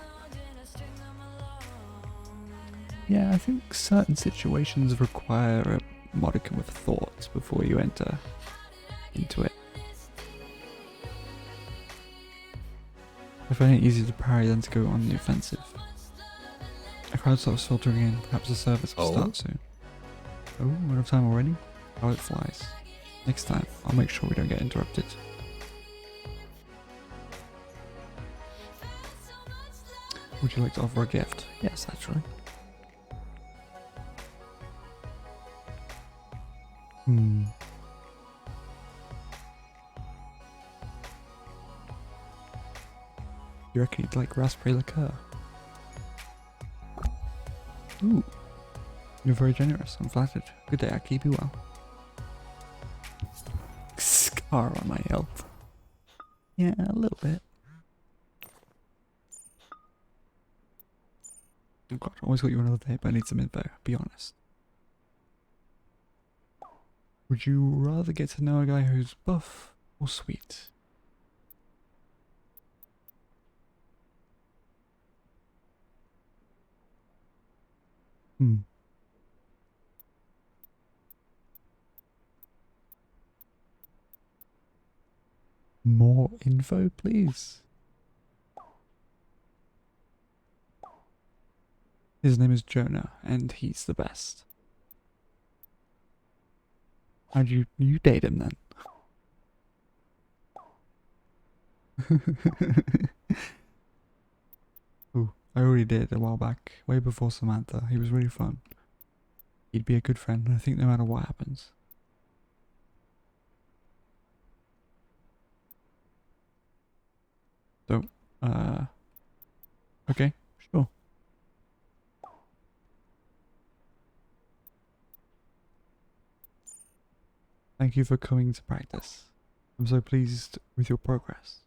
Yeah, I think certain situations require a modicum of thought before you enter into it. I find it easier to parry than to go on the offensive. A crowd starts filtering in, perhaps the service will start soon. Oh, we have time already? How it flies. Next time, I'll make sure we don't get interrupted. Would you like to offer a gift? Yes, actually. You reckon you'd like raspberry liqueur? Ooh. You're very generous. I'm flattered. Good day, Akii. Be well. Scar on my health. Yeah, a little bit. Oh god, I always got you another day, but I need some info. Be honest. Would you rather get to know a guy who's buff or sweet? More info, please. His name is Jonah, and he's the best. How'd you date him then? Ooh, I already did a while back, way before Samantha. He was really fun. He'd be a good friend, I think, no matter what happens. So, okay, sure. Thank you for coming to practice. I'm so pleased with your progress.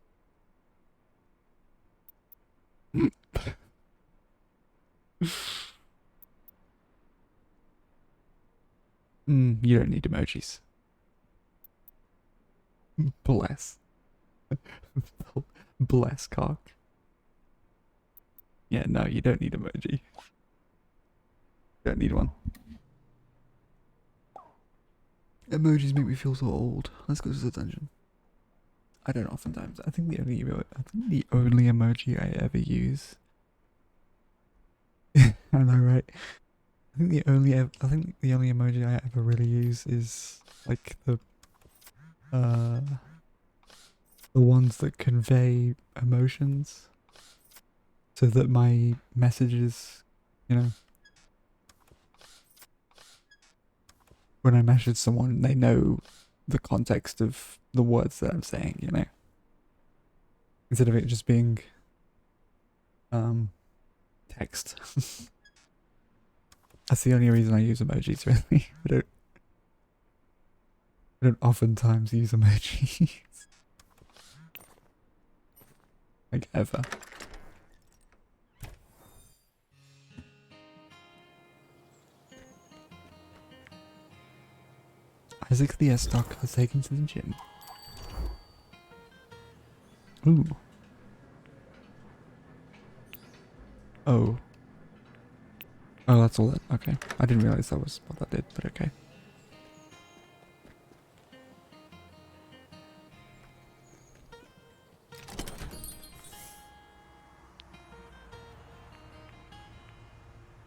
You don't need emojis. Bless. Bless cock. Yeah, no, you don't need emoji. Don't need one. Emojis make me feel so old. Let's go to the dungeon. I don't oftentimes. I think the only emoji I ever use. I know, right? I think the only emoji I ever really use is like the ones that convey emotions, so that my messages, you know, when I message someone, they know the context of the words that I'm saying, you know, instead of it just being text. That's the only reason I use emojis, really. I don't oftentimes use emojis. Like, ever. Isaac the S-Stock has taken to the gym. Ooh. Oh. Oh, that's all that. Okay. I didn't realize that was what that did, but okay.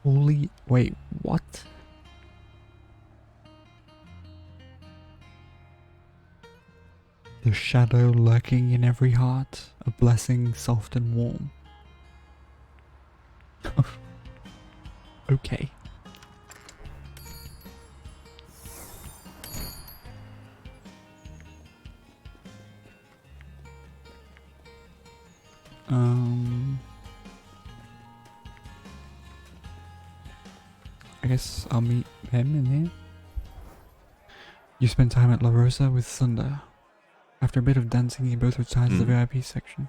Holy. Wait, what? The shadow lurking in every heart, a blessing soft and warm. Okay. I guess I'll meet him in here. You spend time at La Rosa with Thunder. After a bit of dancing, you both retire to the VIP section.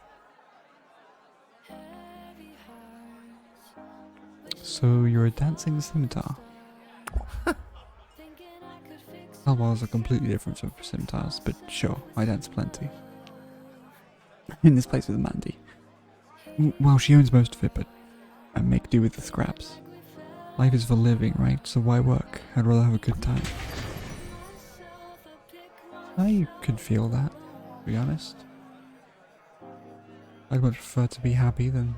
So you're a dancing scimitar. Alba's are completely different from scimitars, but sure, I dance plenty. In this place with Mandy. Well, she owns most of it, but I make do with the scraps. Life is for living, right? So why work? I'd rather have a good time. I could feel that, to be honest. I'd much prefer to be happy than,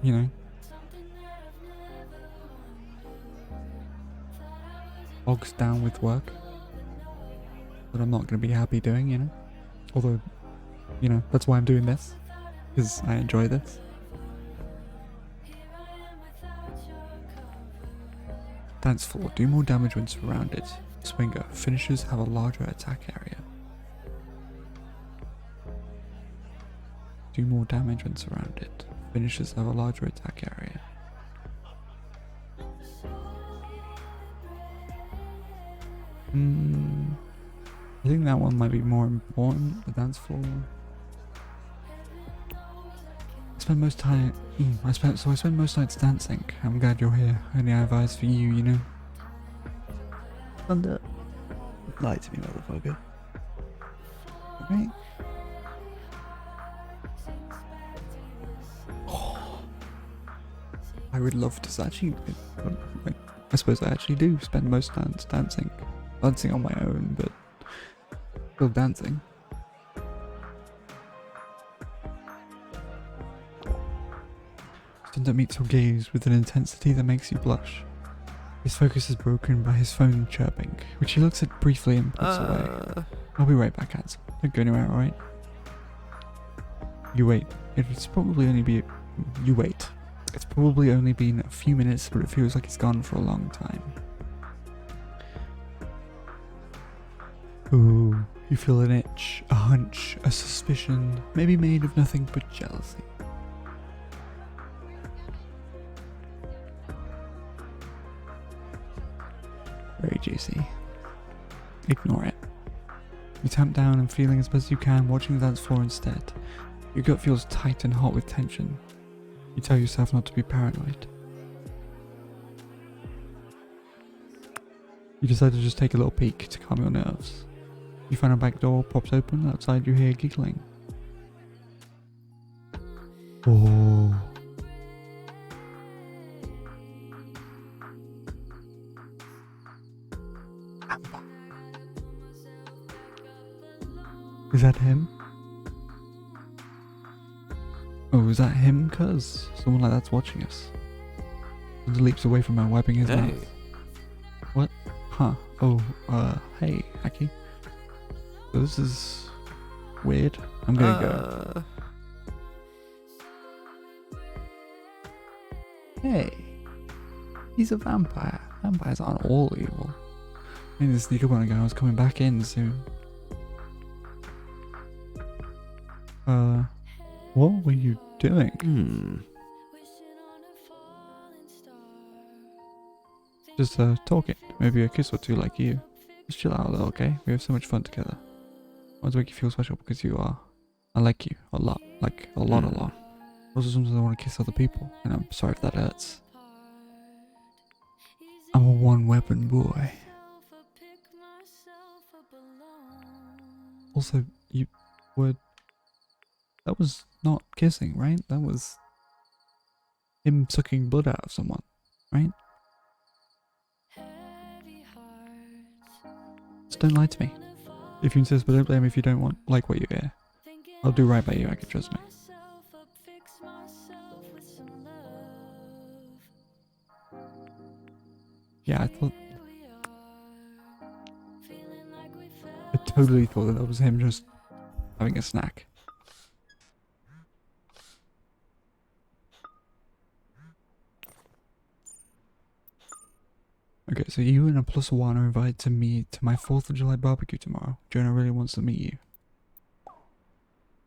you know, bogs down with work that I'm not going to be happy doing, you know. Although, you know, that's why I'm doing this, because I enjoy this. Dance floor, do more damage when surrounded. Swinger, finishers have a larger attack area. Do more damage when surrounded. Finishers have a larger attack area. I think that one might be more important, the dance floor. I spend most nights dancing. I'm glad you're here. Only I have eyes for you, you know. Thunder. Lie to me, motherfucker. Right? Oh. I would love to actually. I suppose I actually do spend most nights dancing. Dancing on my own, but still dancing. Thunder meets your gaze with an intensity that makes you blush. His focus is broken by his phone chirping, which he looks at briefly and puts away. I'll be right back, Hands. Don't go anywhere, alright? You wait. It's probably only be... You wait. It's probably only been a few minutes, but it feels like he's gone for a long time. Ooh, you feel an itch, a hunch, a suspicion, maybe made of nothing but jealousy. Very juicy. Ignore it. You tamp down and feeling as best you can, watching the dance floor instead. Your gut feels tight and hot with tension. You tell yourself not to be paranoid. You decide to just take a little peek to calm your nerves. You find a back door pops open, outside you hear giggling. Oh. Is that him? Oh, is that him? Cuz someone like that's watching us. He leaps away from her, wiping his mouth. What? Huh. Oh, hey, Akii. So this is weird. I'm gonna go. Hey. He's a vampire. Vampires aren't all evil. I need to sneak up on a guy who's coming back in soon. What were you doing? Just talking. Maybe a kiss or two like you. Just chill out a little, okay? We have so much fun together. I want to make you feel special because you are. I like you a lot. Like a lot. Also sometimes I want to kiss other people, and I'm sorry if that hurts. I'm a one-weapon boy. Also, you were That was not kissing, right? That was him sucking blood out of someone, right? Just don't lie to me. If you insist, but don't blame me if you don't like what you hear. I'll do right by you, I can trust me. Yeah, I totally thought that was him just having a snack. Okay, so you and a +1 are invited to me to my 4th of July barbecue tomorrow. Jonah really wants to meet you.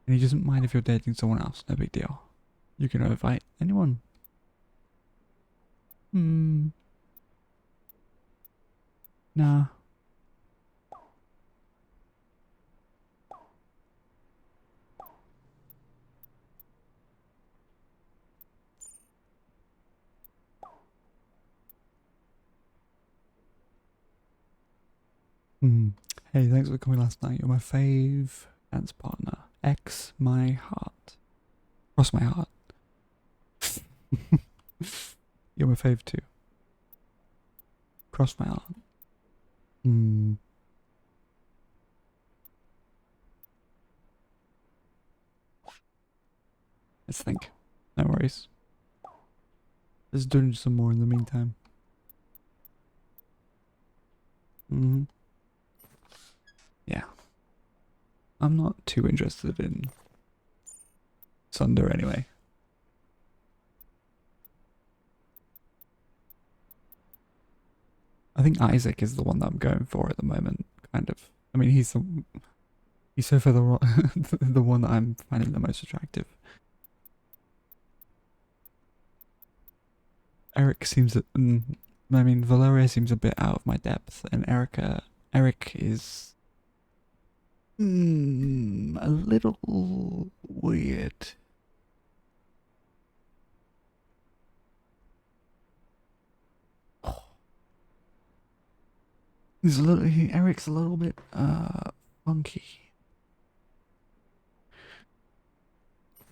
And he doesn't mind if you're dating someone else, no big deal. You can invite anyone. Nah. Hey, thanks for coming last night. You're my fave dance partner. X my heart. Cross my heart. You're my fave too. Cross my heart. Let's think. No worries. Let's do some more in the meantime. Yeah. I'm not too interested in Sunder anyway. I think Isaac is the one that I'm going for at the moment, kind of. I mean, he's so far the one that I'm finding the most attractive. Eric seems, Valeria seems a bit out of my depth, and Eric is a little weird. Eric's a little bit funky.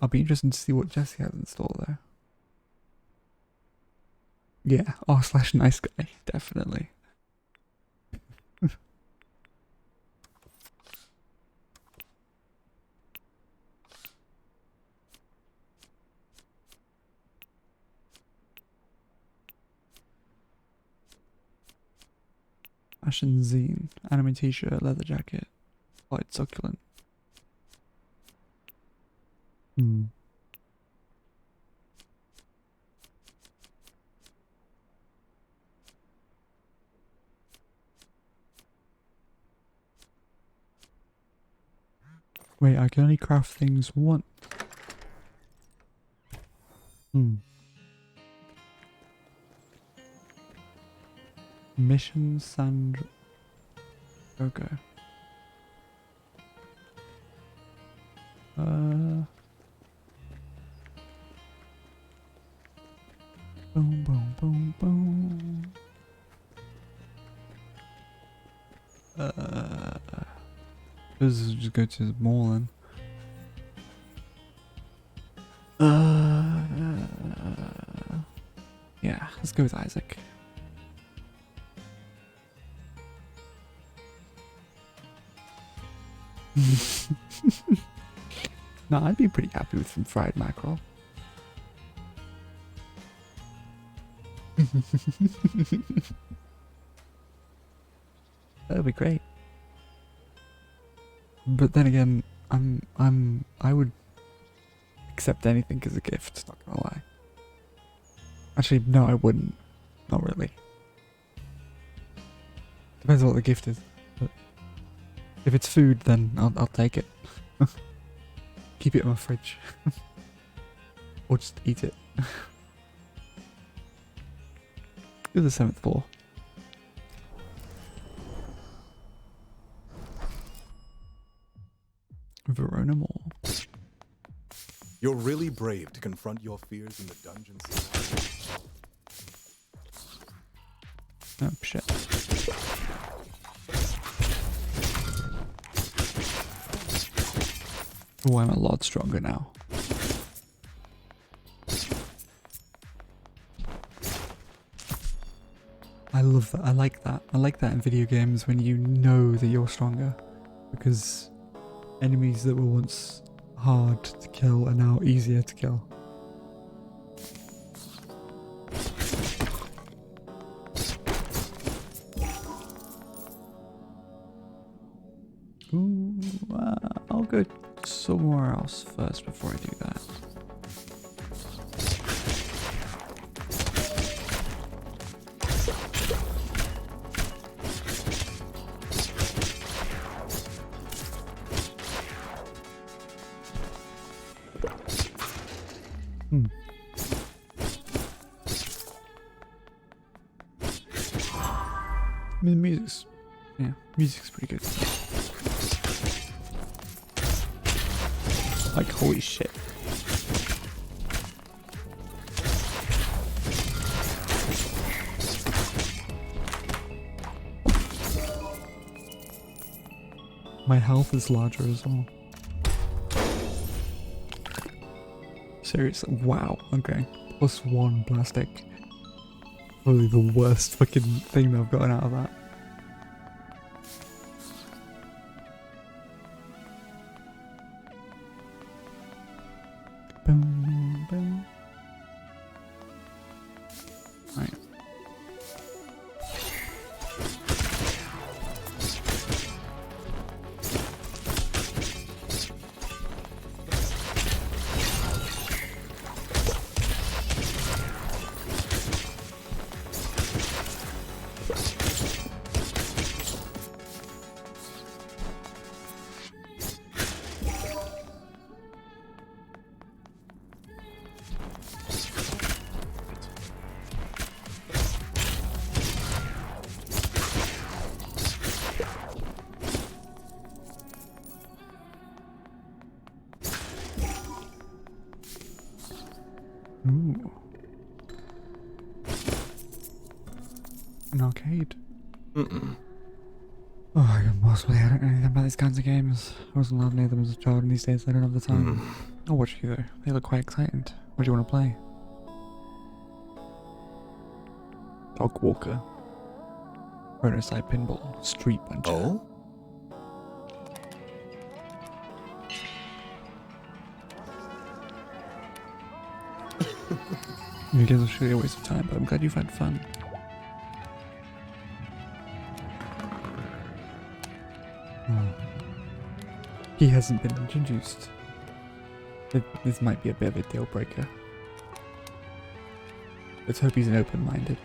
I'll be interested to see what Jesse has in store there. Yeah, r/nice guy, definitely. Fashion zine, anime t-shirt, leather jacket, quite succulent. Wait, I can only craft things once. Mission Sand. Okay. Boom, boom, boom, boom. Let's just go to the mall then. Yeah, let's go with Isaac. No, I'd be pretty happy with some fried mackerel. That'd be great. But then again, I would accept anything as a gift, not gonna lie. Actually, no, I wouldn't. Not really. Depends on what the gift is. But if it's food, then I'll take it. Keep it in my fridge. Or just eat it. Do the 7th floor. Verona Mall. You're really brave to confront your fears in the dungeons. Oh shit. Oh, I'm a lot stronger now. I love that. I like that. I like that in video games when you know that you're stronger. Because enemies that were once hard to kill are now easier to kill. Ooh, I'll go somewhere else first before I do that. I mean, music's pretty good. Like, holy shit. My health is larger as well. Seriously, wow, okay. +1 plastic. Probably the worst fucking thing that I've gotten out of that. Boom, boom. Right. Ooh. An arcade. Mm-mm. Oh, I can possibly. I don't know anything about these kinds of games. I wasn't allowed any of them as a child, and these days I don't have the time. I'll watch you though. They look quite exciting. What do you want to play? Dog Walker. Prototype Pinball. Street Puncher. Oh? You guys are surely a waste of time, but I'm glad you've had fun. He hasn't been introduced. This might be a bit of a deal breaker. Let's hope he's an open-minded.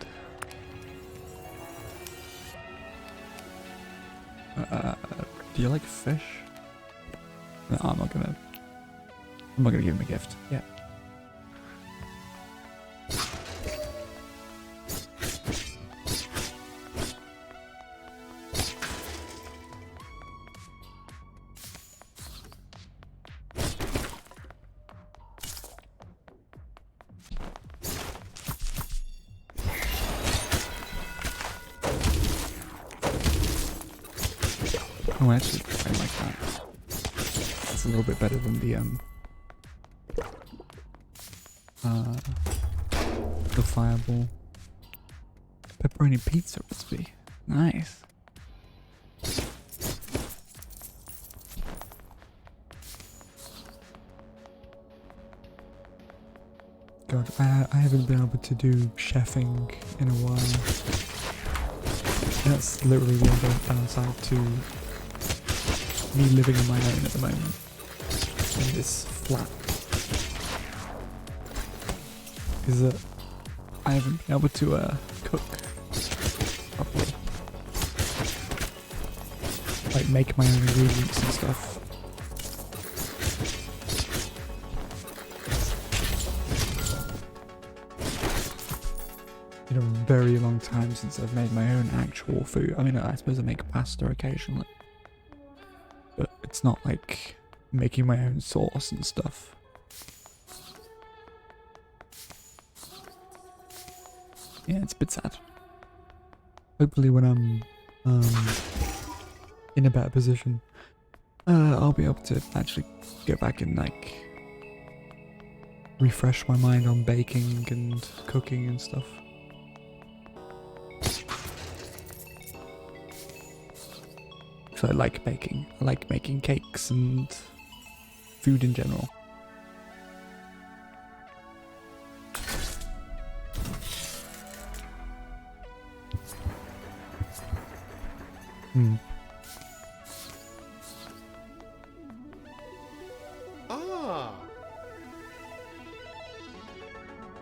Do you like fish? No, I'm not gonna give him a gift. Yeah. Oh, actually, I like that. It's a little bit better than the fireball. Pepperoni pizza recipe. Nice. God, I haven't been able to do chefing in a while. That's literally the other downside to me living on my own at the moment in this flat, is that I haven't been able to cook properly, like make my own ingredients and stuff. Been a very long time since I've made my own actual food. I mean, I suppose I make pasta occasionally, but it's not like making my own sauce and stuff. Yeah, it's a bit sad. Hopefully when I'm in a better position, I'll be able to actually go back and like refresh my mind on baking and cooking and stuff. So I like baking. I like making cakes and food in general.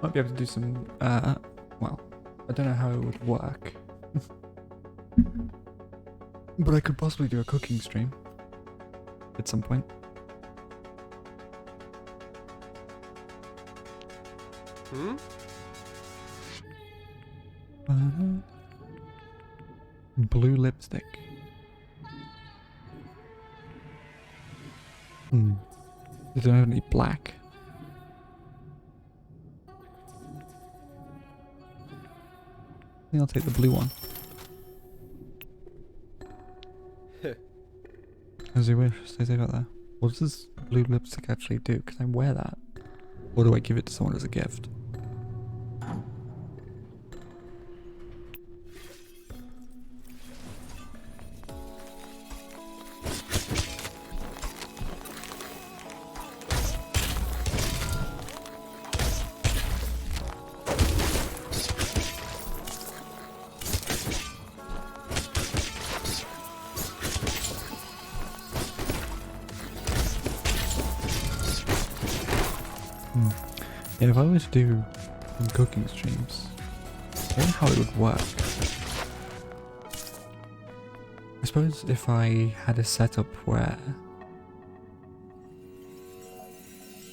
Might be able to do some, well, I don't know how it would work. But I could possibly do a cooking stream at some point. Blue lipstick. They don't have any black. I think I'll take the blue one. As you wish, stay safe out there. What does this blue lipstick actually do? Can I wear that? Or do I give it to someone as a gift? Yeah, if I were to do some cooking streams, I don't know how it would work. I suppose if I had a setup where...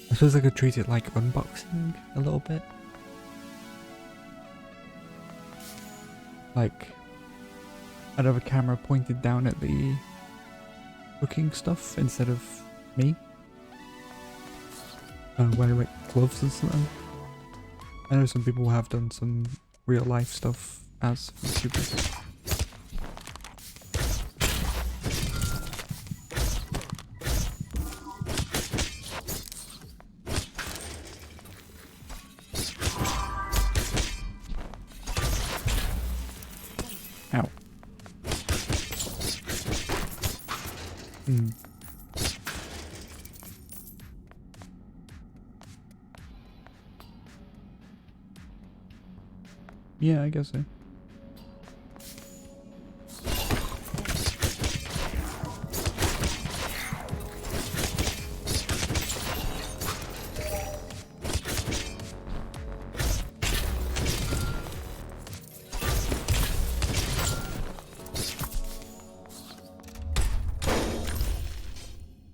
I suppose I could treat it like unboxing a little bit. Like, I'd have a camera pointed down at the cooking stuff instead of me. Wearing like gloves and something. I know some people have done some real life stuff as YouTubers. Ow. Yeah, I guess so.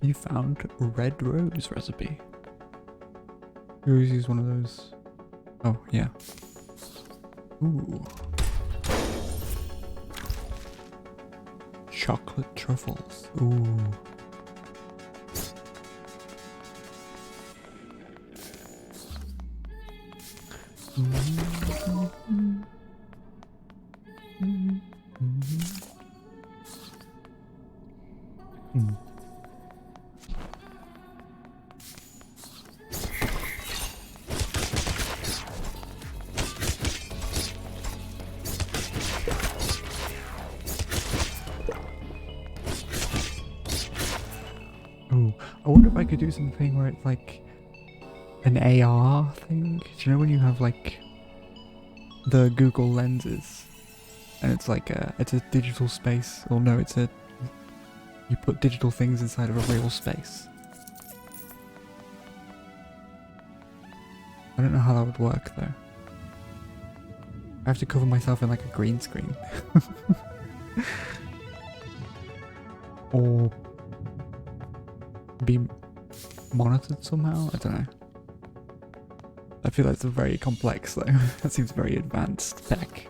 You found red rose recipe. You always use one of those. Oh, yeah. Ooh. Chocolate truffles. Ooh. I wonder if I could do something where it's like an AR thing. Do you know when you have like the Google lenses and it's like it's a digital space, or no, it's a, you put digital things inside of a real space. I don't know how that would work though. I have to cover myself in like a green screen. Or be monitored somehow? I don't know. I feel like it's very complex though. That seems very advanced tech.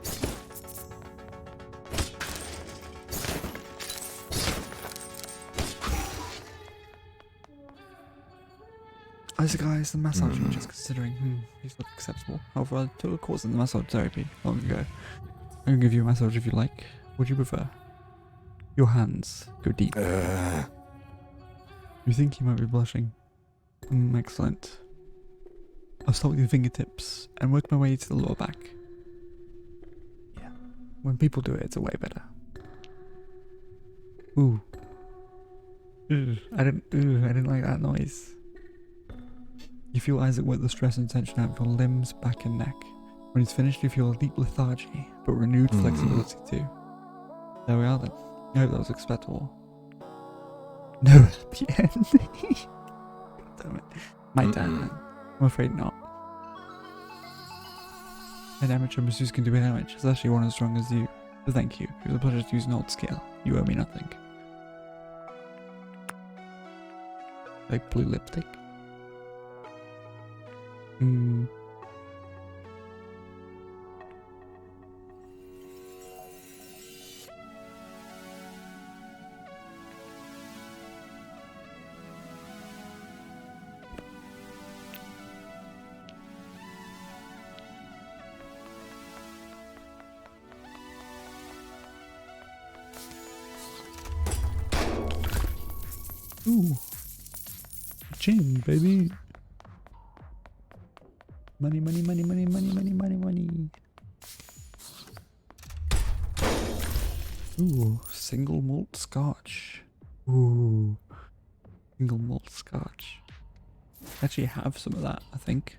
As guys, the massage I'm just considering, these look acceptable. However, I took a course in the massage therapy long ago. I can give you a massage if you like. Would you prefer? Your hands go deep. You think you might be blushing? Excellent. I'll start with your fingertips and work my way to the lower back. Yeah. When people do it, it's way better. Ooh. Ugh, I didn't like that noise. You feel Isaac work the stress and tension out of your limbs, back and neck. When he's finished, you feel a deep lethargy, but renewed flexibility too. There we are then. I hope that was acceptable. No, at the end. Damn it. My damn. I'm afraid not. An amateur masseuse can do damage, especially one as strong as you. But thank you. It was a pleasure to use an old scale. You owe me nothing. Like blue lipstick. Ooh. Ching, baby. Money, money, money, money, money, money, money, money. Ooh, single malt scotch. Ooh, single malt scotch. Actually have some of that, I think.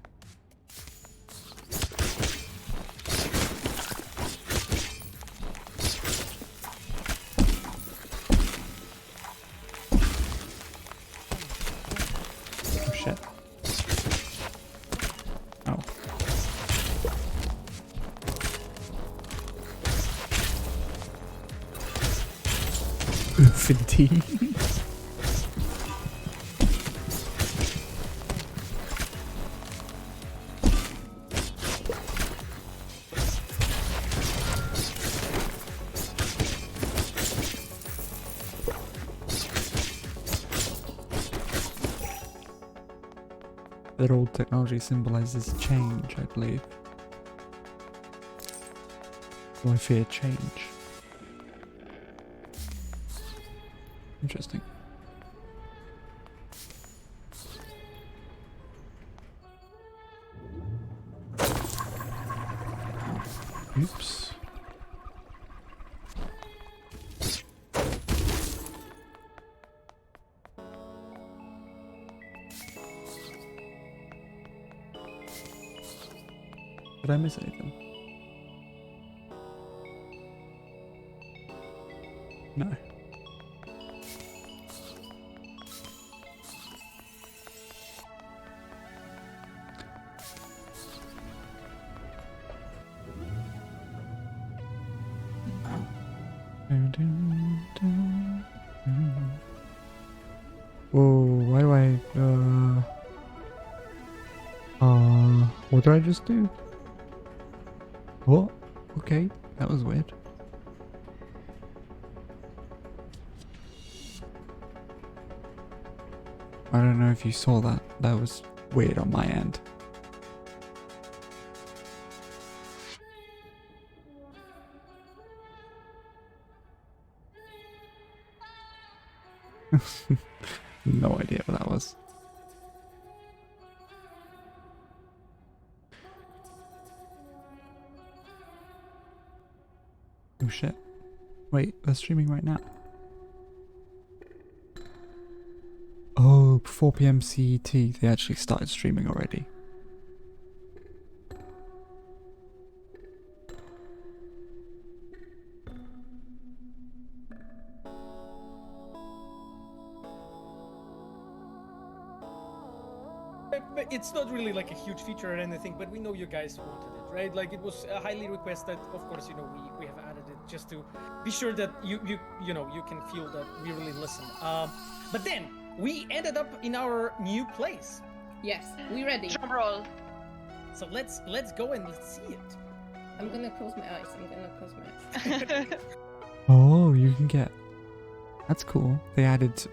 Oh shit. Oh. Oof indeed. That old technology symbolizes change, I believe. So I fear change. Interesting. Oops. Did I miss anything? No. Whoa, why do what did I just do? What? Okay, that was weird. I don't know if you saw that. That was weird on my end. No idea what that was. Oh shit. Wait, they're streaming right now. Oh, 4 PM CET, they actually started streaming already. But it's not really like a huge feature or anything, but we know you guys wanted it, right? Like it was highly requested. Of course, you know, we have added it just to be sure that you know you can feel that we really listen. But then we ended up in our new place. Yes, we ready. Drum roll. So let's go and let's see it. I'm gonna close my eyes. Oh, you can get. That's cool. They added.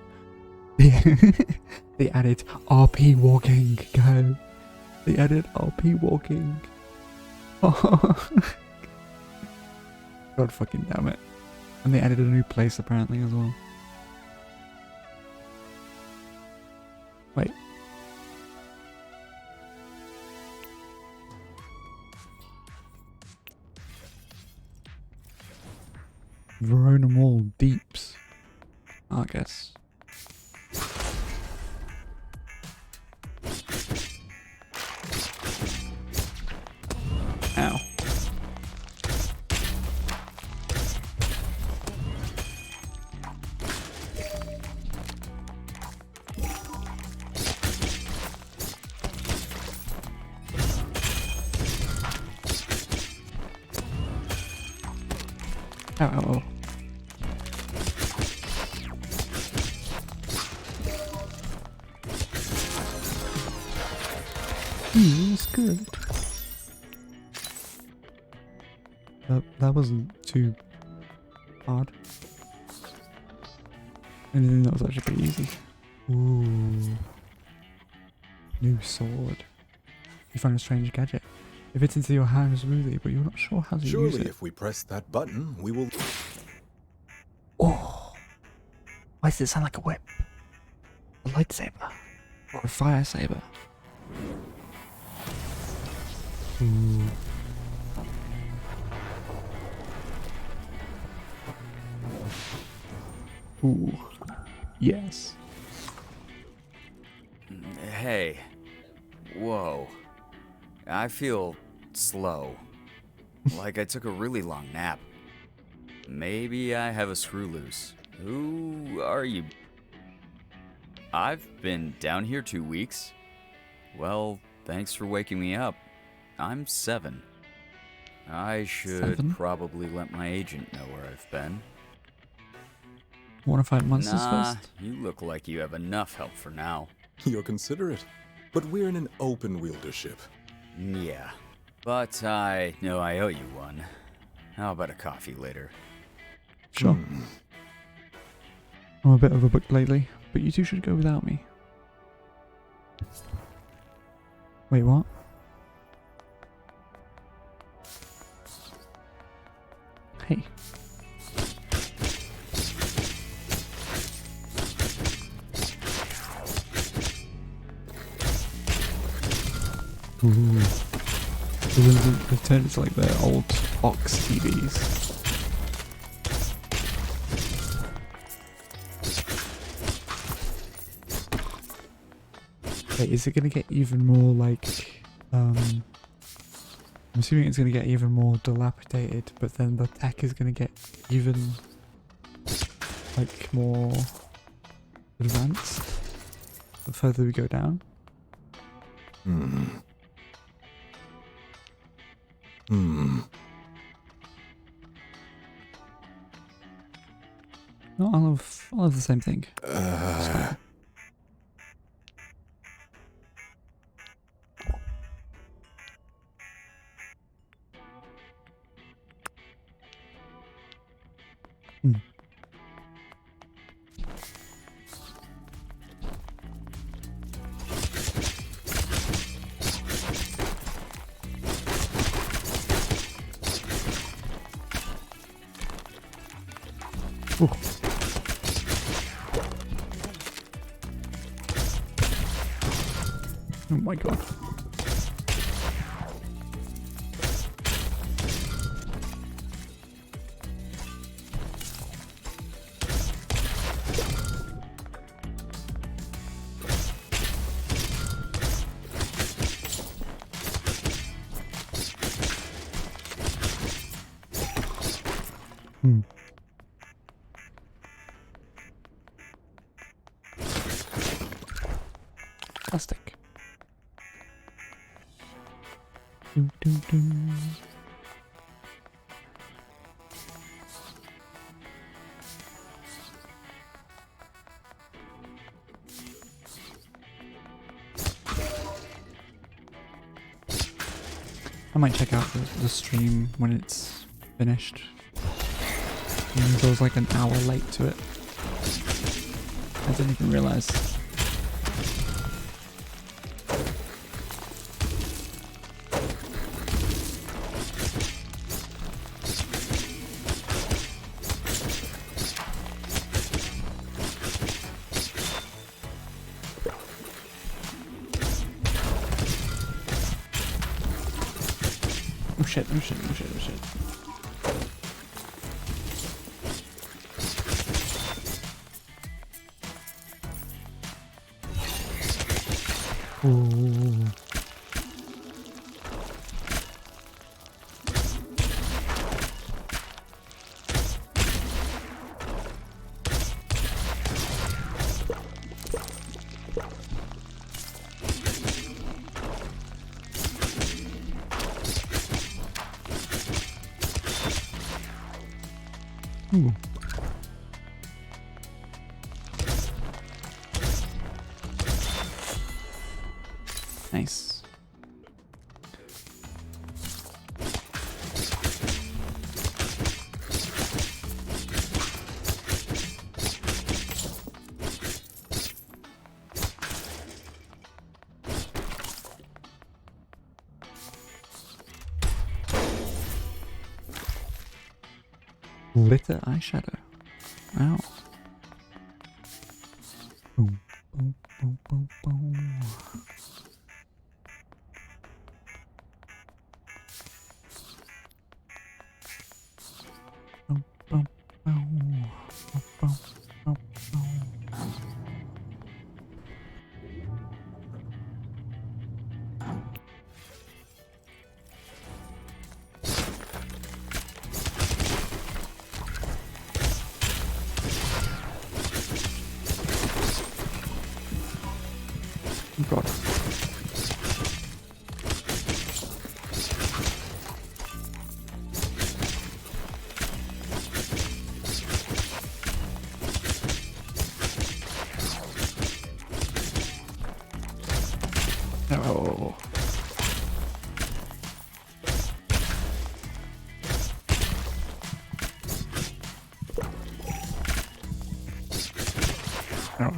They added RP walking, go. They added RP walking. Oh. God fucking damn it. And they added a new place apparently as well. Wait. Verona Mall Deeps. I guess. Ow. Ow, ow, ow. That's good. That wasn't too hard. Anything that was actually pretty easy. Ooh. New sword. You find a strange gadget. It fits into your hand smoothly, but you're not sure how to use Surely, it. if we press that button, we will. Oh! Why does it sound like a whip? A lightsaber? Or a fire saber? Ooh. Ooh. Yes. Hey. Whoa. I feel slow. Like I took a really long nap. Maybe I have a screw loose. Who are you? I've been down here 2 weeks. Well, thanks for waking me up. I'm 7. I should 7? probably let my agent know where I've been. Wanna fight monsters Nah, first? you look like you have enough help for now. You're considerate. But we're in an open wieldership. Yeah, but I know I owe you one. How about a coffee later? Sure. I'm a bit of a book lately, but you two should go without me. Wait, what? Hey. Ooh. They've turned into like their old box TVs. Wait, is it gonna get even more like I'm assuming it's gonna get even more dilapidated, but then the tech is gonna get even like more advanced the further we go down. No, I'll have the same thing. Ooh. Oh my god. Plastic. Doo, doo, doo. I might check out the stream when it's finished. I was like an hour late to it. I didn't even realize. shit, oh shit, oh shit, oh shit. Ooh. Ooh. Nice. Glitter eyeshadow. Wow. Boom, boom, boom, boom, boom. Boom, boom, boom. Boom, boom, boom, boom. Oh God. Oh. Oh.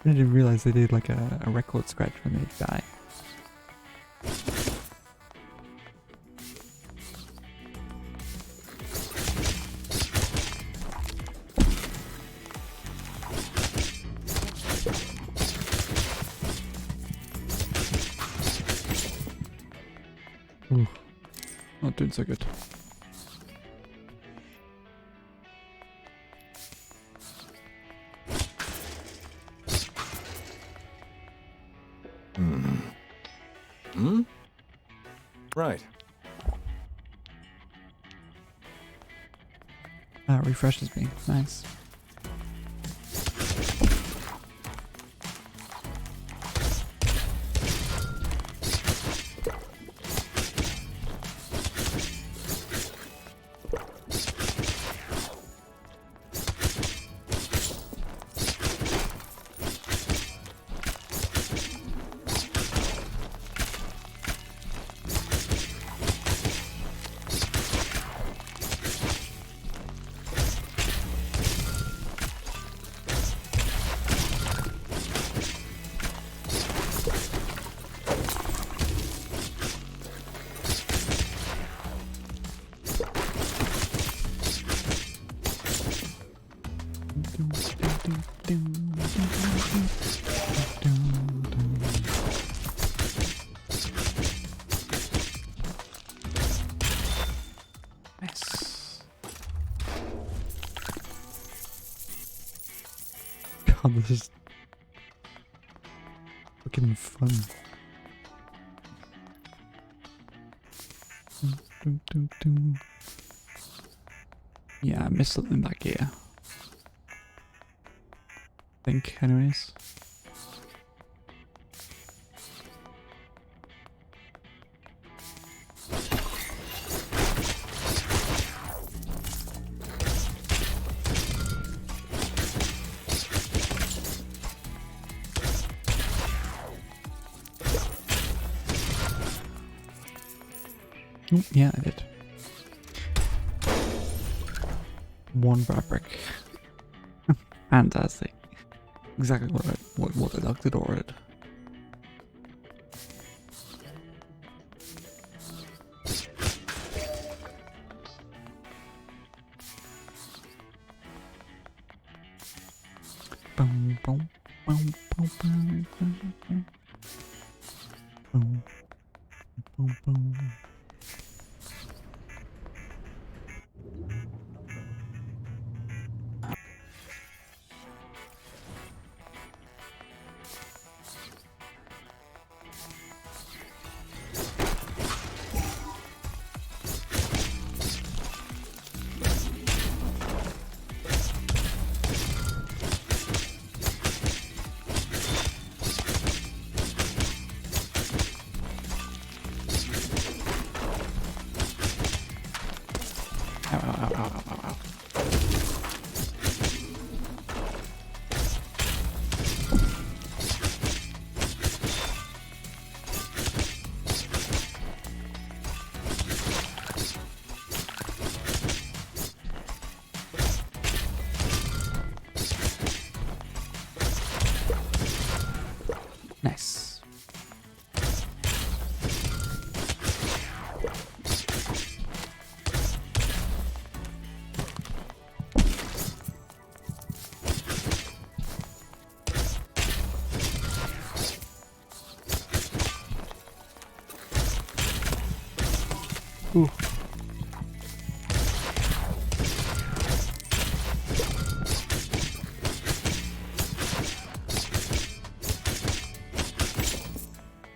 I didn't realize they did like a record scratch when they die. Ooh, not doing so good. Right. That refreshes me. Nice. Nice. God, this is fucking fun. Yeah, I missed something back here. I think, anyways. Oh, yeah, I did. One fabric. Fantastic. Exactly what the doctor ordered. boom, boom, boom, boom, boom, boom. Boom, boom, boom. Ow, ow, ow, ow, ow, ow, ow. Nice. Ooh.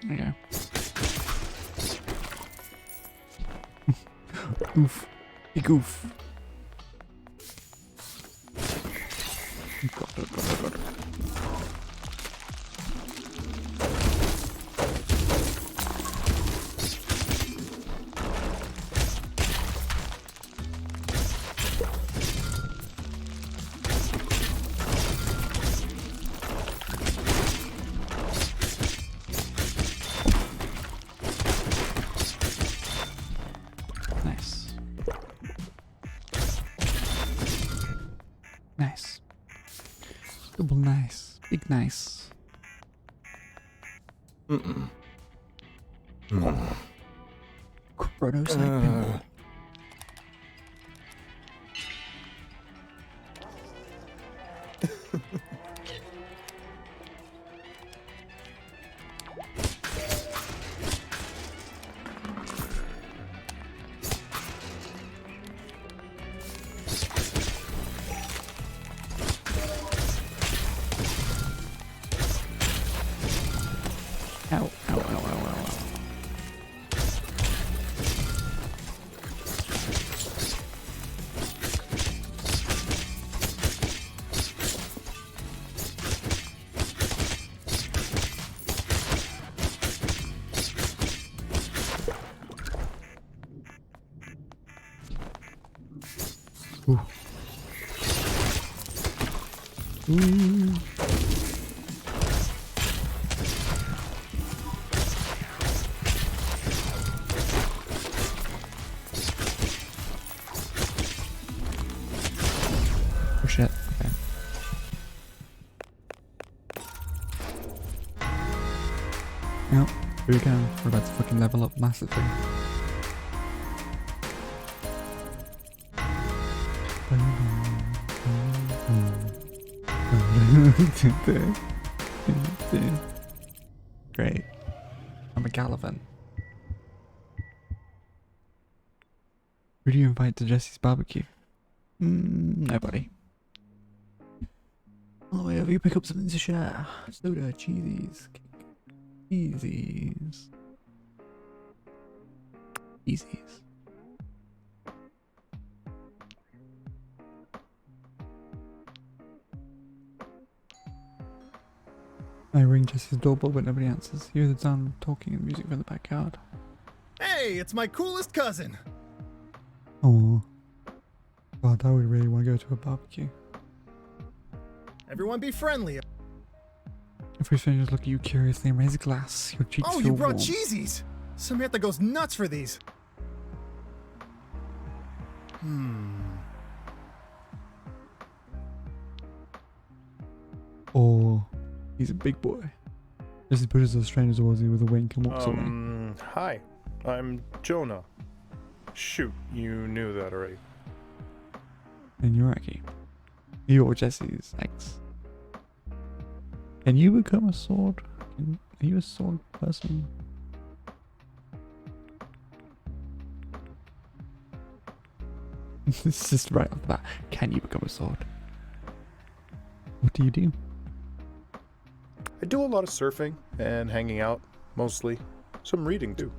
There you go. Oof. Big oof. Got it. Nice. Nice. Double nice. Big nice. Chronocyte pinball. Ow, ow, ow, ow, ow, ow. Ooh. Ooh. Oh shit. Okay. Yep, here we go. We're about to fucking level up massively. Great. I'm a Gallivant. Who do you invite to Jesse's barbecue? Nobody. On the way over, you pick up something to share. Soda, cheesies, cheesies, cheesies. I ring Jesse's doorbell, but nobody answers. You hear the sound of talking and music from the backyard. Hey, it's my coolest cousin. Oh, God, I would really want to go to a barbecue. Everyone be friendly. Every strangers look at you curiously and raise a glass. Your cheeks Oh, feel you brought warm. cheesies. Samantha goes nuts for these. Oh, he's a big boy. Jesse pushes the stranger towards you with a wink and walks away. Hi, I'm Jonah. Shoot, you knew that already. And you're Akii. You're Jesse's ex. Can you become a sword? Are you a sword person? This is just right off the bat. Can you become a sword? What do you do? I do a lot of surfing and hanging out, mostly. Some reading too.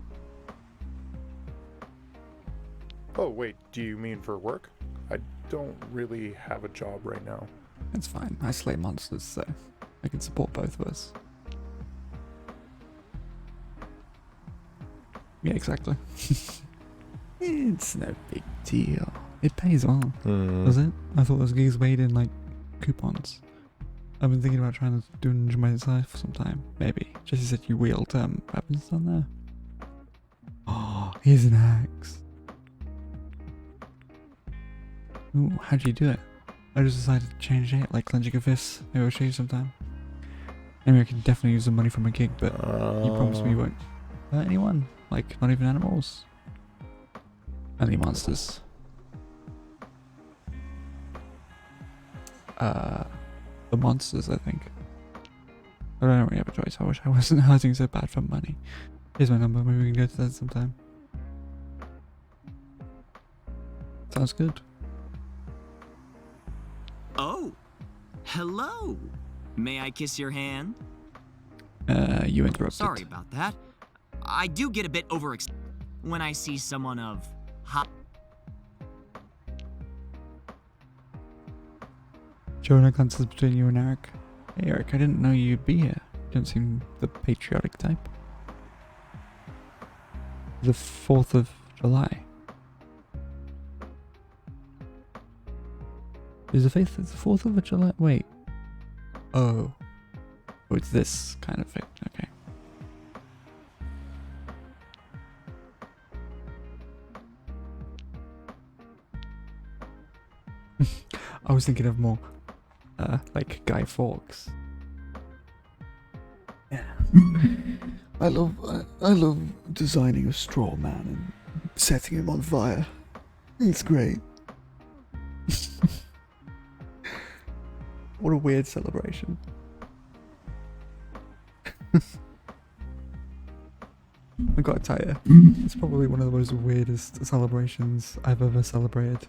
Oh, wait, do you mean for work? I don't really have a job right now. That's fine. I slay monsters, so I can support both of us. Yeah, exactly. It's no big deal. It pays well. Does it? I thought those gigs weighed in like coupons. I've been thinking about trying to do it myself sometime. Maybe. Jesse said you wield weapons down there. Oh, here's an axe. Ooh, how'd you do it? I just decided to change it, like clenching a fist. Maybe I'll show you sometime. Anyway, I can definitely use the money from my gig, but you promised me you won't hurt anyone. Like, not even animals. Only monsters. The monsters, I think. I don't really have a choice. I wish I wasn't hurting so bad for money. Here's my number. Maybe we can go to that sometime. Sounds good. Oh, hello. May I kiss your hand? You interrupted. Sorry about that. I do get a bit overexcited when I see someone of hot. Jonah glances between you and Eric. Hey Eric, I didn't know you'd be here. You don't seem the patriotic type. The 4th of July. Is the 5th? It's the 4th of July? Wait. Oh. Oh, it's this kind of thing. Okay. I was thinking of more, like Guy Fawkes. Yeah. I love designing a straw man and setting him on fire. It's great. What a weird celebration. I gotta tell you, it's probably one of the most weirdest celebrations I've ever celebrated.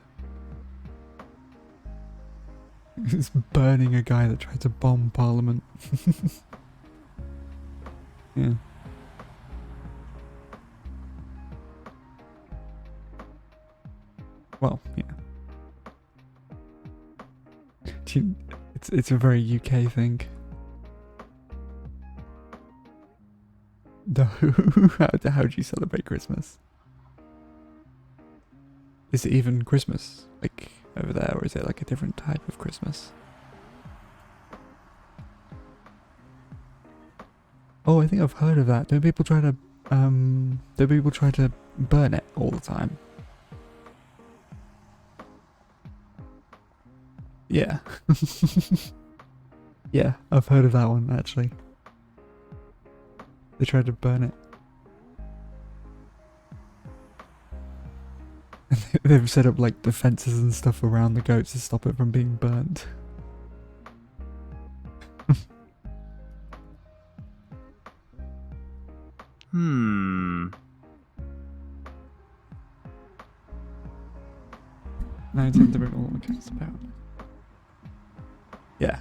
It's burning a guy that tried to bomb Parliament. Yeah. Well, yeah. It's a very UK thing. No, how do you celebrate Christmas? Is it even Christmas, like, over there, or is it like a different type of Christmas? Oh, I think I've heard of that. Don't people try to burn it all the time? Yeah. Yeah, I've heard of that one, actually. They tried to burn it. They've set up like defenses and stuff around the goats to stop it from being burnt. Now I tend to bring all the cats about. Yeah.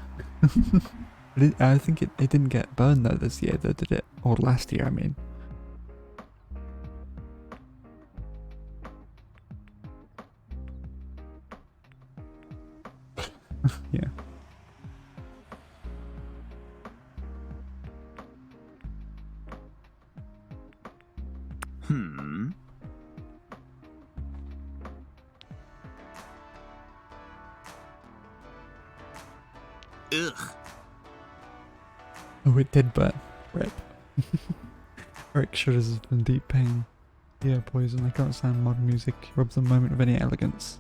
I think it didn't get burned though this year, though, did it? Or last year, I mean. Yeah. Ugh. Oh, it did burn. Rip. Eric shudders in deep pain. Yeah, poison. I can't stand modern music. Robs the moment of any elegance.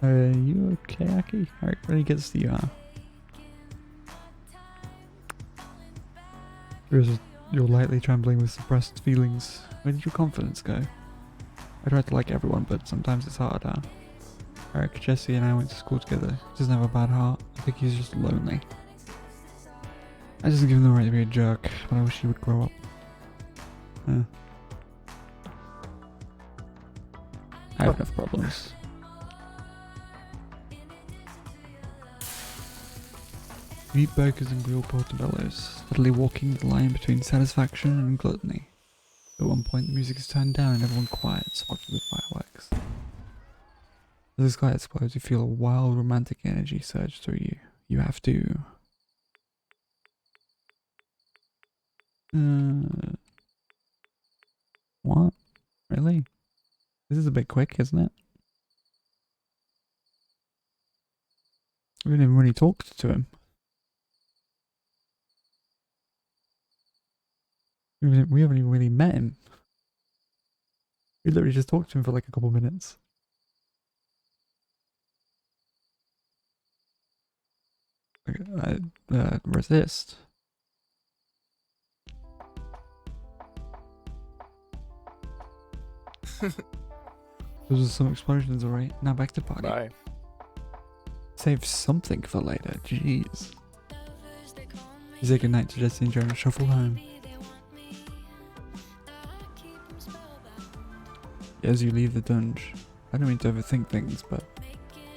Are you okay, Akii? Eric really gets to you, huh? You're lightly trembling with suppressed feelings. Where did your confidence go? I try to like everyone, but sometimes it's hard, huh? Eric, Jesse, and I went to school together. He doesn't have a bad heart. I think he's just lonely. I just give him the right to be a jerk, but I wish he would grow up. I have enough problems. We eat burgers and grilled portobellos, steadily walking the line between satisfaction and gluttony. At one point the music is turned down and everyone quiets, watching the fireworks. As the sky explodes, you feel a wild romantic energy surge through you. You have to... What? Really? This is a bit quick, isn't it? We haven't even really talked to him. We haven't even really met him. We literally just talked to him for like a couple minutes. Okay, resist. Those are some explosions, alright. Now back to party. Bye. Save something for later, jeez. You say goodnight to Jesse and Jonah, shuffle home. As you leave the dungeon, I don't mean to overthink things, but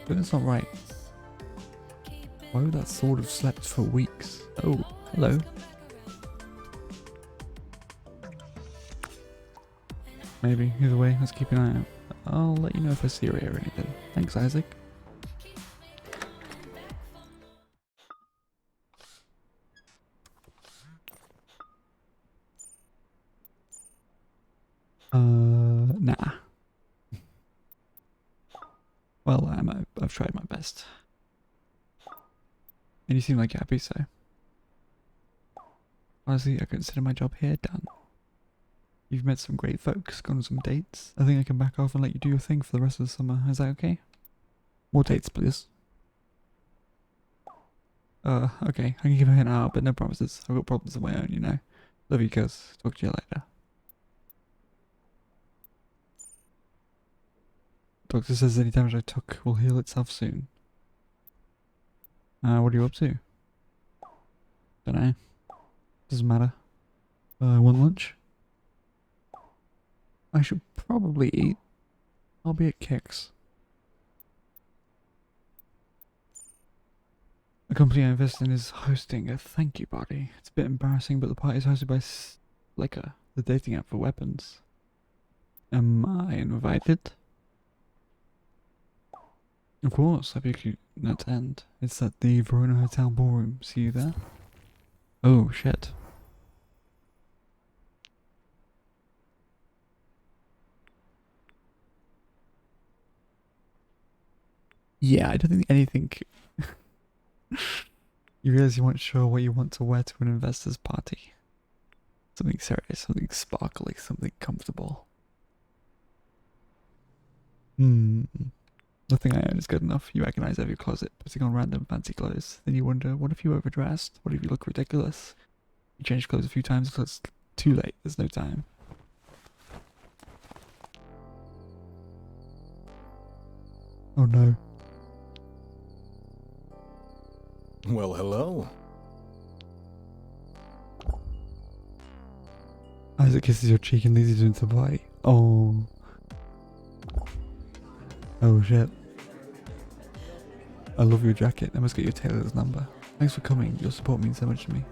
it's not right. Why would that sword have slept for weeks? Oh, hello. Maybe, either way, let's keep an eye out. I'll let you know if I see her or anything. Thanks, Isaac. Nah. Well, I've tried my best. And you seem like you're happy, so... Honestly, I consider my job here done. You've met some great folks, gone on some dates. I think I can back off and let you do your thing for the rest of the summer. Is that okay? More dates, please. Okay. I can give a hint out, but no promises. I've got problems of my own, you know. Love you, cuz. Talk to you later. Doctor says any damage I took will heal itself soon. What are you up to? Dunno. Doesn't matter. Want lunch? I should probably eat. I'll be at Kicks. The company I invest in is hosting a thank you party. It's a bit embarrassing, but the party is hosted by Slicker, the dating app for weapons. Am I invited? Of course, I pick you not to end. It's at the Verona Hotel Ballroom. See you there? Oh, shit. Yeah, I don't think anything... You realize you weren't sure what you want to wear to an investor's party. Something serious, something sparkly, something comfortable. Nothing I own is good enough. You agonize over your closet, putting on random fancy clothes. Then you wonder, what if you overdressed? What if you look ridiculous? You change clothes a few times until it's too late. There's no time. Oh no. Well, hello. Isaac kisses your cheek and leads you into the party. Oh. Oh shit. I love your jacket. I must get your tailor's number. Thanks for coming. Your support means so much to me.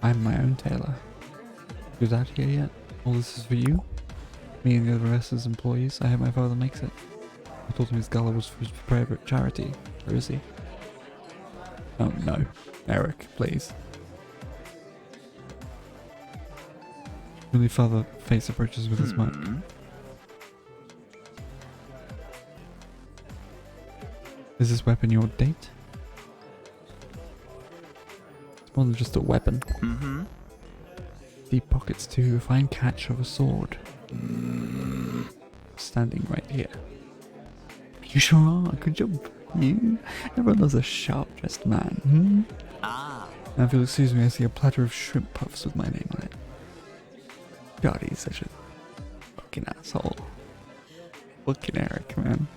I'm my own tailor. Your dad here yet? All this is for you? Me and the other rest as employees. I hope my father makes it. I told him his gala was for his private charity. Where is he? Oh no. Eric, please. Really father face approaches with his mic. Is this weapon your date? It's more than just a weapon. Deep pockets too, a fine catch of a sword. Standing right here. You sure are, good job. You? Everyone loves a sharp dressed man. Ah, Now if you'll excuse me, I see a platter of shrimp puffs with my name on it. God, he's such a fucking asshole. Fucking Eric, man.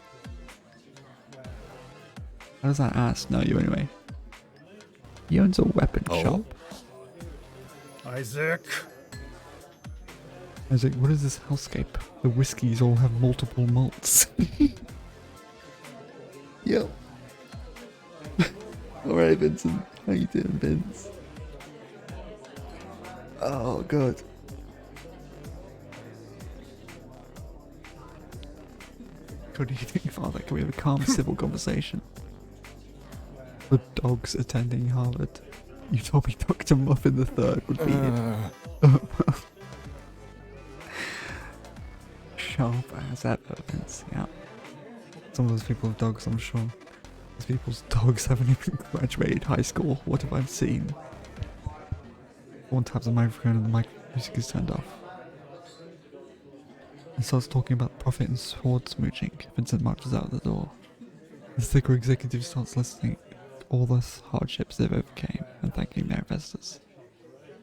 How does that ass know you anyway? He owns a weapon shop. Isaac. Isaac, what is this hellscape? The whiskies all have multiple malts. Yo. Alright, Vincent. How you doing, Vince? Oh, God. What do you think, Father? Can we have a calm, civil conversation? The dogs attending Harvard. You told me Dr. Muffin III would be it. Sharp as ever, Vince. Yeah. Some of those people have dogs, I'm sure. These people's dogs haven't even graduated high school. What have I seen? One taps the microphone and the music is turned off. He starts talking about profit and sword smooching. Vincent marches out the door. The thicker executive starts listing all the hardships they've overcame and thanking their investors.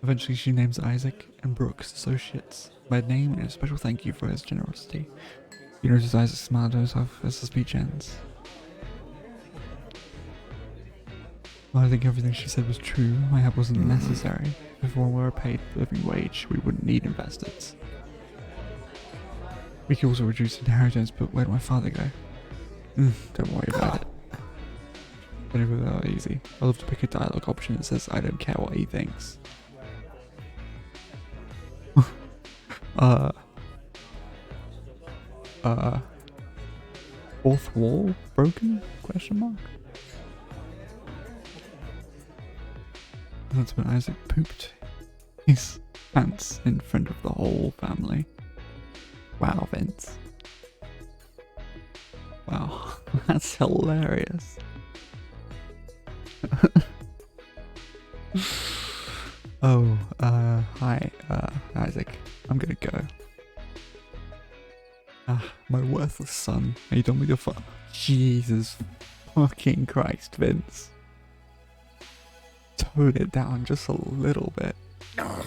Eventually she names Isaac and Brooks associates by name and a special thank you for his generosity. You notice Isaac smiled to himself as the speech ends. Well, I think everything she said was true. My help wasn't necessary. If everyone were paid the living wage, we wouldn't need investors. We could also reduce inheritance, but where'd my father go? Don't worry about it. Don't go that easy. I love to pick a dialogue option that says I don't care what he thinks. Fourth wall broken? Question mark. That's when Isaac pooped his pants in front of the whole family. Wow, Vince. Wow, that's hilarious. Oh, hi, Isaac. I'm gonna go. My worthless son. Are you done with your fun? Jesus fucking Christ, Vince. Tone it down just a little bit. I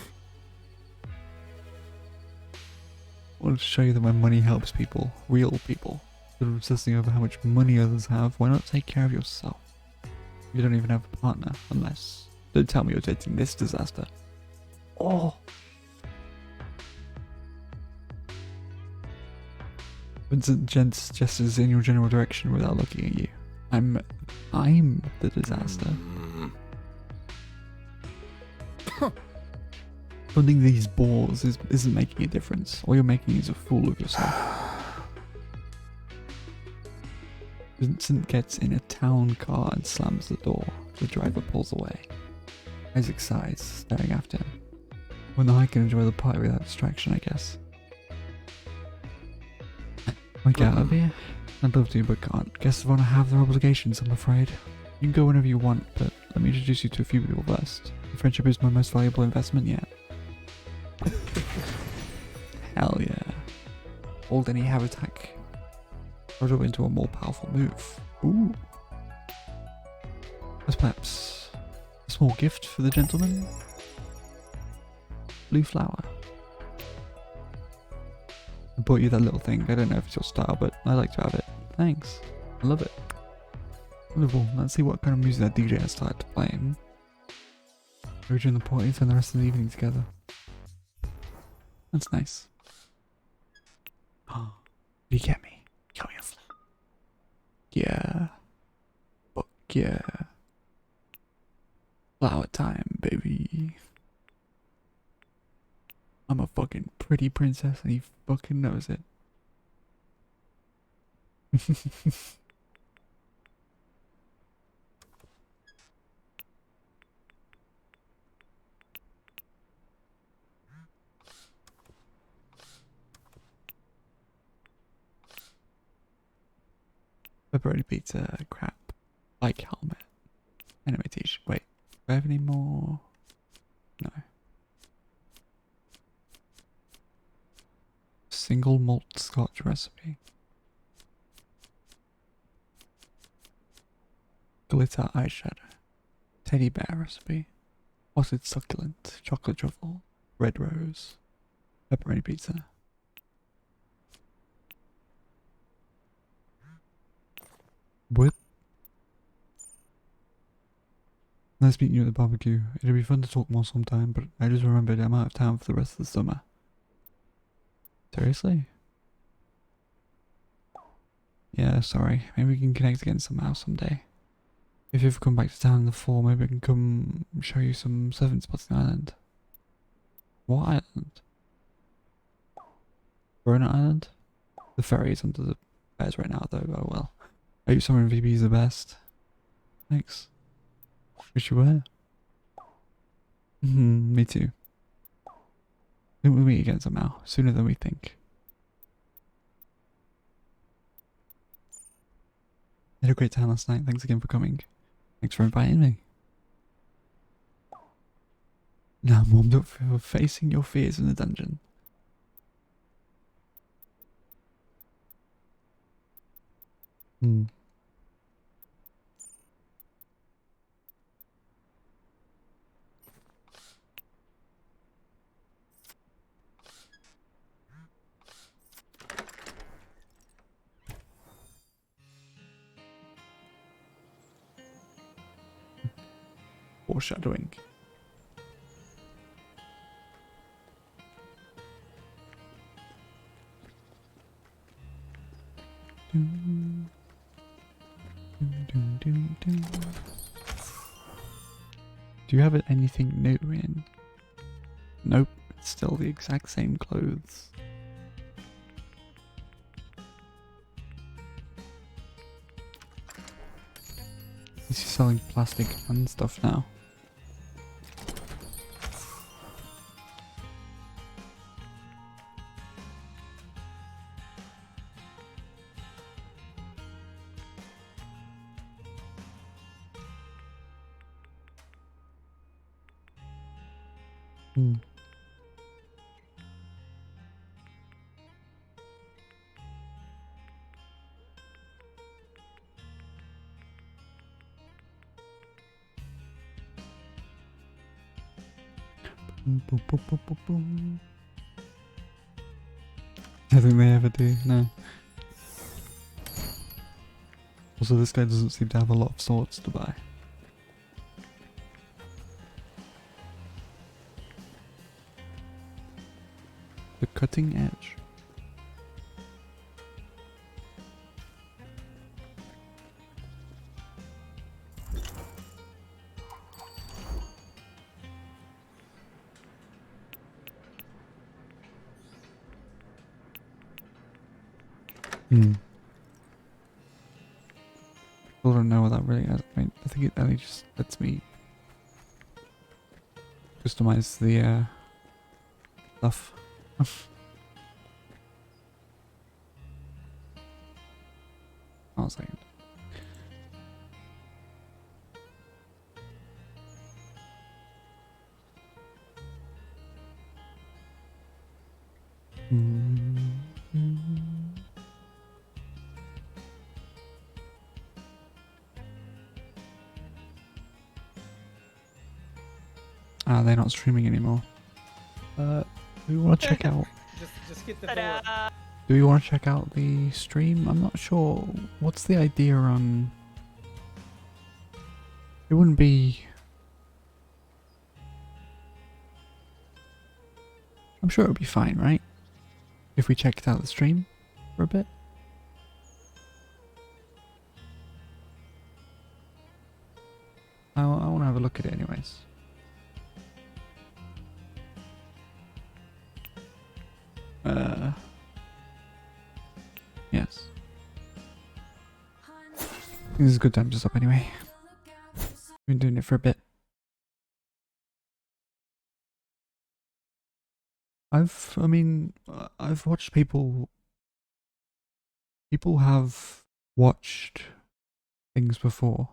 want to show you that my money helps people, real people. Instead of obsessing over how much money others have, why not take care of yourself? You don't even have a partner, unless... Don't tell me you're dating this disaster. Oh! Vincent gestures in your general direction without looking at you. I'm the disaster. Funding these bores isn't making a difference. All you're making is a fool of yourself. Vincent gets in a town car and slams the door. The driver pulls away. Isaac sighs, staring after him. When I can enjoy the party without distraction, I guess. I get out of here. I'd love to, but can't. Guests of honor have their obligations, I'm afraid. You can go whenever you want, but let me introduce you to a few people first. Your friendship is my most valuable investment yet. Hell yeah. Hold any have attack. Roto into a more powerful move. Ooh. As perhaps a small gift for the gentleman. Blue flower. I bought you that little thing. I don't know if it's your style, but I like to have it. Thanks. I love it. Wonderful. Let's see what kind of music that DJ has started to play. We're during the party, spend the rest of the evening together. That's nice. Oh, you get me? Come here. Yeah. Fuck yeah. Flower time, baby. I'm a fucking pretty princess and he fucking knows it. Pepperoni pizza, crap, bike helmet, anime t-shirt. Wait, do I have any more? No. Single malt scotch recipe. Glitter eyeshadow. Teddy bear recipe. Potted succulent, chocolate truffle, red rose, pepperoni pizza. What? Nice meeting you at the barbecue. It'll be fun to talk more sometime, but I just remembered I'm out of town for the rest of the summer. Seriously? Yeah, sorry. Maybe we can connect again somehow someday. If you ever come back to town in the fall, maybe I can come show you some surfing spots on the island. What island? Corona Island? The ferry is under the bears right now, though. Oh well. I hope summer in VB is the best. Thanks. Wish you were. Me too. I think we'll meet again somehow, sooner than we think. I had a great time last night. Thanks again for coming. Thanks for inviting me. Now I'm warmed up for facing your fears in the dungeon. Foreshadowing. Do you have anything new in? Nope, it's still the exact same clothes. He's selling plastic and stuff now. I think they ever do, no. Also, this guy doesn't seem to have a lot of swords to buy. The cutting edge. Still don't know what that really is. I mean, I think it only just lets me customize the stuff. Hold on a second. Ah, they're not streaming anymore. Do we want to check out? Just hit the door. Do we want to check out the stream? I'm not sure. What's the idea on? It wouldn't be. I'm sure it would be fine, right? If we checked out the stream for a bit. I want to have a look at it anyways. Yes. This is a good time to stop anyway. Been doing it for a bit. I've watched people have watched things before.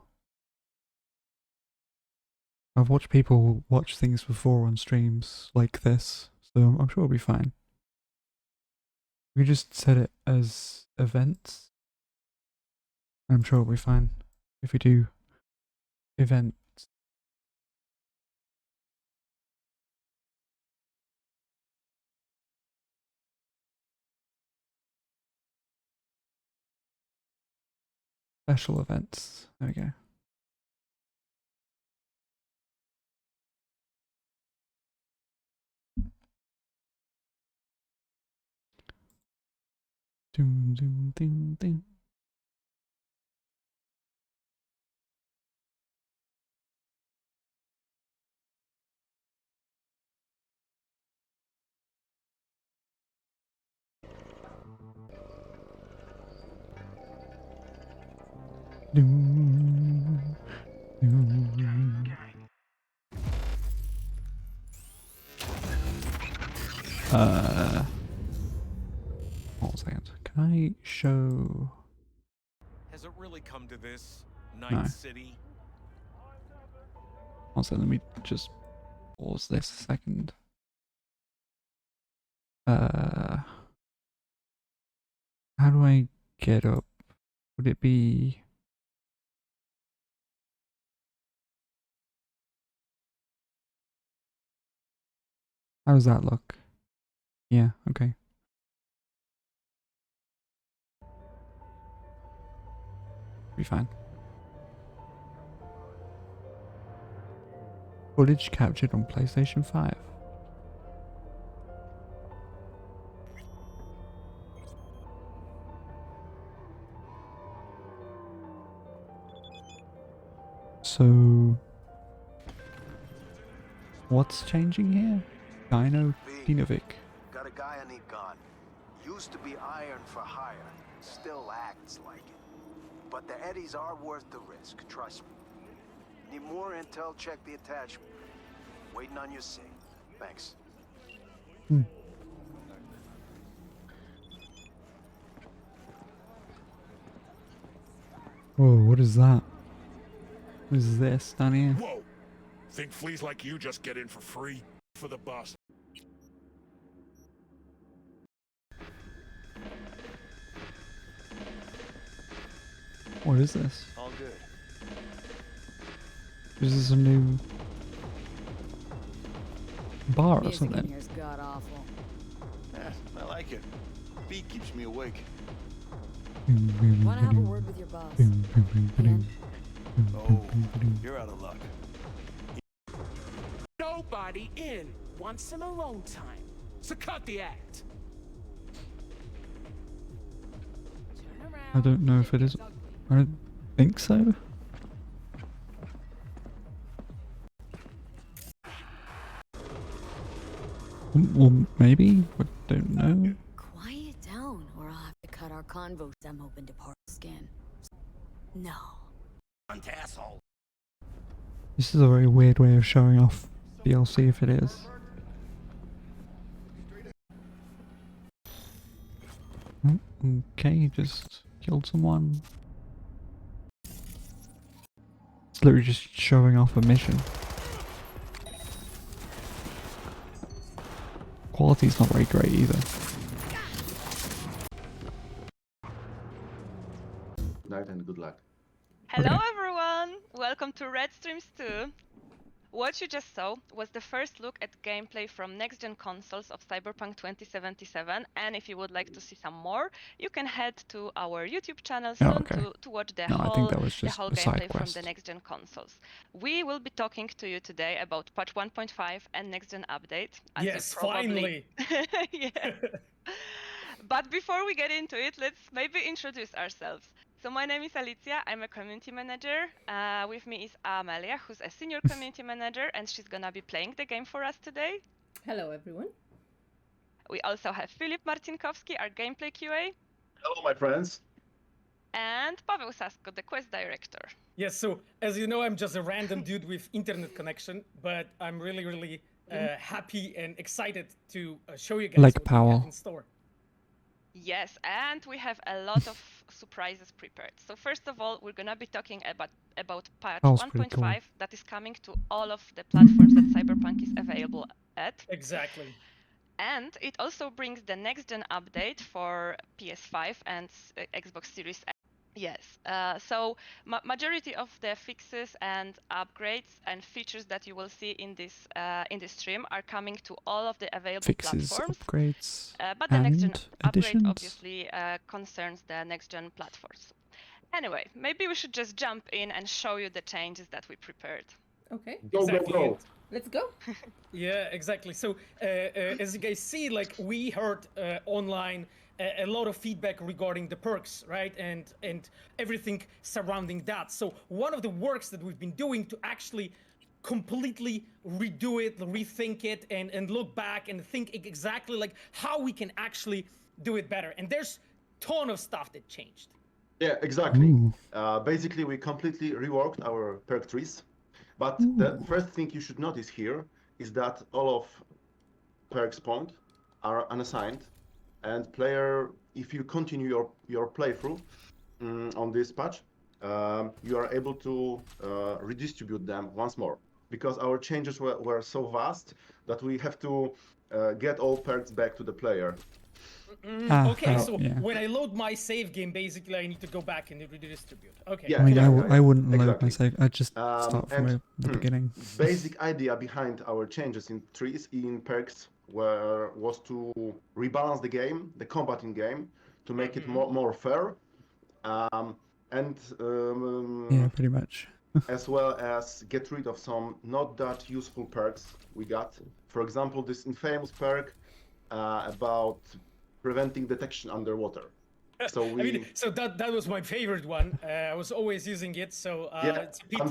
I've watched people watch things before on streams like this, so I'm sure it'll be fine. We just set it as events. I'm sure it'll be fine if we do events Special events. There we go. Doom, doom, ding, ding. Doom, doom. Hold on a second. Can I show? Has it really come to this? Night No. City? Also, let me just pause this a second. How do I get up? Would it be? How does that look? Yeah, okay. Be fine. Footage captured on PlayStation 5. So, what's changing here? Dino Dinovic. Got a guy I need gone. Used to be iron for hire. Still acts like it. But the eddies are worth the risk, trust me. Need more intel, check the attachment. Waiting on your sync. Thanks. Whoa, what is that? What is this down here? Whoa! Think fleas like you just get in for free? For the bus. What is this? All good. Is this a new bar or Music in something? here's god awful. I like it. Beat keeps me awake. Wanna have a word with your boss? Ian? Oh, you're out of luck. Nobody in wants some alone time. So cut the act. I don't know if it is. I don't think so. Well, maybe. I don't know. Quiet down, or I'll have to cut our convo stem open to part skin. No. Asshole. This is a very weird way of showing off DLC if it is. Oh, okay, just killed someone. It's literally just showing off a mission. Quality's not very great either. Night and good luck. Hello Okay. everyone! Welcome to Red Streams 2. What you just saw was the first look at gameplay from next-gen consoles of Cyberpunk 2077, and if you would like to see some more, you can head to our YouTube channel soon okay. to watch the No, I think whole, that was just a side gameplay from quest. the next-gen consoles. We will be talking to you today about patch 1.5 and next-gen update. As you Yes, probably... finally! Yeah. But before we get into it, let's maybe introduce ourselves. So my name is Alicia, I'm a community manager. With me is Amelia, who's a senior community manager, and she's gonna be playing the game for us today. Hello, everyone. We also have Filip Marcinkowski, our gameplay QA. Hello, my friends. And Paweł Sasko, the quest director. Yes, so as you know, I'm just a random dude with internet connection, but I'm really happy and excited to show you guys Like what we Powell. have in store. Yes, and we have a lot of surprises prepared. So first of all, we're gonna be talking about patch That was pretty 1.5 cool. that is coming to all of the platforms that Cyberpunk is available at. Exactly. And it also brings the next-gen update for PS5 and Xbox Series X. Yes, so majority of the fixes and upgrades and features that you will see in this stream are coming to all of the available Fixes, platforms. upgrades, But the next-gen and upgrade additions. obviously concerns the next-gen platforms. Anyway, maybe we should just jump in and show you the changes that we prepared. Okay. Go. Let's go. Yeah, exactly. So, as you guys see, like we heard online a lot of feedback regarding the perks, right, and everything surrounding that. So, one of the works that we've been doing to actually completely redo it, rethink it, and look back and think exactly like how we can actually do it better. And there's ton of stuff that changed. Yeah, exactly. Basically, we completely reworked our perk trees. But the first thing you should notice here is that all of perks point are unassigned, and player, if you continue your playthrough on this patch, you are able to redistribute them once more, because our changes were so vast that we have to get all perks back to the player. Okay, so when I load my save game, basically I need to go back and redistribute. Okay. Yeah, I mean, yeah, I wouldn't load exactly. my save. I'd just start from the beginning. Basic idea behind our changes in trees in perks was to rebalance the game, the combat in game, to make it more fair, Yeah, pretty much. as well as get rid of some not that useful perks we got. For example, this infamous perk about preventing detection underwater. So we, I mean, so that was my favorite one. I was always using it, so it's a pity.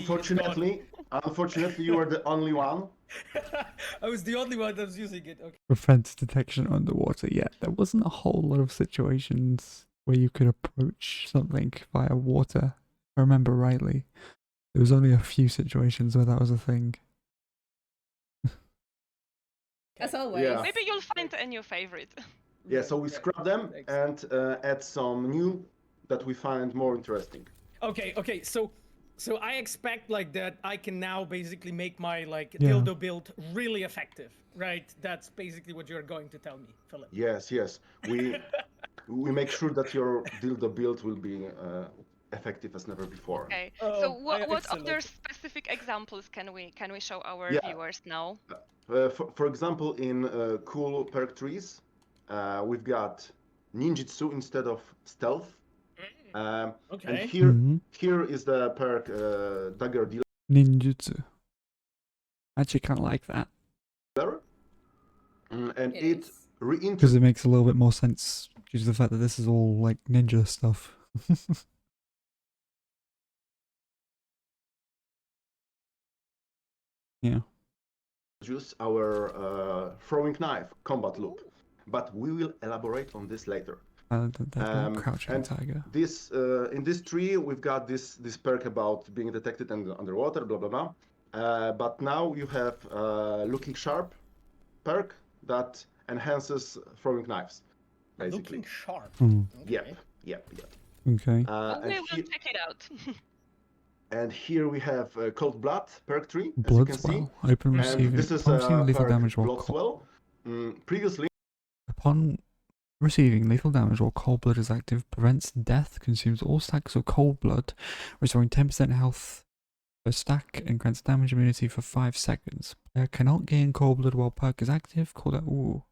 Unfortunately, you were the only one. I was the only one that was using it. Okay. Prevents detection underwater. Yeah, there wasn't a whole lot of situations where you could approach something via water. If I remember rightly, there was only a few situations where that was a thing. As always. Yeah. Maybe you'll find a new favorite. Yeah, so we scrub them and add some new that we find more interesting. Okay, so I expect like that I can now basically make my like Yeah. dildo build really effective, right? That's basically what you're going to tell me, Philip. Yes. We make sure that your dildo build will be effective as never before. Okay. So what excellent. other specific examples can we show our Yeah. viewers now? For example, in cool perk trees, we've got ninjutsu instead of stealth. Okay. And here is the perk dagger dealer. Ninjutsu. Actually, kind of like that And it reintroduces. because it makes a little bit more sense due to the fact that this is all like ninja stuff. Yeah. Use our throwing knife combat loop, but we will elaborate on this later. That crouching and tiger. This in this tree we've got this perk about being detected underwater, blah blah blah. But now you have looking sharp perk that enhances throwing knives, basically. Looking sharp. Yep. Okay. We will check it out. And here we have Cold Blood perk tree, as you Blood can swell. see. Open And receiving. this is Upon receiving lethal perk damage while Blood Swell. Previously, Upon receiving lethal damage while cold blood is active, prevents death, consumes all stacks of cold blood, restoring 10% health per stack, and grants damage immunity for 5 seconds. Player cannot gain cold blood while perk is active. Call that. Ooh.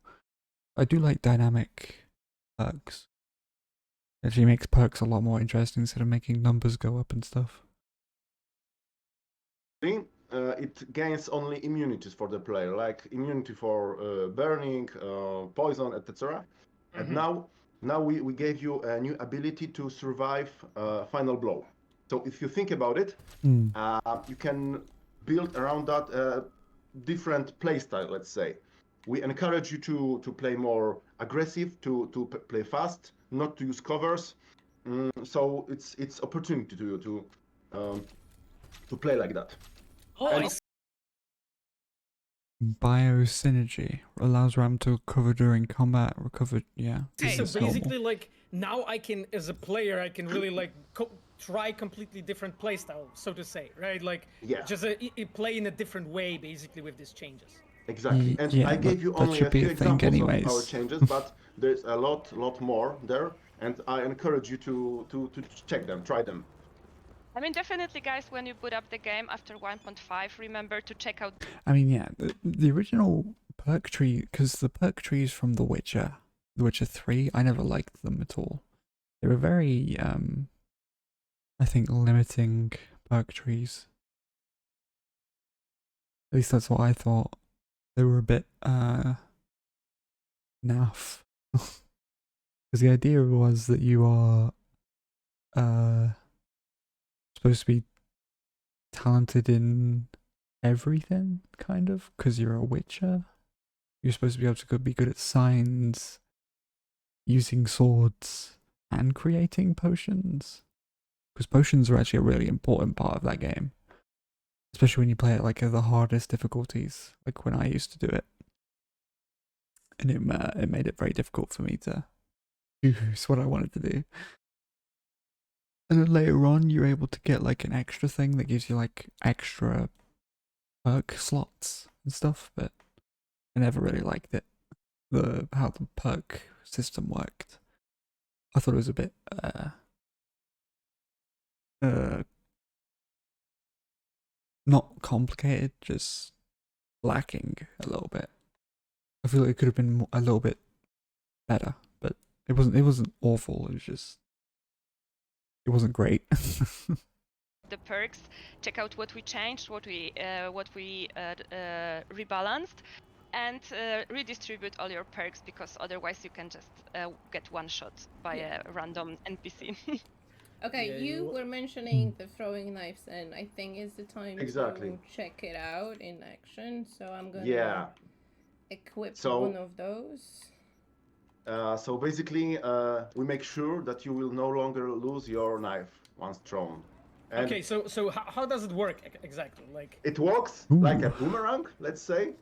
I do like dynamic perks. It actually makes perks a lot more interesting instead of making numbers go up and stuff. it gains only immunities for the player, like immunity for burning, poison, etc. And now we gave you a new ability to survive final blow. So if you think about it, you can build around that different playstyle, let's say. We encourage you to play more aggressive, to play fast, not to use covers. So it's opportunity to you to play like that. Biosynergy allows RAM to recover during combat. Recover, yeah. So it's basically, normal. like now I can, as a player, I can really like try completely different playstyle, so to say, right? Like just play in a different way, basically, with these changes. Exactly, and yeah, I gave you that only a should be few a thing examples anyways. of our changes, but there's a lot more there, and I encourage you to check them, try them. I mean, definitely, guys, when you boot up the game after 1.5, remember to check out... I mean, yeah, the original perk tree, because the perk trees from The Witcher 3, I never liked them at all. They were very, I think limiting perk trees. At least that's what I thought. They were a bit naff. Because the idea was that you are supposed to be talented in everything, kind of, because you're a witcher. You're supposed to be able to be good at signs, using swords, and creating potions. Because potions are actually a really important part of that game. Especially when you play it like at the hardest difficulties, like when I used to do it. And it made it very difficult for me to choose what I wanted to do. And then later on, you're able to get like an extra thing that gives you like extra perk slots and stuff, but I never really liked it. How the perk system worked. I thought it was a bit not complicated, just lacking a little bit. I feel like it could have been a little bit better, but it wasn't awful. It wasn't great. The perks, check out what we changed, what we rebalanced, and redistribute all your perks, because otherwise you can just get one shot by a random NPC. Okay, you were mentioning the throwing knives, and I think it's the time to check it out in action. So I'm gonna equip one of those. So basically, we make sure that you will no longer lose your knife once thrown. And okay, so how does it work exactly? Like it works like a boomerang, let's say,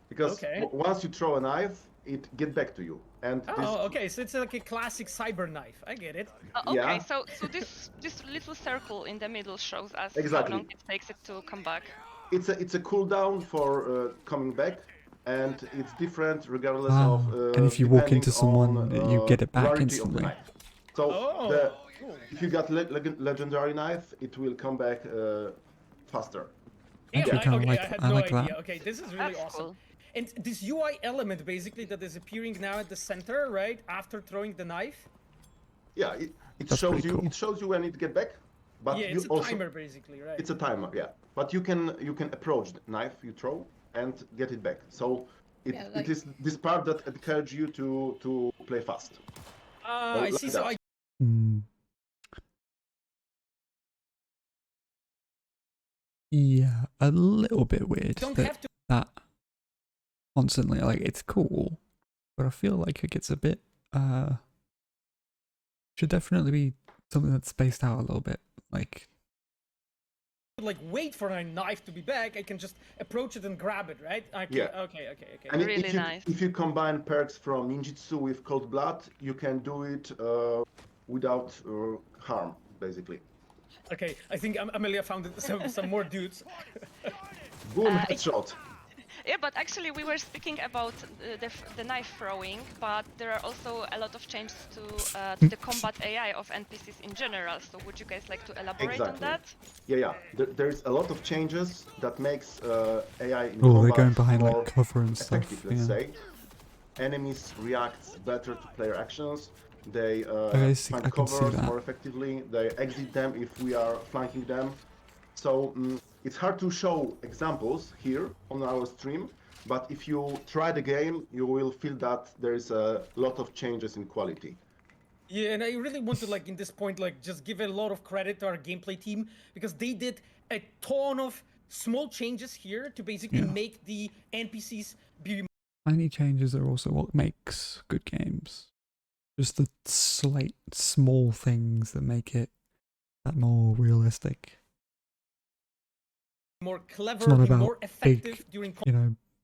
because once you throw a knife, it get back to you. And okay, so it's like a classic cyber knife. I get it. Okay, so this little circle in the middle shows us how long it takes it to come back. It's a cooldown for coming back, and it's different regardless of. And if you walk into someone, you get it back instantly. So if you got legendary knife, it will come back faster. Yeah, I like that. Okay, this is really awesome. Cool. And this UI element, basically, that is appearing now at the center, right after throwing the knife. Yeah, it shows you. Cool. It shows you when it get back. But yeah, it's a timer, basically, right? It's a timer, yeah. But you can approach the knife you throw and get it back. So it is this part that encourages you to play fast. I see. So yeah, a little bit weird that constantly, like, it's cool, but I feel like it gets a bit should definitely be something that's spaced out a little bit, like wait for a knife to be back. I can just approach it and grab it, right? Okay. And really nice. If you combine perks from ninjutsu with cold blood, you can do it without harm, basically. Okay, I think Amelia found some more dudes. Boom, headshot. Yeah, but actually we were speaking about the knife throwing, but there are also a lot of changes to the combat AI of NPCs in general. So would you guys like to elaborate on that? Yeah. There's a lot of changes that makes AI in combat they're going behind more like cover and effective, stuff. Let's say. Enemies react better to player actions. They find covers more effectively. They exit them if we are flanking them. So it's hard to show examples here on our stream, but if you try the game, you will feel that there is a lot of changes in quality. Yeah, and I really want to, like, in this point, like, just give a lot of credit to our gameplay team, because they did a ton of small changes here to basically make the NPCs be... Tiny changes are also what makes good games. Just the slight, small things that make it that more realistic. More clever, more effective during...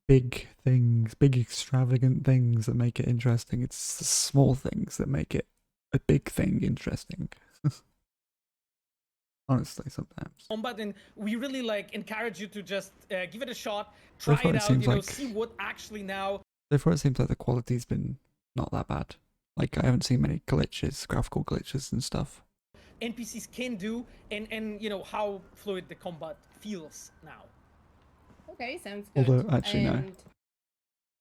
big things, big extravagant things that make it interesting. It's the small things that make it a big thing interesting. Honestly, sometimes. Combat, and we really encourage you to just give it a shot, try it out, see what actually now... So far it seems like the quality's been not that bad. Like, I haven't seen many glitches, graphical glitches and stuff. NPCs can do, and how fluid the combat feels now. Okay, sounds good. Although, actually, no.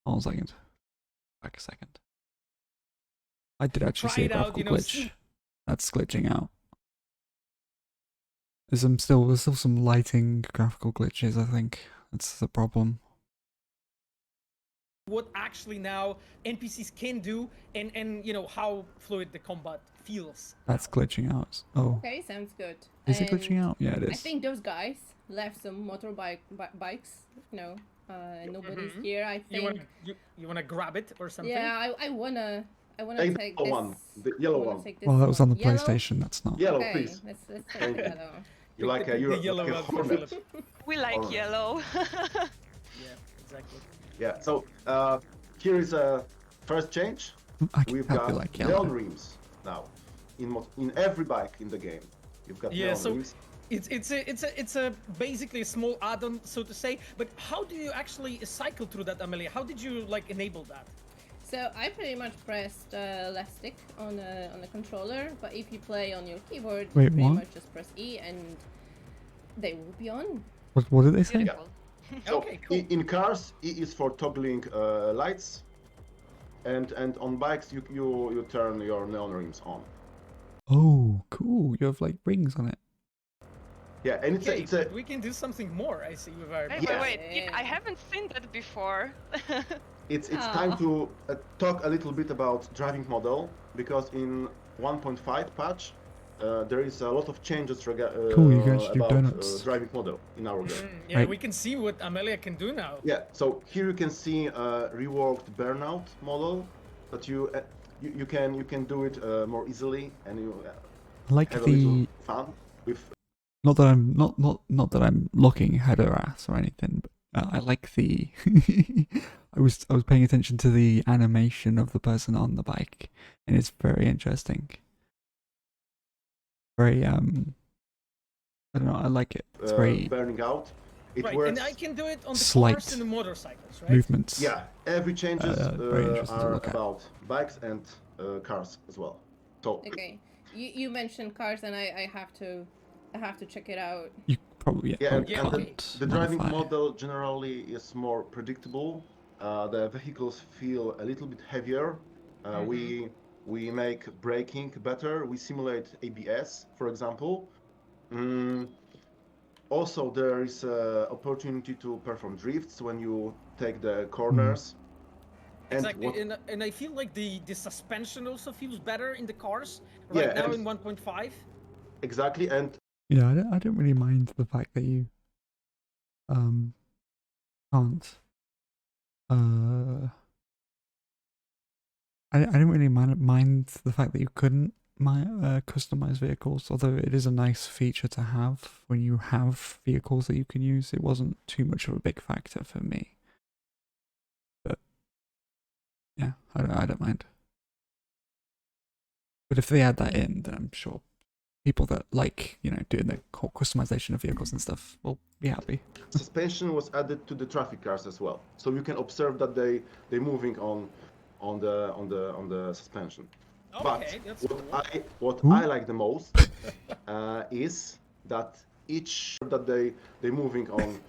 Hold on a second. Back a second. I did actually see a graphical glitch. That's glitching out. There's still some lighting graphical glitches. I think that's the problem. What actually now NPCs can do, and you know how fluid the combat feels. That's glitching out. Oh. Okay, sounds good. Is it glitching out? Yeah, it I is. think those guys left some bikes. You know, nobody's here. I think. You wanna grab it or something? Yeah, I wanna take the this. one, the yellow one. Well, that was on the Yellow? PlayStation. That's not. Yellow, Okay, please. let's take the yellow. You like a yellow like a one for hornet. We like Hornet. yellow. Yeah, exactly. Yeah. So here is a first change. I can We've help got you like yellow. neon rims now. In every bike in the game, you've got neon rims. It's a basically a small add-on, so to say. But how do you actually cycle through that, Amelia? How did you like enable that? So I pretty much pressed left stick on the controller, but if you play on your keyboard, Wait, you pretty what? much just press E and they will be on. What did they say? Yeah. So Okay, cool. in cars, E is for toggling lights, and on bikes you turn your neon rims on. Oh, cool. You have like rings on it. Yeah, and Okay, it's a we can do something more. I see with our. Wait, I haven't seen that before. it's time to talk a little bit about driving model, because in 1.5 patch there is a lot of changes Cool, you guys do about donuts. driving model in our game. Yeah, Right. we can see what Amelia can do now. Yeah, so here you can see a reworked burnout model, but you can do it more easily, and you I like have a little the. fun with. Not that I'm not that I'm looking header ass or anything, but I like the. I was paying attention to the animation of the person on the bike, and it's very interesting. Very I don't know. I like it. It's very burning out. It Right, works. and I can do it on the Slight cars and the motorcycles, right? movements. Yeah, every changes very interesting to are look at. about bikes and cars as well. So Okay, you mentioned cars, and I have to check it out. You probably yeah, and can't the driving modify. model generally is more predictable. The vehicles feel a little bit heavier. We make braking better. We simulate ABS, for example. Also, there is opportunity to perform drifts when you take the corners. Exactly, and I feel like the suspension also feels better in the cars right now in 1.5. Exactly, and Yeah, I don't really mind the fact that you can't I don't really mind the fact that you couldn't customize vehicles, although it is a nice feature to have when you have vehicles that you can use. It wasn't too much of a big factor for me, but yeah, I don't mind. But if they add that in, then I'm sure people that like, you know, doing the customization of vehicles and stuff will be happy. suspension was added to the traffic cars as well, so you can observe that they're moving on the suspension. Okay, But that's what cool. I like the most is that they're moving on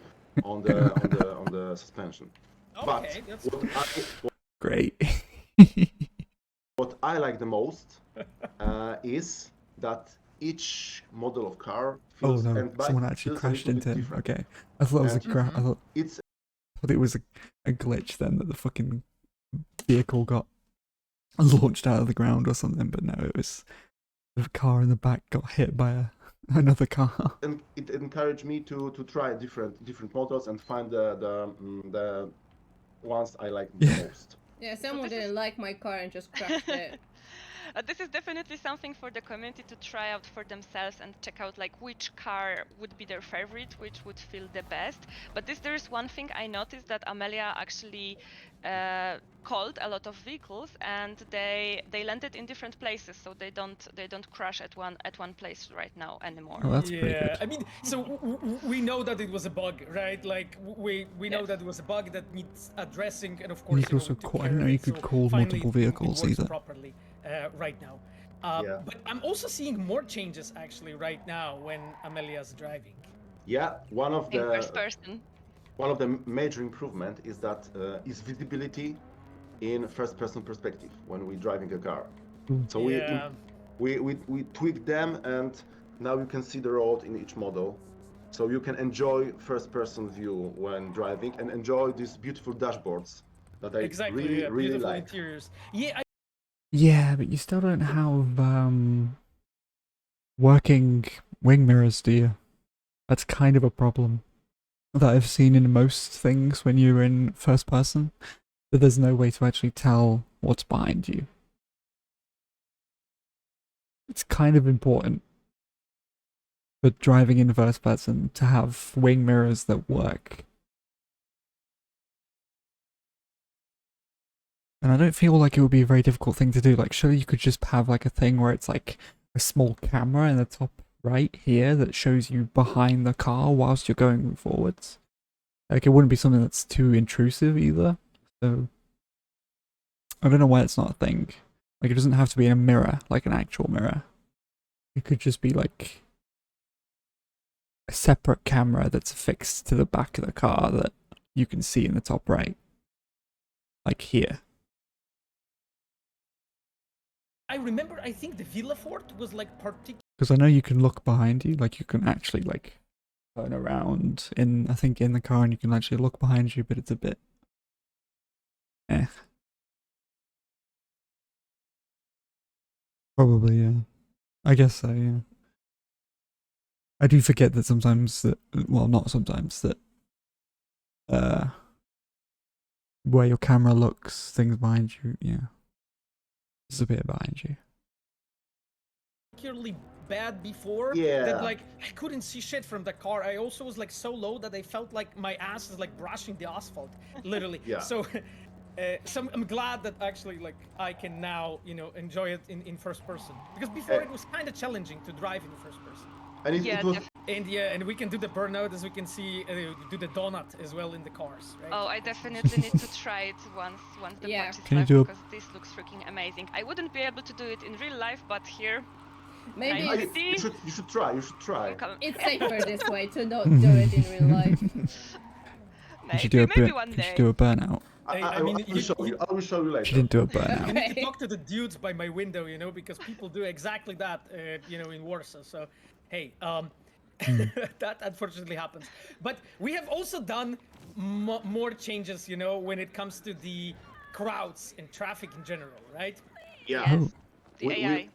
the suspension. Okay, that's Great. What I like the most is that each model of car Oh feels no! and bike Someone actually feels a crashed little bit into him. different. Okay, I thought it was a And I thought it was a glitch then, that the fucking vehicle got launched out of the ground or something. But no, it was the car in the back got hit by another car. And it encouraged me to try different models and find the ones I like the most. Yeah, someone didn't like my car and just crashed it. This is definitely something for the community to try out for themselves and check out like which car would be their favorite, which would feel the best. But there is one thing I noticed, that Amelia actually called a lot of vehicles, and they landed in different places, so they don't crash at one place right now anymore. Oh, that's pretty good. I mean, so we know that it was a bug, right? Like we know that it was a bug that needs addressing, and of course, You could also call, I didn't know you could call multiple vehicles it works either. properly right now. But I'm also seeing more changes actually right now when Amelia's driving. Yeah, one of In first person. One of the major improvement is that is visibility in first-person perspective when we're driving a car. So we tweak them, and now you can see the road in each model. So you can enjoy first-person view when driving and enjoy these beautiful dashboards that I really, really beautiful like. interiors. Yeah, Yeah, but you still don't have working wing mirrors, do you? That's kind of a problem that I've seen in most things when you're in first person, that there's no way to actually tell what's behind you. It's kind of important for driving in first person to have wing mirrors that work. And I don't feel like it would be a very difficult thing to do. Like, surely you could just have like a thing where it's like a small camera in the top right here that shows you behind the car whilst you're going forwards. Like, it wouldn't be something that's too intrusive either. So, I don't know why it's not a thing. Like, it doesn't have to be in a mirror, like an actual mirror. It could just be like a separate camera that's affixed to the back of the car that you can see in the top right. Like here. I remember, I think the Villa Fort was like particular. Because I know you can look behind you, like you can actually like turn around in, I think in the car, and you can actually look behind you, but it's a bit Probably, yeah. I guess so, yeah. I do forget that sometimes that, well, not sometimes, that where your camera looks, things behind you, yeah. There's a bit behind you. Particularly bad before Yeah. that, like I couldn't see shit from the car. I also was like so low that I felt like my ass is like brushing the asphalt, literally. Yeah. So so I'm glad that actually like I can now, you know, enjoy it in first person, because before it was kind of challenging to drive in first person. And it was. And yeah, and we can do the burnout, as we can see, do the donut as well in the cars, right? Oh, I definitely need to try it once the patch is Can you live, do a- because this looks freaking amazing. I wouldn't be able to do it in real life, but here, Maybe nice it's, city, You should try. You should try. it's safer this way to not do it in real life. You should do a maybe one you day. should do a burnout. I mean, I will show you. I will show you later. She didn't do a burnout. You need to talk to the dudes by my window, you know, because people do exactly that, you know, in Warsaw. So, hey, that unfortunately happens. But we have also done more changes, you know, when it comes to the crowds and traffic in general, right? Yeah. Yes, the AI.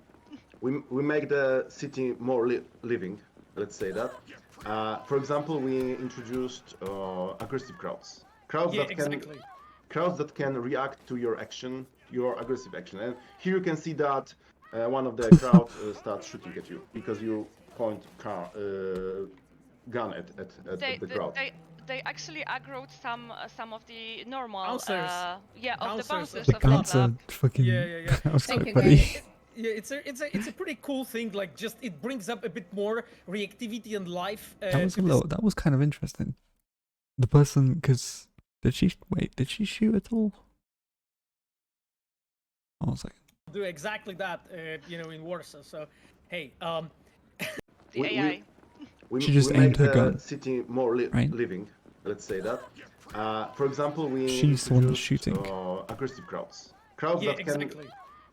We make the city more living. Let's say that. For example, we introduced aggressive crowds. Crowds Yeah, that can exactly. crowds that can react to your action, your aggressive action. And here you can see that one of the crowd starts shooting at you because you point gun at the crowd. They actually aggroed some of the normal Bouncers. yeah, of the bouncers The of the guards are club. fucking. Yeah. That was so Thank you, funny. guys. Yeah, it's a pretty cool thing. Like, just it brings up a bit more reactivity and life. That was to a the little. That was kind of interesting. The person, because did she shoot at all? Hold on a second. do exactly that, you know, in Warsaw. So, hey, The AI. She just we aimed make her the gun, city more right? living. Let's say that. For example, we She's the one that's introduced shooting. aggressive crowds. Crowds yeah, that can exactly.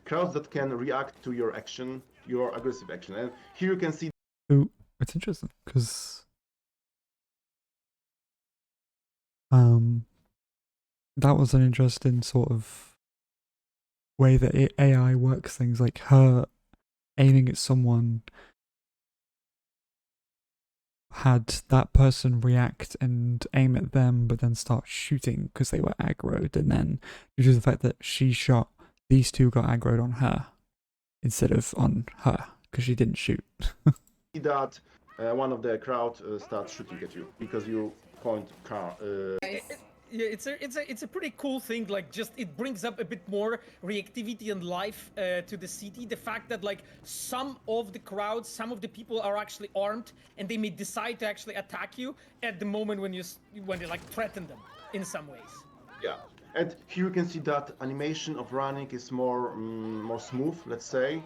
crowds that can react to your action, your aggressive action. And here you can see. So it's interesting because that was an interesting sort of way that AI works things, like her aiming at someone had that person react and aim at them but then start shooting because they were aggroed, and then due to the fact that she shot, these two got aggroed on her instead of on her because she didn't shoot. That one of the crowd starts shooting at you because you point car. Yeah, it's a pretty cool thing. Like, just it brings up a bit more reactivity and life to the city. The fact that like some of the crowds, some of the people are actually armed, and they may decide to actually attack you at the moment when they like threaten them in some ways. Yeah, and here you can see that animation of running is more smooth. Let's say.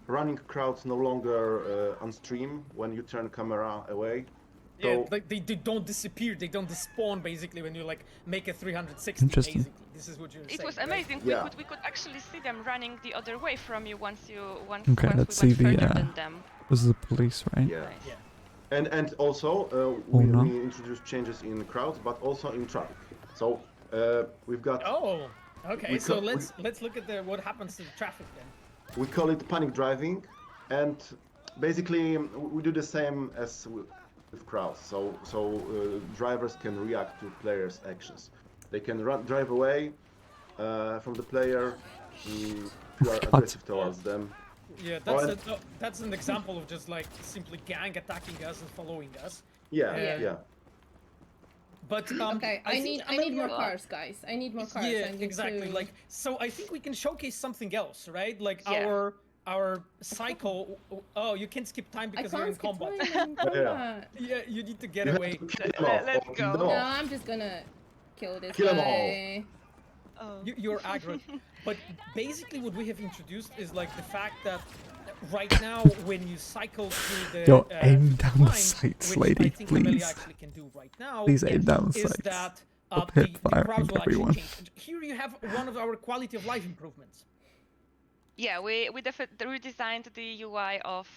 Running crowds no longer on stream when you turn camera away. Yeah, like they don't disappear, they don't despawn basically when you like make a 360. Interesting. Basically, this is what you're saying. It was right? amazing. Yeah. We could actually see them running the other way from you once Okay, let's we see went further the. than them. This is the police, right? Yeah. Yeah. And also Oh, no. we introduced changes in crowds, but also in traffic. So we've got. Oh, okay. So let's look at what happens to the traffic then. We call it panic driving, and basically we do the same as with crowds. So drivers can react to players' actions. They can drive away from the player if you are aggressive towards them. Yeah, that's an example of just like simply gang attacking us and following us. Yeah. But okay, I need more cars, guys. I need more cars. Yeah, exactly. Like, so I think we can showkice something else, right? Like our cycle. Oh, you can't skip time because you're in combat. Yeah, you need to get away. Let's go. No, I'm just gonna kill this Kill 'em guy. Oh. You're aggro. But basically what we have introduced is like the fact that right now when you cycle through the aim down the climb, sights, which lady, I think Amelia please. actually can do right now, Please aim down the is sights. that Up the hip firing crowds will actually everyone. change. Here you have one of our quality of life improvements. Yeah, we redesigned the UI of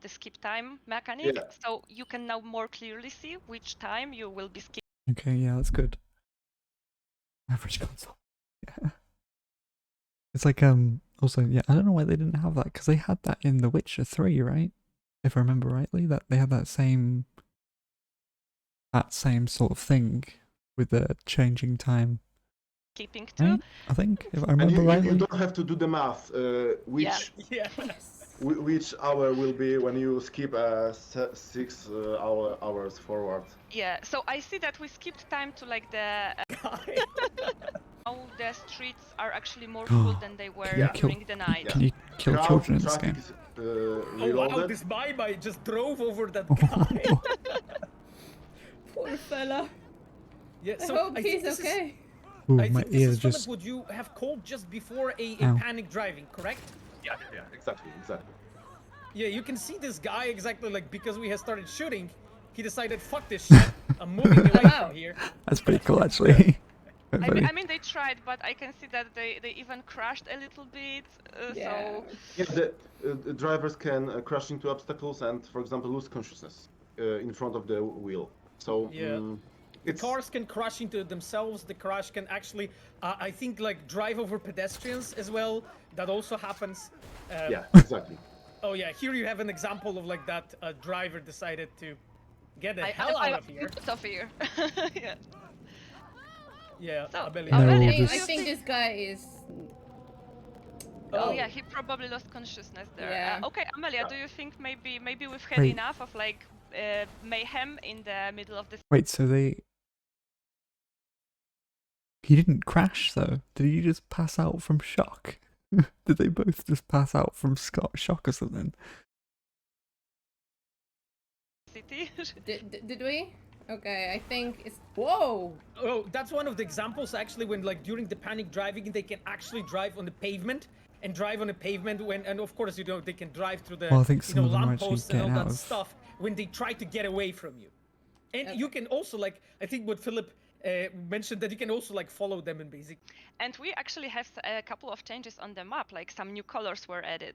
the skip time mechanic, so you can now more clearly see which time you will be skipping. Okay, yeah, that's good. Average console. Yeah. It's like also yeah, I don't know why they didn't have that because they had that in The Witcher 3, right? If I remember rightly, that they had that same sort of thing with the changing time. Keeping too. Right? I think if I And remember rightly. you don't have to do the math. Which hour will be when you skip 6 hours forward. Yeah, so I see that we skipped time to like the. Now the streets are actually more full than they were during the night. Can you kill children in this game? Oh wow, this Bye just drove over that guy. Poor fella. Yeah, I so hope I he's think this okay. Ooh, I my think this ear is just. what you have called just before a Ow. panic driving, correct? Yeah, exactly. Yeah, you can see this guy exactly like because we have started shooting, he decided fuck this shit, I'm moving away from here. That's pretty cool, actually. I mean, they tried, but I can see that they even crashed a little bit. So The drivers can crash into obstacles and, for example, lose consciousness in front of the wheel. So the cars can crash into themselves. The crash can actually, I think, like drive over pedestrians as well. That also happens. Yeah, exactly. Oh yeah, here you have an example of like that driver decided to get the hell out of here. Out of here. Yeah. Yeah, so, Amelia. I think this guy is. Oh yeah, he probably lost consciousness there. Yeah. Okay, Amelia, do you think maybe we've had enough of like mayhem in the middle of this? Wait, so he didn't crash though? Did he just pass out from shock? Did they both just pass out from shock or something? City? Did we? Okay, I think it's. Whoa! Oh, that's one of the examples actually when like during the panic driving they can actually drive on the pavement and drive on the pavement and of course they can drive through the Well, I think some of them are actually lampposts and all getting that out of- stuff when they try to get away from you. And you can also like I think what Philip mentioned that you can also like follow them in basic. And we actually have a couple of changes on the map, like some new colors were added.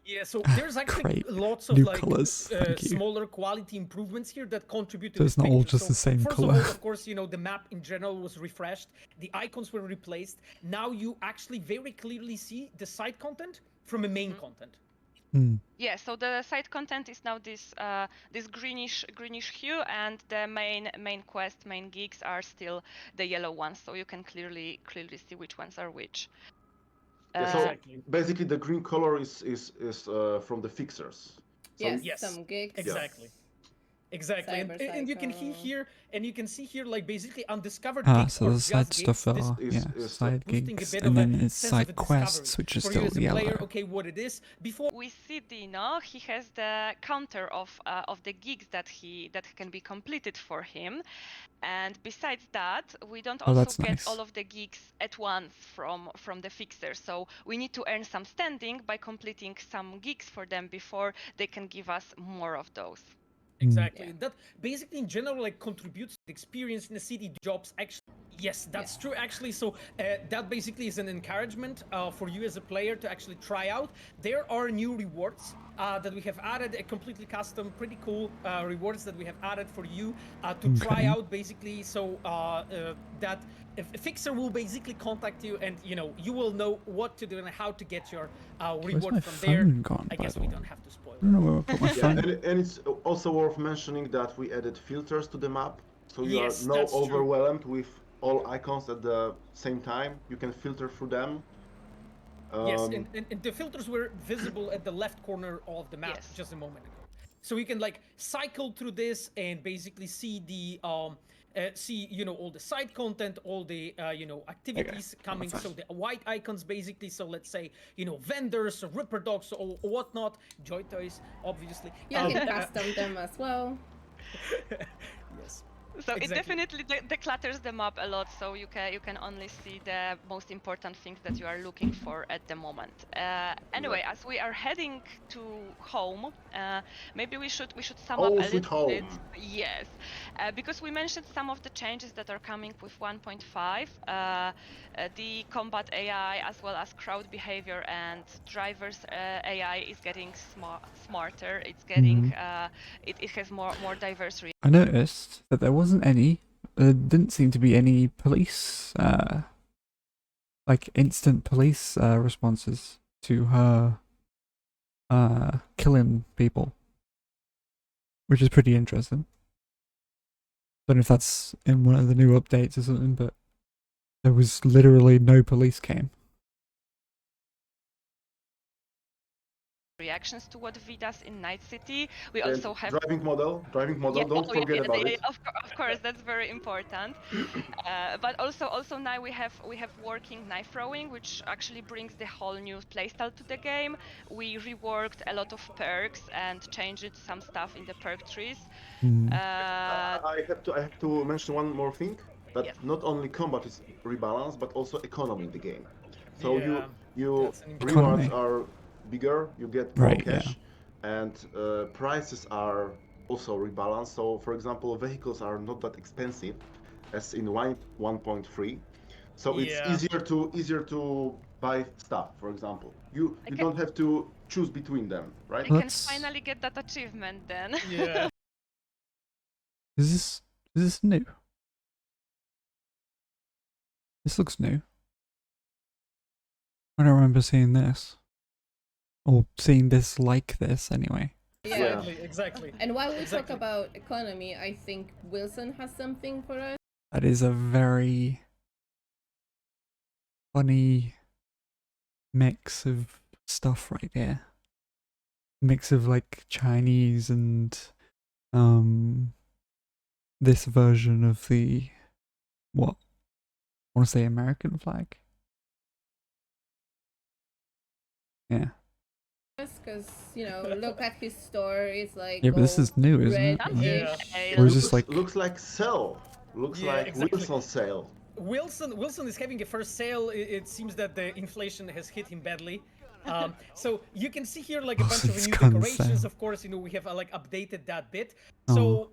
Yeah, so there's actually Great. lots of New like colours, thank you. smaller quality improvements here that contribute to So this it's not all picture. just the same first colour. of all, of course, the map in general was refreshed, the icons were replaced. Now you actually very clearly see the side content from the main content. Yeah, so the side content is now this this greenish hue, and the main quest, main gigs are still the yellow ones. So you can clearly see which ones are which. Yeah, so basically, the green color is from the fixers. So Yes, some gigs. Exactly. Exactly, and you can see here like basically undiscovered Ah, gigs so or the just side gigs. stuff This are side boosting a gigs, bit and of a then it's sense of side a quests, discovery which is for you still as a yellow. player, okay, what it is before We see Dino. He has the counter of the gigs that can be completed for him, and besides that, we don't Oh, also that's get nice. all of the gigs at once from the fixer. So we need to earn some standing by completing some gigs for them before they can give us more of those. Exactly. That basically in general like contributes to the experience in the city jobs actually. Yes, that's true actually. So that basically is an encouragement for you as a player to actually try out. There are new rewards that we have added, a completely custom, pretty cool rewards that we have added for you to try out basically. So that a fixer will basically contact you and you will know what to do and how to get your reward my from there. phone gone, I by guess the we way? don't have to spoil I don't know where I put my Yeah, phone. and it's also worth mentioning that we added filters to the map, so you Yes, are not that's true. overwhelmed with all icons at the same time. You can filter through them. Yes, and the filters were visible at the left corner of the map just a moment ago. So you can like cycle through this and basically see the all the side content, all the activities coming. So the white icons basically. So let's say vendors, or Ripper dogs, or whatnot, Joy Toys, obviously. You can custom them as well. Yes. So it definitely declutters them up a lot, so you can only see the most important things that you are looking for at the moment. Anyway, as we are heading to home, maybe we should sum up a little bit. Yes, because we mentioned some of the changes that are coming with 1.5, the combat AI as well as crowd behavior and drivers AI is getting smarter. It's getting it has more diverse. I noticed that there wasn't any. There didn't seem to be any police, like instant police responses to her killing people, which is pretty interesting. Don't know if that's in one of the new updates or something, but there was literally no police came. Reactions to what V does in Night City. We also have driving model. Yeah, Don't forget about it. Of course, that's very important. But also now we have working knife throwing, which actually brings the whole new playstyle to the game. We reworked a lot of perks and changed some stuff in the perk trees. I have to mention one more thing, that not only combat is rebalanced, but also economy in the game. So you rewards are bigger, you get more cash, and prices are also rebalanced. So for example, vehicles are not that expensive as in 1.3. So it's easier to buy stuff. For example, you don't have to choose between them, right? I can finally get that achievement then. Yeah. Is this new? This looks new. I don't remember seeing this. Or seeing this like this, anyway. Yeah, exactly. And while we talk about economy, I think Wilson has something for us. That is a very funny mix of stuff right here. Mix of like Chinese and this version of the what? I want to say American flag. Yeah. Because look at his store. It's like Yeah, but this is new, isn't it? red-ish. Or is this like looks like sale? Looks like exactly. Wilson sale. Wilson is having a first sale. It seems that the inflation has hit him badly. So you can see here like a bunch of new decorations. Of course, we have like updated that bit. So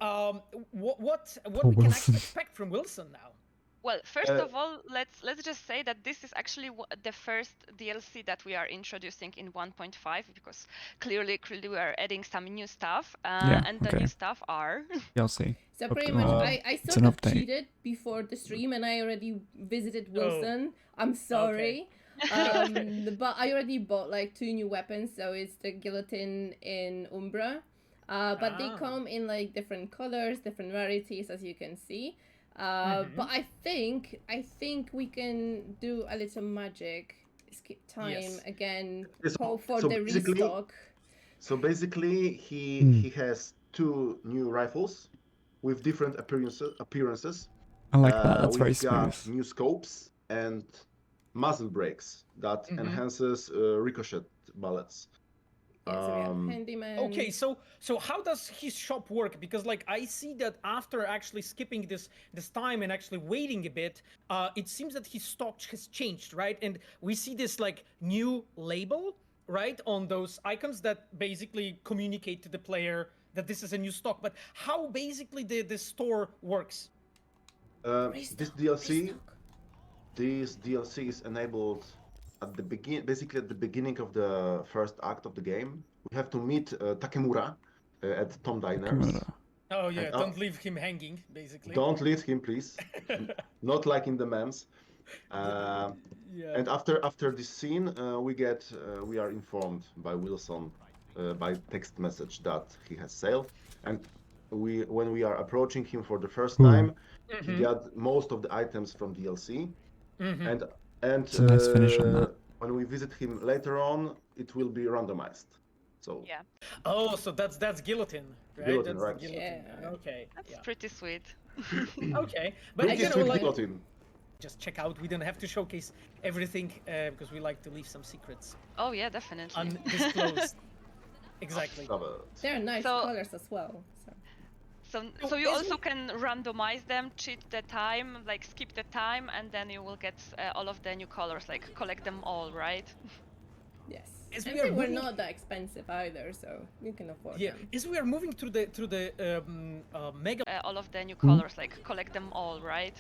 what we can actually expect from Wilson now? Well, first of all, let's just say that this is actually the first DLC that we are introducing in 1.5, because clearly we are adding some new stuff, and the new stuff are. You'll see. So pretty much, I sort of cheated before the stream, and I already visited Wilson. I'm sorry, but I already bought like 2 new weapons. So it's the guillotine in Umbra, but they come in like different colors, different varieties, as you can see. But I think we can do a little magic, skip time again, hope for the restock. So basically, he has 2 new rifles with different appearances. I like that. That's very smooth. Got new scopes and muzzle brakes that enhances ricochet bullets. Handyman. Okay, so how does his shop work? Because like I see that after actually skipping this time and actually waiting a bit, it seems that his stock has changed, right? And we see this like new label, right, on those icons that basically communicate to the player that this is a new stock. But how basically the store works? This DLC is enabled at the basically at the beginning of the first act of the game. We have to meet Takemura at Tom Diner's. Oh yeah, don't leave him hanging, basically. Don't leave him, please. Not like in the memes. And after this scene, we are informed by Wilson by text message that he has sailed, and when we are approaching him for the first time, he got most of the items from DLC, and it's a nice finish on that. When we visit him later on, it will be randomized. So yeah. Oh, so that's guillotine, right? Guillotine, that's right? Guillotine. Yeah. Okay. That's pretty sweet. Okay, but pretty you know, sweet like, guillotine. just check out. We don't have to showcase everything because we like to leave some secrets Oh yeah, definitely. undisclosed. Exactly. They're nice So- colors as well. So you also can randomize them, cheat the time, like skip the time, and then you will get all of the new colors, like collect them all, right? Yes. As And we are they were moving- not that expensive either, so you can afford Yeah, them. as we are moving through the mega. All of the new colors, like collect them all, right?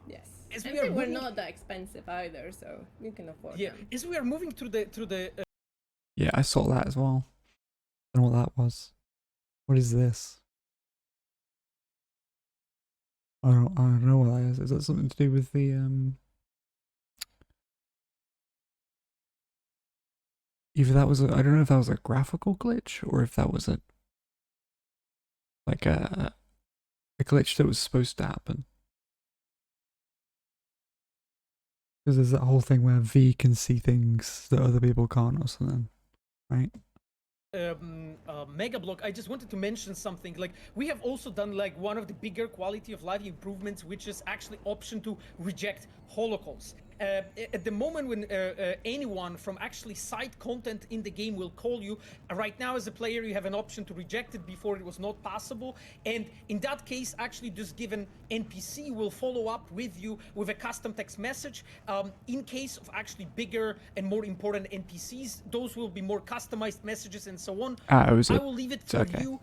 Yes. As And we are they were moving- not that expensive either, so you can afford Yeah, them. as we are moving through the. Yeah, I saw that as well. I don't know what that was. What is this? I don't know what that is. Is that something to do with the Either that was I don't know if that was a graphical glitch or if that was a glitch that was supposed to happen. Because there's that whole thing where V can see things that other people can't or something, right? Mega block. I just wanted to mention something. Like, we have also done like one of the bigger quality of life improvements, which is actually option to reject holocalls. At the moment when anyone from actually side content in the game will call you, right now as a player you have an option to reject it. Before it was not possible, and in that case actually this given NPC will follow up with you with a custom text message. In case of actually bigger and more important NPCs, those will be more customized messages and so on. I will leave it for you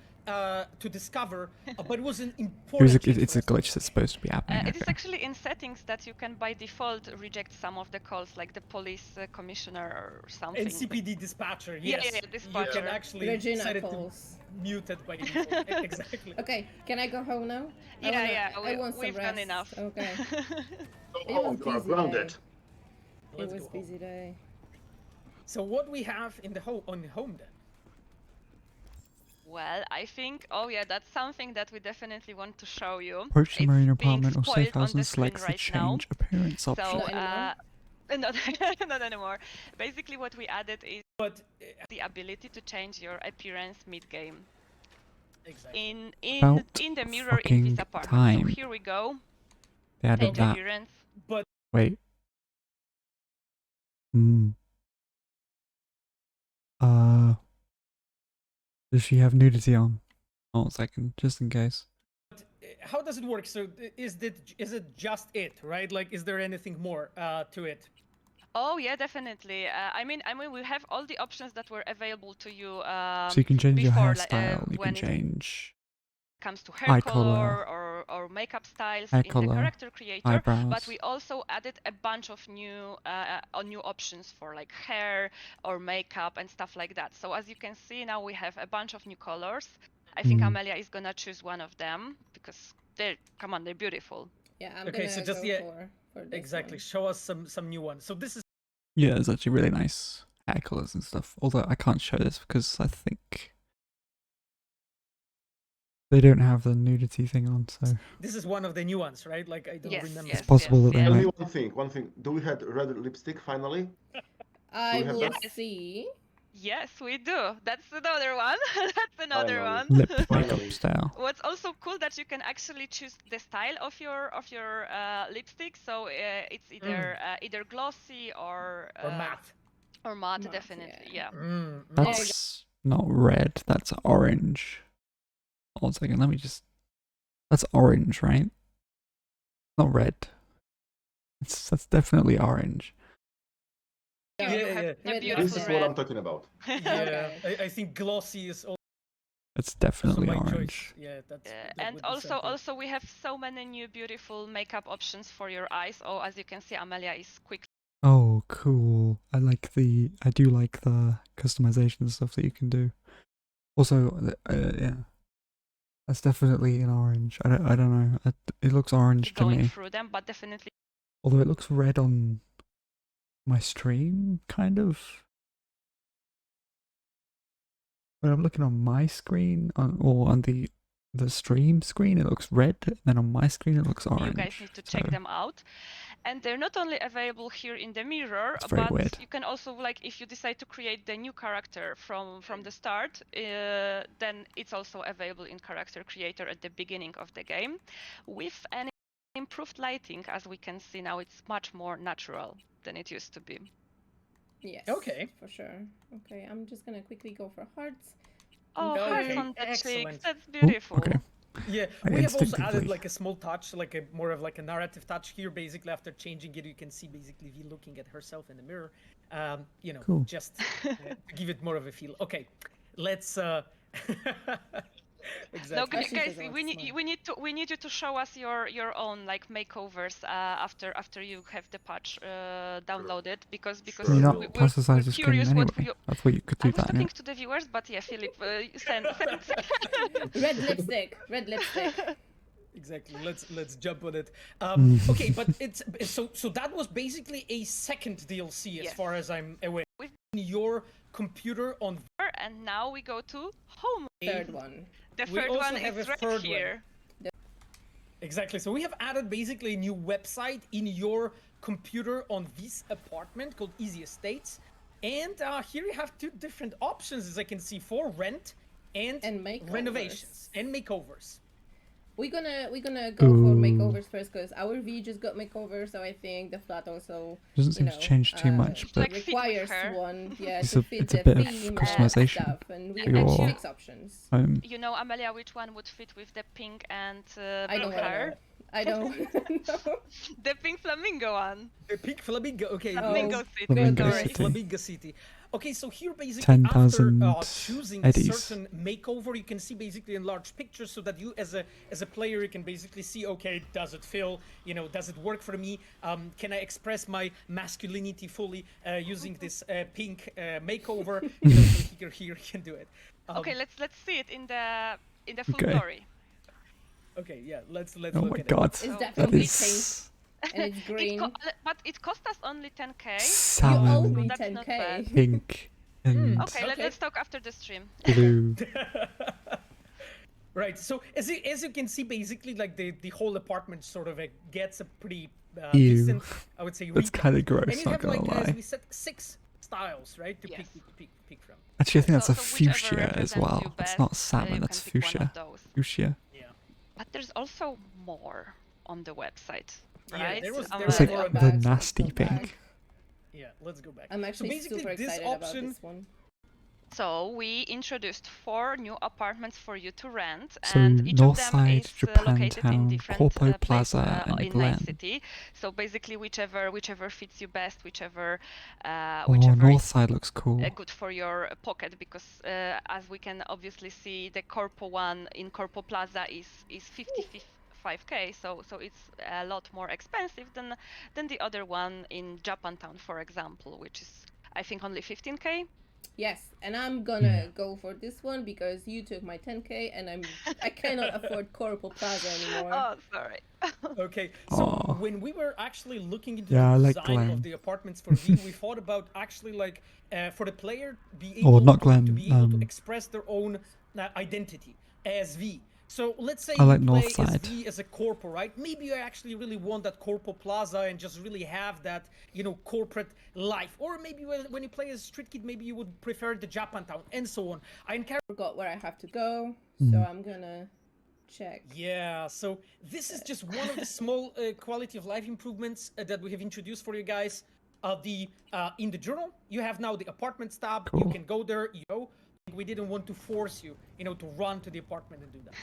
to discover, but it was an important it's a glitch that's supposed to be happening. It is actually in settings that you can by default reject some of the calls, like the police commissioner or something. And CPD dispatcher, Yeah, yes. yeah, dispatcher. You can actually Regina set it calls. to muted by default. Exactly. Okay, can I go home now? Yeah, I want some we've done rest. enough. Okay. Go home, you are grounded. It was busy day. So what we have in the on the home then? Well, I think, oh yeah, that's something that we definitely want to show you. Approach the It's marine being apartment or safe spoiled on house the and screen select the right now. change appearance option. So, Not not anymore. Basically what we added is the ability to change your appearance mid-game. Exactly. In the mirror in this apartment. So here we go. They added Change that. appearance. But wait. Does she have nudity on? Hold on a second, just in case. how does it work? So is it just it, right? Like, is there anything more to it? Oh yeah, definitely. I mean, we have all the options that were available to you. So you can change your before, hairstyle. You when can change it comes to hair eye color or makeup styles hair in color, the character creator. eyebrows. But we also added a bunch of new options for like hair or makeup and stuff like that. So as you can see now, we have a bunch of new colors. I think Amelia is gonna choose one of them because they're beautiful. Yeah, I'm Okay, gonna so just go for this exactly. one. Show us some new ones. So this is Yeah, it's actually really nice hair colors and stuff. Although I can't show this because I think they don't have the nudity thing on. So this is one of the new ones, right? Like I don't remember. it's possible that they Tell me might. one thing. Do we have red lipstick finally? I have will that? see. Yes, we do. That's another one. That's another one. Lip makeup style. What's also cool that you can actually choose the style of your lipstick. So it's either glossy or matte. Or matte, definitely. Yeah. That's not red. That's orange. Hold on a second. Let me just. That's orange, right? Not red. That's definitely orange. Yeah. This is what I'm talking about. Yeah, I think glossy is It's definitely my orange. choice. Yeah, that And would be also, something. we have so many new beautiful makeup options for your eyes. Oh, as you can see, Amelia is quick. Oh, cool. I do like the customization and stuff that you can do. Also, yeah, that's definitely an orange. I don't know. It looks orange to Going me. through them, but definitely. Although it looks red on my stream, kind of. When I'm looking on my screen, or on the stream screen, it looks red. And then on my screen, it looks orange. You guys need to check them out. And they're not only available here in the mirror, It's very but weird. you can also, like, if you decide to create the new character from the start, then it's also available in Character Creator at the beginning of the game, with an improved lighting. As we can see now, it's much more natural than it used to be. Yes. Okay. For sure. Okay, I'm just gonna quickly go for hearts. Oh, hearts on the Excellent. cheeks. That's beautiful. Okay. Yeah, I we have also added instinctively- like a small touch, like a more of like a narrative touch here. Basically, after changing it, you can see basically V looking at herself in the mirror. You know, Cool. just to give it more of a feel. Okay, let's. Exactly. No, guys, we need you to show us your own like makeovers after you have the patch downloaded, because Can you not we're plasticize the skin curious anyway? what you. I thought you could I do was that. talking Yeah. to the viewers, but yeah, Philip, send. Red lipstick. Red lipstick. Exactly. Let's jump on it. Mhm. Okay, but it's so that was basically a second DLC as far as I'm aware. With your computer on. And now we go to home. Third one. The We third also one have is a right third one. here. Exactly. So we have added basically a new website in your computer on this apartment called Easy Estates. And here you have two different options, as I can see, for rent and makeovers. renovations and makeovers. We're gonna go for makeovers first, because our V just got makeover, so I think the flat also Doesn't seem to change too much, but requires one, yeah, it's to a fit the bit of theme and customization stuff, and we for have your 6 options. home. You know, Amelia, which one would fit with the pink and I blue don't hair? know. I don't know. The pink flamingo one. The pink flamingo. Okay. Flamingo City. Flamingo Sorry. City. Flamingo City. Okay, so here basically 10,000 after choosing eddies. a certain makeover, you can see basically enlarged pictures, so that you as a player, you can basically see, okay, does it feel, you know, does it work for me? Can I express my masculinity fully using this pink makeover? You know, so here you can do it. Okay, let's see it in the full Okay. glory. Okay, yeah, let's Oh look my at god, it. It's that definitely is and it's green. But it cost us only 10k. Salmon. You owe me That's not 10k. bad. pink and Okay, let's talk after the stream. blue. Right. So as you can see, basically, like the whole apartment sort of gets a pretty Ew. decent, I would say. That's recap. kinda gross, And you not have gonna like, as lie. we said, 6 styles, right? To pick from. Actually, I think that's a So whichever fuchsia as represents well. you That's best, not you salmon, can that's pick one fuchsia. of those. Fuchsia. Yeah. But there's also more on the website, Yeah, right? there was It's like more the nasty pink. Yeah, let's go back. I'm actually so basically, super this excited option, about this one. So we introduced 4 new apartments for you to rent, So and each of them Northside, is located in Japantown, different Corpo places Plaza, and in Glen. Night City. So basically, whichever fits you best, whichever Oh, whichever is Northside looks cool. good for your pocket, because as we can obviously see, the Corpo one in Corpo Plaza is 55k, so it's a lot more expensive than the other one in Japantown, for example, which is I think only 15k. Yes, and I'm gonna go for this one because you took my 10k, and I cannot afford Corpo Plaza anymore. Oh, sorry. Okay, so Aw. when we were actually looking into Yeah, I the like design Glen. of the apartments for V, we thought about actually like for the player be Or able not to Glen, be able to express their own identity as V. So let's say I like you play as Northside. V as a corpo, right? Maybe you actually really want that Corpo Plaza and just really have that, you know, corporate life. Or maybe when you play as Street Kid, maybe you would prefer the Japantown and so on. I forgot where I have to go, Hmm. so I'm gonna check. Yeah, so this is just one of the small quality of life improvements that we have introduced for you guys. In the journal, you have now the apartments tab. You can go there. We didn't want to force you, to run to the apartment and do that.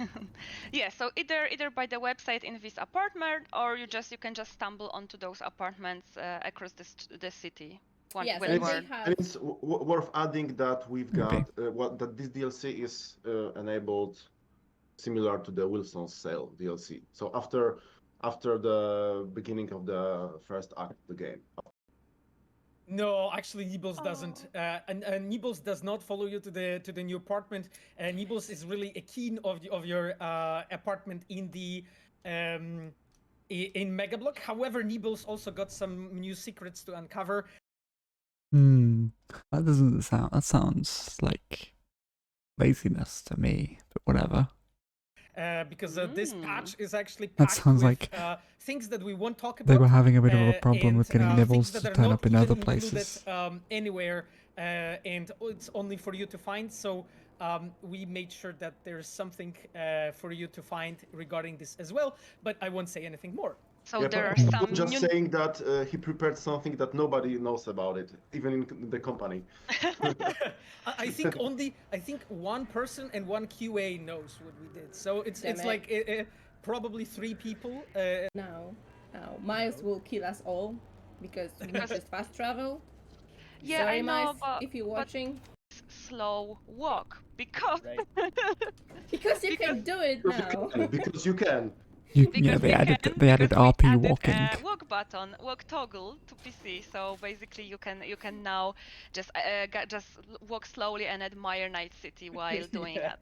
Yeah, so either by the website in this apartment, or you can just stumble onto those apartments across the city. Yes, will and work. they have. And it's worth adding that we've got that this DLC is enabled similar to the Wilson's Sale DLC. So after the beginning of the first act of the game. No, actually, Nibbles doesn't, and Nibbles does not follow you to the new apartment. Nibbles is really a keen of your apartment in the in Mega Block. However, Nibbles also got some new secrets to uncover. That doesn't sound. That sounds like laziness to me, but whatever. Because this patch is actually That packed sounds with like things that we won't talk about. they were having a bit of a problem and, with getting things Nibbles that to are turn not up in even other included, places. Anywhere, and it's only for you to find. So we made sure that there's something for you to find regarding this as well. But I won't say anything more. So Yeah, there are but some just saying that he prepared something that nobody knows about it, even in the company. I think one person and one QA knows what we did. So it's like probably 3 people. Now, Miles will kill us all because we just fast travel. Yeah, Sorry, I know, Miles, but if you're watching. Slow walk because because you can do it now. Because you can. Yeah, they added RP walking. Walk button, walk toggle to PC. So basically, you can now just walk slowly and admire Night City while doing that.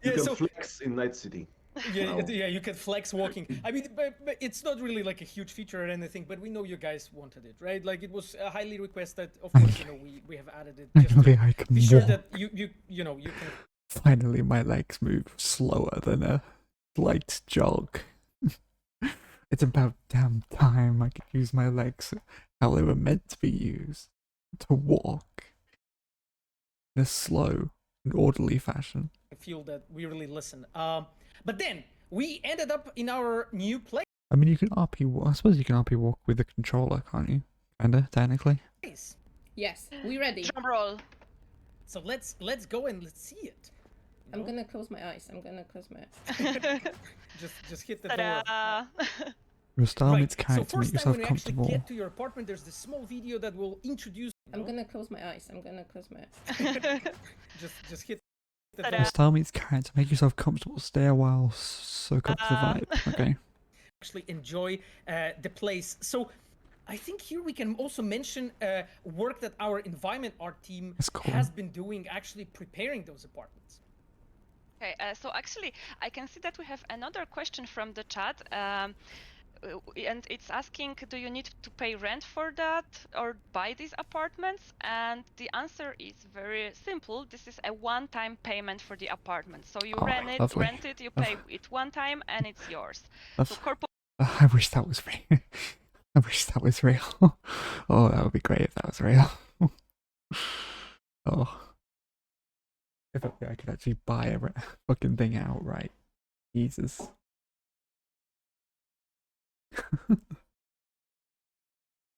You can flex in Night City. Yeah, you can flex walking. I mean, but it's not really like a huge feature or anything, but we know you guys wanted it, right? Like it was highly requested. Of course, we have added it just Finally, to I can be sure walk. that you can. Finally, my legs move slower than a light jog. It's about damn time I could use my legs how they were meant to be used, to walk in a slow and orderly fashion. I feel that we really listen. But then we ended up in our new place. I mean, you can RP. I suppose you can RP walk with the controller, can't you? Kinda, technically. Yes, we ready. Drum roll. So let's go and let's see it. I'm gonna close my eyes. just hit the door. Restyle its So character, make first time yourself when you actually comfortable. get to your apartment, there's this small video that will introduce. I'm gonna close my eyes. just hit the door. Restyle meets character, make yourself comfortable, stay a while, soak up the vibe. Okay. Actually enjoy the place. So I think here we can also mention work that our environment art team has been doing, actually preparing those apartments. Okay, so actually I can see that we have another question from the chat. And it's asking, do you need to pay rent for that or buy these apartments? And the answer is very simple. This is a one-time payment for the apartment. So you rent it, you pay it one time, and it's yours. So I wish that was real. I wish that was real. Oh, that would be great if that was real. Oh. If I could actually buy a fucking thing outright. Jesus.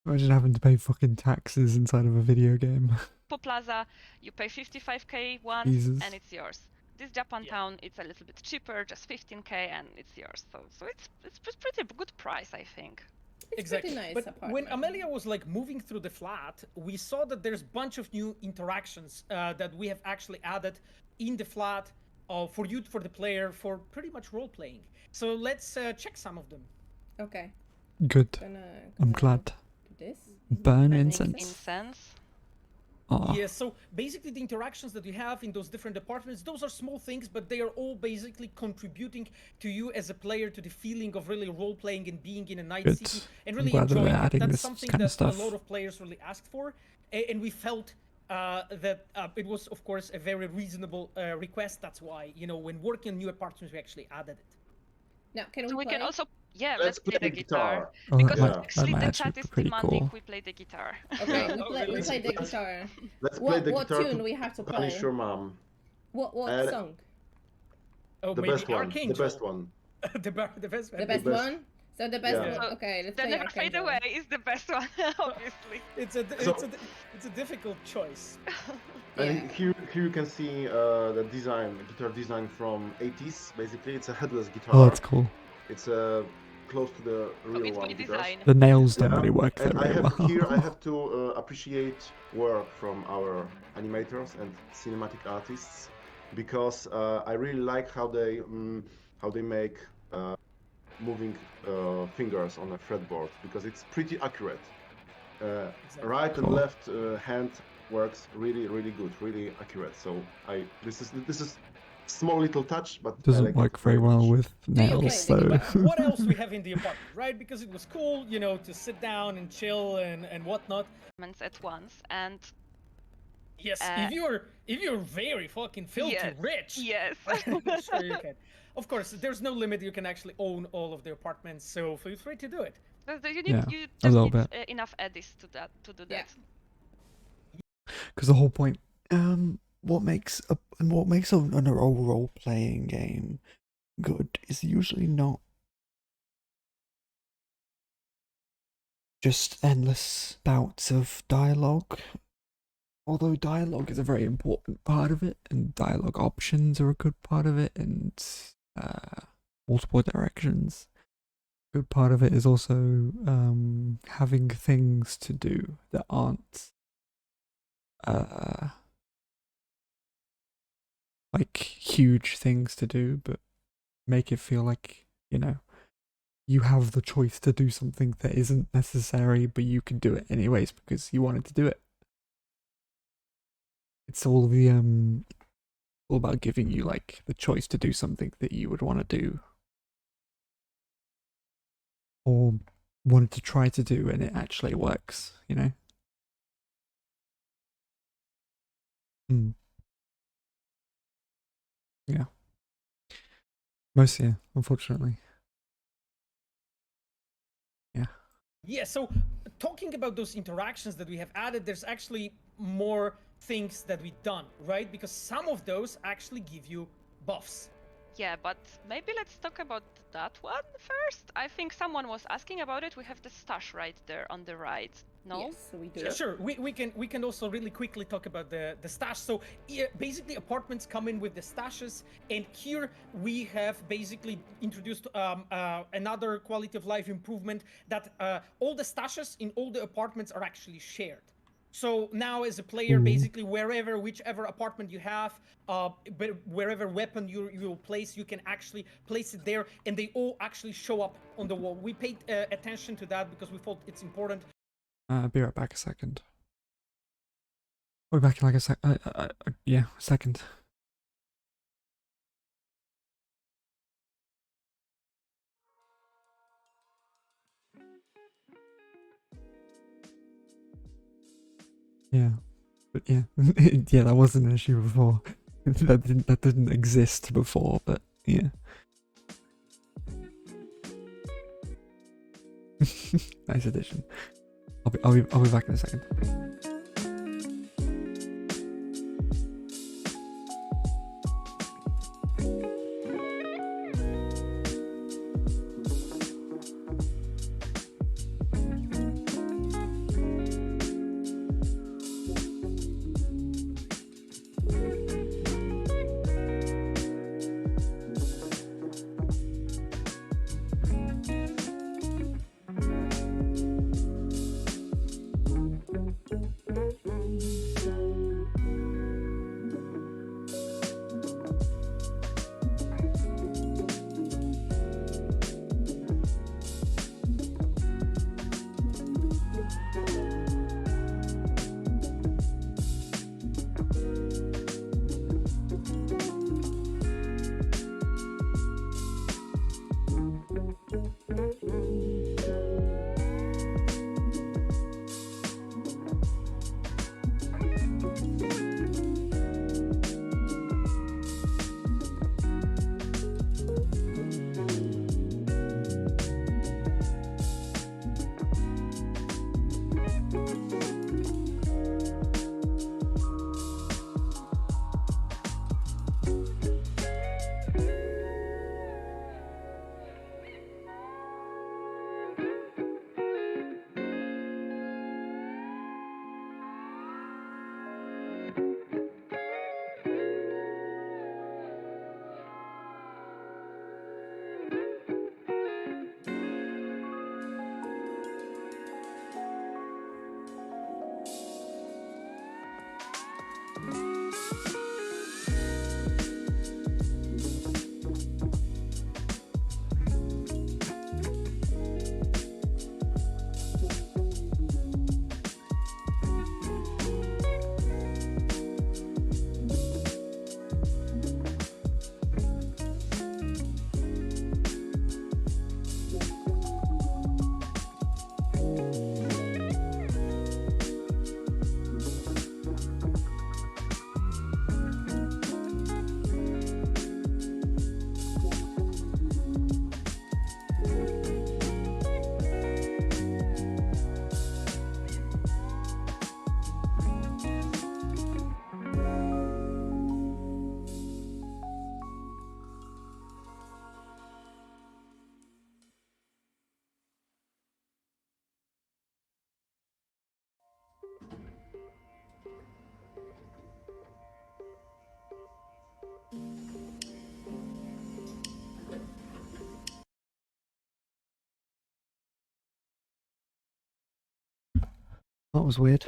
Imagine having to pay fucking taxes inside of a video game. Plaza, you pay 55k once, and it's yours. This Japantown, it's a little bit cheaper, just 15k, and it's yours. So it's pretty good price, I think. Exactly. Nice but apartment. when Amelia was like moving through the flat, we saw that there's a bunch of new interactions that we have actually added in the flat for you, for the player, for pretty much role playing. So let's check some of them. Okay. Good. I'm glad. This? Burn incense. Oh. Yeah, so basically the interactions that you have in those different departments, those are small things, but they are all basically contributing to you as a player, to the feeling of really role-playing and being in a night city and really enjoying it. That's something that a lot of players really asked for, and we felt that it was, of course, a very reasonable request. That's why, when working on new apartments, we actually added it. Now, can so we can also, let's play the guitar. Oh, because that actually might the chat is pretty demanding cool. we play the guitar. Okay, we play the guitar. Let's play the what guitar tune we have to play? Punish your mom. What song? Oh, the best one. The best one. The best one. The best one? So the best Yeah. one. Okay, let's The play Never Fade Archangel. Away is the best one, obviously. It's a difficult choice. And here you can see the guitar design from 80s. Basically, it's a headless guitar. Oh, that's cool. It's a close to the real it's one. by because- design. The nails don't really work And that I very have well. here I have to appreciate work from our animators and cinematic artists because I really like how they make moving fingers on a fretboard because it's pretty accurate. Right and Cool. left hand works really good, really accurate. So this is small little touch, but I Doesn't like work it very well much. with nails, so. But what else we have in the apartment, right? Because it was cool, you know, to sit down and chill and whatnot. At once, and yes, if you're very fucking filthy yes, rich, yes, sure you can. Of course, there's no limit. You can actually own all of the apartments, so feel free to do it. You Yeah, you a just little need bit. enough eddies to do that. Because the whole point, what makes an overall role-playing game good is usually not just endless bouts of dialogue. Although dialogue is a very important part of it, and dialogue options are a good part of it, and multiple directions. A good part of it is also having things to do that aren't like huge things to do, but make it feel like, you know, you have the choice to do something that isn't necessary, but you can do it anyways because you wanted to do it. It's all the all about giving you like the choice to do something that you would want to do or wanted to try to do, and it actually works, you know. Yeah. Mostly, yeah, unfortunately. Yeah. Yeah, so talking about those interactions that we have added, there's actually more things that we've done, right? Because some of those actually give you buffs. Yeah, but maybe let's talk about that one first. I think someone was asking about it. We have the stash right there on the right. No? Yes, we do. Yeah, sure. We can also really quickly talk about the stash. So yeah, basically, apartments come in with the stashes, and here we have basically introduced another quality of life improvement that all the stashes in all the apartments are actually shared. So now, as a player, basically whichever apartment you have, but wherever weapon you will place, you can actually place it there, and they all actually show up on the wall. We paid attention to that because we thought it's important. I'll be right back a second. I'll be back in like a sec. Yeah, a second. Yeah, but yeah, yeah, that wasn't an issue before. that didn't exist before, but yeah. Nice addition. I'll be back in a second. That was weird.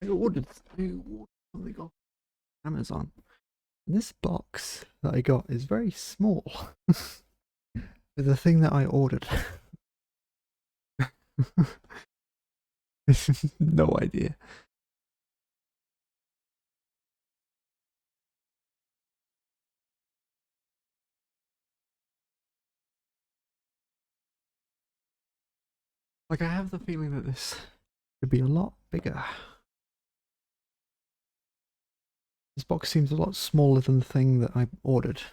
I ordered something off Amazon. And this box that I got is very small. With the thing that I ordered. No idea. Like, I have the feeling that this could be a lot bigger. This box seems a lot smaller than the thing that I ordered.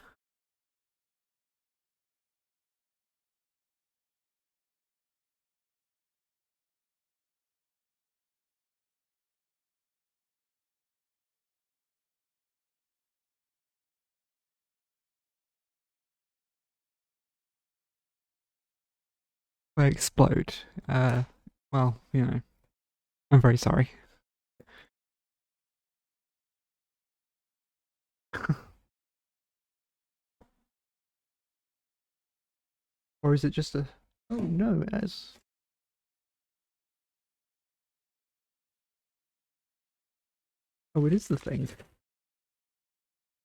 If I explode, well, you know, I'm very sorry. Or is it just a... Oh no, it has... Oh, it is the thing.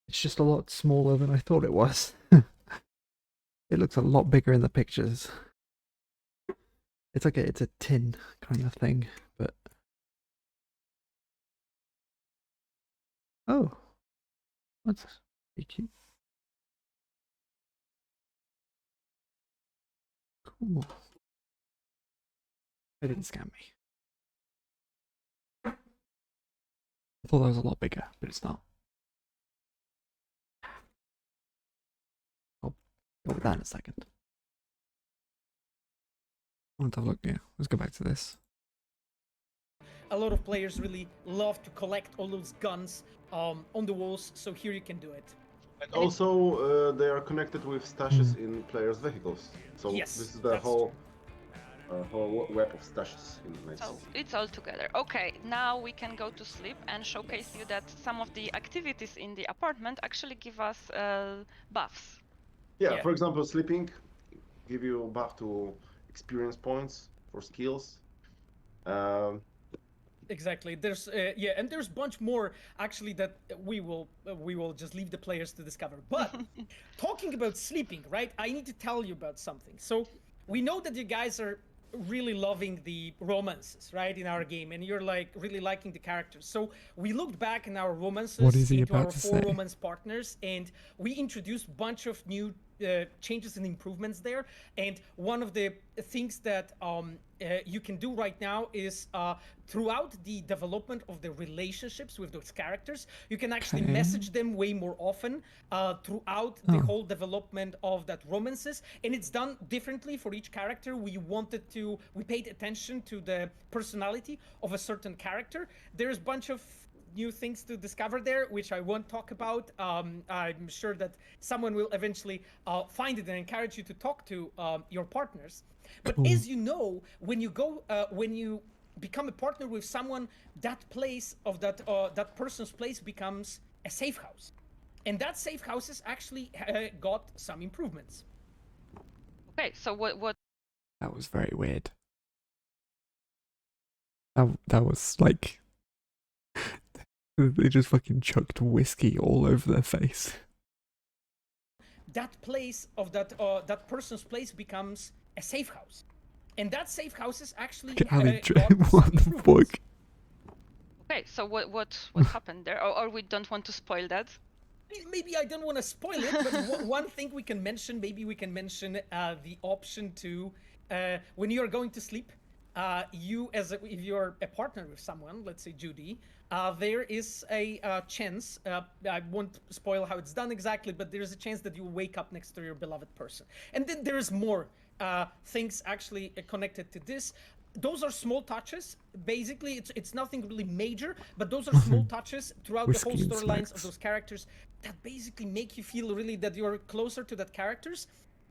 It's just a lot smaller than I thought it was. It looks a lot bigger in the pictures. It's like it's a tin kind of thing, but... Oh! That's pretty cute. Cool. They didn't scam me. I thought that was a lot bigger, but it's not. I'll go with that in a second. I want to have a look here. Let's go back to this. A lot of players really love to collect all those guns on the walls, so here you can do it. And also, they are connected with stashes in players' vehicles. So Yes, this is the whole web of stashes in the So it's all together. Okay, now we can go to sleep and showcase you that some of the activities in the apartment actually give us buffs. Yeah, for example, sleeping give you buff to experience points for skills. Exactly. There's yeah, and there's a bunch more actually that we will just leave the players to discover. But talking about sleeping, right? I need to tell you about something. So we know that you guys are really loving the romances, right, in our game, and you're like really liking the characters. So we looked back in our romances into our 4 romance partners, and we introduced a bunch of new changes and improvements there. And one of the things that you can do right now is throughout the development of the relationships with those characters, you can actually message them way more often throughout the whole development of that romances, and it's done differently for each character. We paid attention to the personality of a certain character. There's a bunch of new things to discover there, which I won't talk about. I'm sure that someone will eventually find it and encourage you to talk to your partners. But as you know, when you become a partner with someone, that place of that person's place becomes a safe house, and that safe house has actually got some improvements. Okay, so what That was very weird. That was like they just fucking chucked whiskey all over their face. That place of that person's place becomes a safe house, and that safe house is actually What the fuck? Okay, so what happened there? Or we don't want to spoil that? Maybe I don't want to spoil it, but one thing we can mention, the option to, when you are going to sleep, if you're a partner with someone, let's say Judy, there is a chance, I won't spoil how it's done exactly, but there's a chance that you wake up next to your beloved person. And then there's more things actually connected to this. Those are small touches. Basically, it's nothing really major, but those are small touches throughout the whole storylines of those characters that basically make you feel really that you're closer to that characters.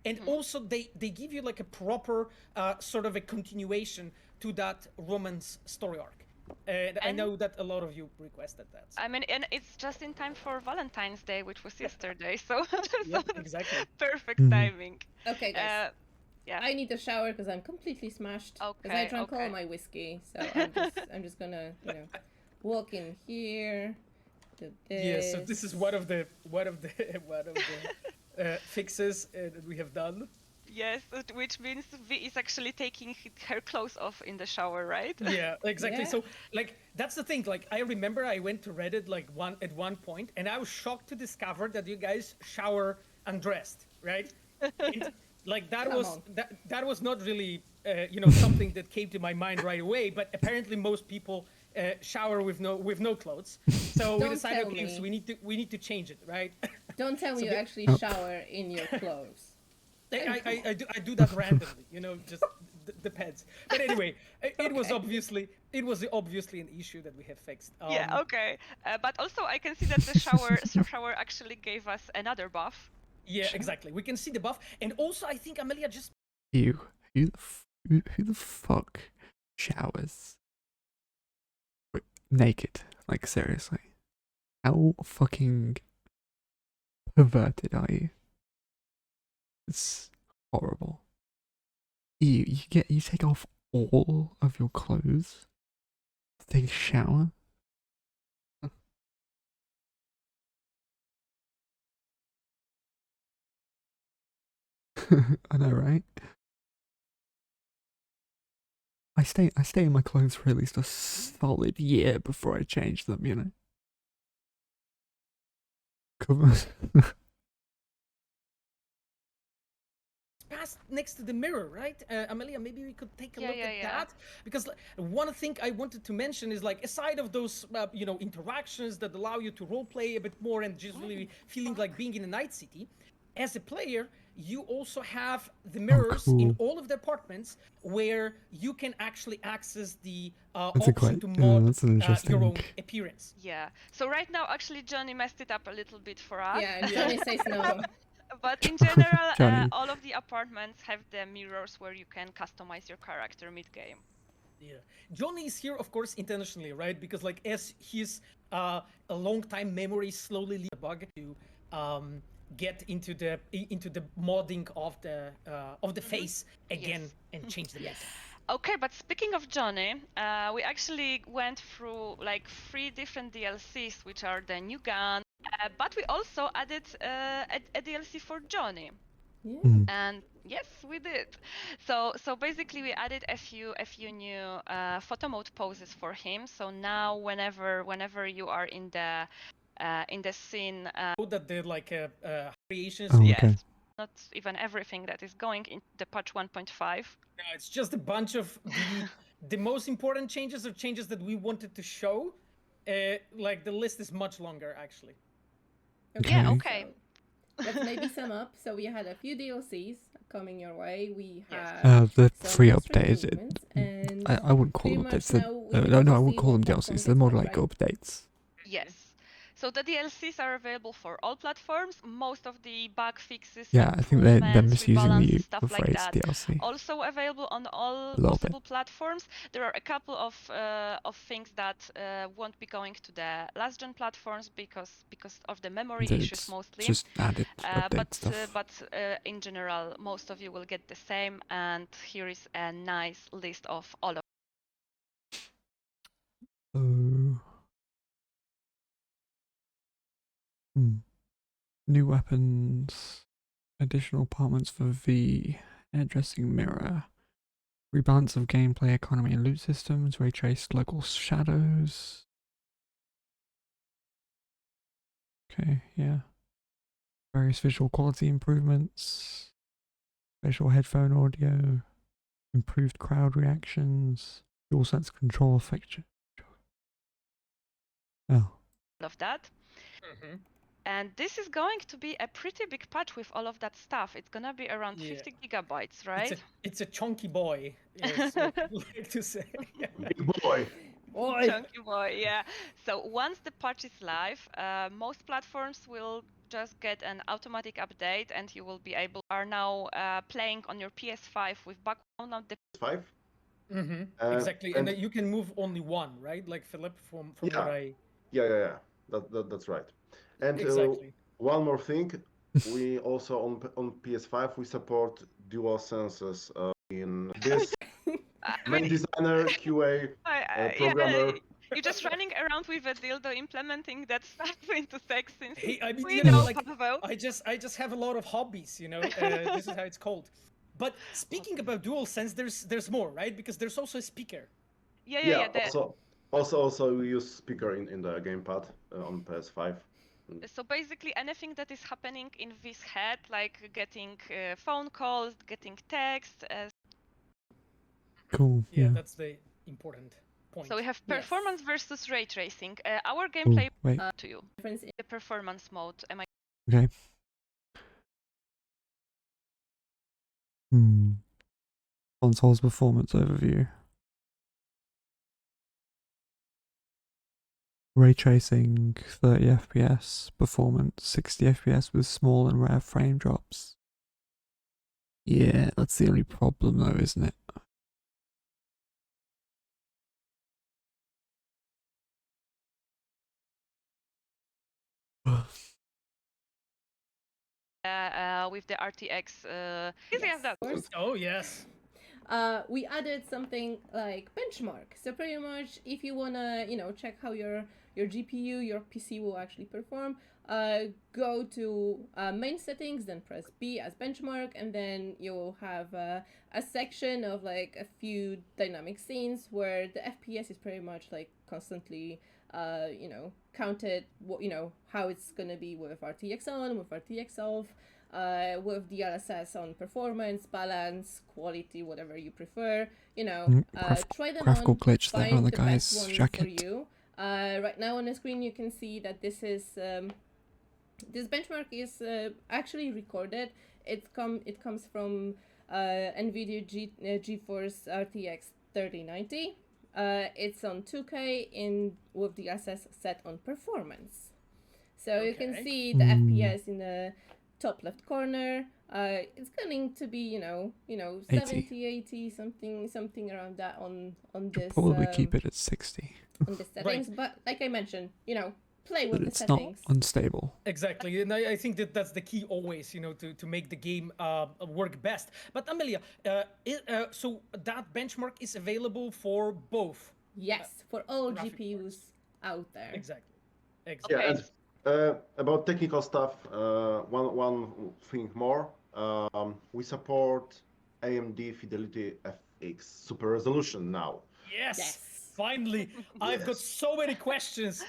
And also they give you like a proper sort of a continuation to that romance story arc. And I know that a lot of you requested that. I mean, and it's just in time for Valentine's Day, which was yesterday, so, exactly. Perfect timing. Okay, guys. Yeah. I need a shower because I'm completely smashed. Because I drank all my whiskey, so I'm just gonna, walk in here. Do this. Yeah, so this is one of the fixes that we have done. Yes, which means V is actually taking her clothes off in the shower, right? Yeah, exactly. So, like, that's the thing. Like, I remember I went to Reddit at one point, and I was shocked to discover that you guys shower undressed, right? And, like that was not really something that came to my mind right away. But apparently most people shower with no clothes. So we decided, okay, so we need to change it, right? Don't tell me you actually shower in your clothes. I do that randomly, just depends. But anyway, it was obviously an issue that we have fixed. Yeah, okay. But also I can see that the shower actually gave us another buff. Yeah, exactly. We can see the buff, and also I think Amelia just. Who the fuck showers naked? Like, seriously, how fucking perverted are you? It's horrible. You take off all of your clothes to take a shower. I know, right? I stay in my clothes for at least a solid year before I change them, Cover. Past next to the mirror, right? Amelia, maybe we could take a look at that, because one thing I wanted to mention is, like, aside of those interactions that allow you to roleplay a bit more and just really feeling like being in a night city, as a player, you also have the mirrors in all of the apartments where you can actually access the option to mod your own appearance. Yeah. So right now, actually, Johnny messed it up a little bit for us. Yeah, Johnny says no. But in general, all of the apartments have the mirrors where you can customize your character mid-game. Yeah, Johnny is here, of course, intentionally, right? Because, like, as his a long-time memory slowly leaves the bug to get into the modding of the face again and change the meta. Okay, but speaking of Johnny, we actually went through like 3 different DLCs, which are the new gun, but we also added a DLC for Johnny. And yes, we did. So basically we added a few new photo mode poses for him. So now whenever you are in the scene, that they're like creations. Oh, yes, okay. not even everything that is going in the patch 1.5. No, it's just a bunch of the most important changes or changes that we wanted to show. Like, the list is much longer, actually. Okay. Yeah, okay. So, let's maybe sum up. So we had a few DLCs coming your way. We had the free updates. I wouldn't call them updates. No, I wouldn't call them DLCs. They're more like updates. Yes. So the DLCs are available for all platforms. Most of the bug fixes, Yeah, I think they're improvements, misusing rebalance, the stuff like phrase that, DLC. also available on all A little bit. possible platforms. There are a couple of things that won't be going to the last gen platforms because of the memory issues It's mostly. just added update stuff. But in general, most of you will get the same. And here is a nice list of all of. New weapons, additional apartments for V, hairdressing mirror, rebalance of gameplay, economy and loot systems, ray traced local shadows. Okay, yeah. Various visual quality improvements, spatial headphone audio, improved crowd reactions, dual sense control effect. Oh. Of that. And this is going to be a pretty big patch with all of that stuff. It's gonna be around 50 gigabytes, right? It's a chunky boy, is what I like to say. Big boy. Chunky boy, yeah. So once the patch is live, most platforms will just get an automatic update, and you will be able are now playing on your PS5 with background on the PS5. Exactly, and you can move only one, right? Like Philip, from what I. Yeah. That's right. And exactly. One more thing, we also on PS5 we support dual senses in this. Main designer, QA, programmer. Yeah, you're just running around with a dildo implementing that stuff into sex since Hey, I mean, we you know, know, like Pavel. I just have a lot of hobbies, you know. This is how it's called. But speaking about DualSense, there's more, right? Because there's also a speaker. Yeah. Also we use speaker in the gamepad on PS5. So basically anything that is happening in this head, like getting phone calls, getting text. Cool. Yeah, that's the important point. So we have performance versus ray tracing. Our gameplay to you. The performance mode. Am I? Okay. Console's performance overview. Ray tracing 30 FPS, performance 60 FPS with small and rare frame drops. Yeah, that's the only problem though, isn't it? With the RTX. Easy as that. Oh yes. We added something like benchmark. So pretty much, if you wanna, check how your GPU, your PC will actually perform, go to main settings, then press B as benchmark, and then you'll have a section of like a few dynamic scenes where the FPS is pretty much like constantly, counted. How it's gonna be with RTX on, with RTX off. With the DLSS on performance, balance, quality, whatever you prefer. Try them graphical on, glitch there find on the the guy's best one jacket. for you. Right now on the screen you can see that this is this benchmark is actually recorded. It comes from NVIDIA GeForce RTX 3090. It's on 2K with the DLSS set on performance. So you can see the FPS in the top left corner. It's going to be 70, 80, something around that on this. Probably keep it at 60. On the settings, but like I mentioned, play with But the it's settings. not unstable. Exactly, and I think that's the key always, to make the game work best. But Amelia, so that benchmark is available for both. Yes, for all GPUs out there. Exactly. Yeah, and about technical stuff, one thing more. We support AMD Fidelity FX Super Resolution now. Yes. Finally, I've got so many questions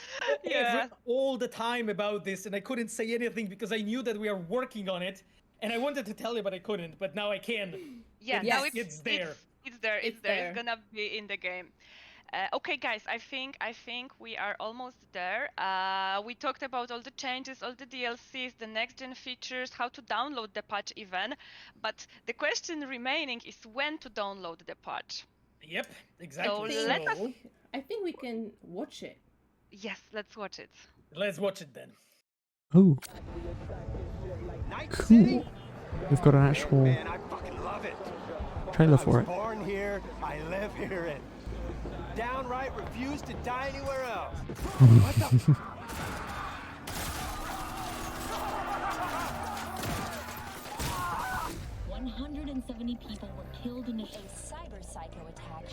all the time about this, and I couldn't say anything because I knew that we are working on it, and I wanted to tell you, but I couldn't. But now I can. Yeah, now now it's there. It's there. It's gonna be in the game. Okay, guys, I think we are almost there. We talked about all the changes, all the DLCs, the next-gen features, how to download the patch even. But the question remaining is when to download the patch. Yep, exactly. So I think we can watch it. Yes, let's watch it. Let's watch it then. Oh, cool. We've got an actual Man, I fucking love it. trailer I for was it. born here, I live here, and downright refuse to die anywhere else. What the? 170 people were killed in a cyber psycho attack.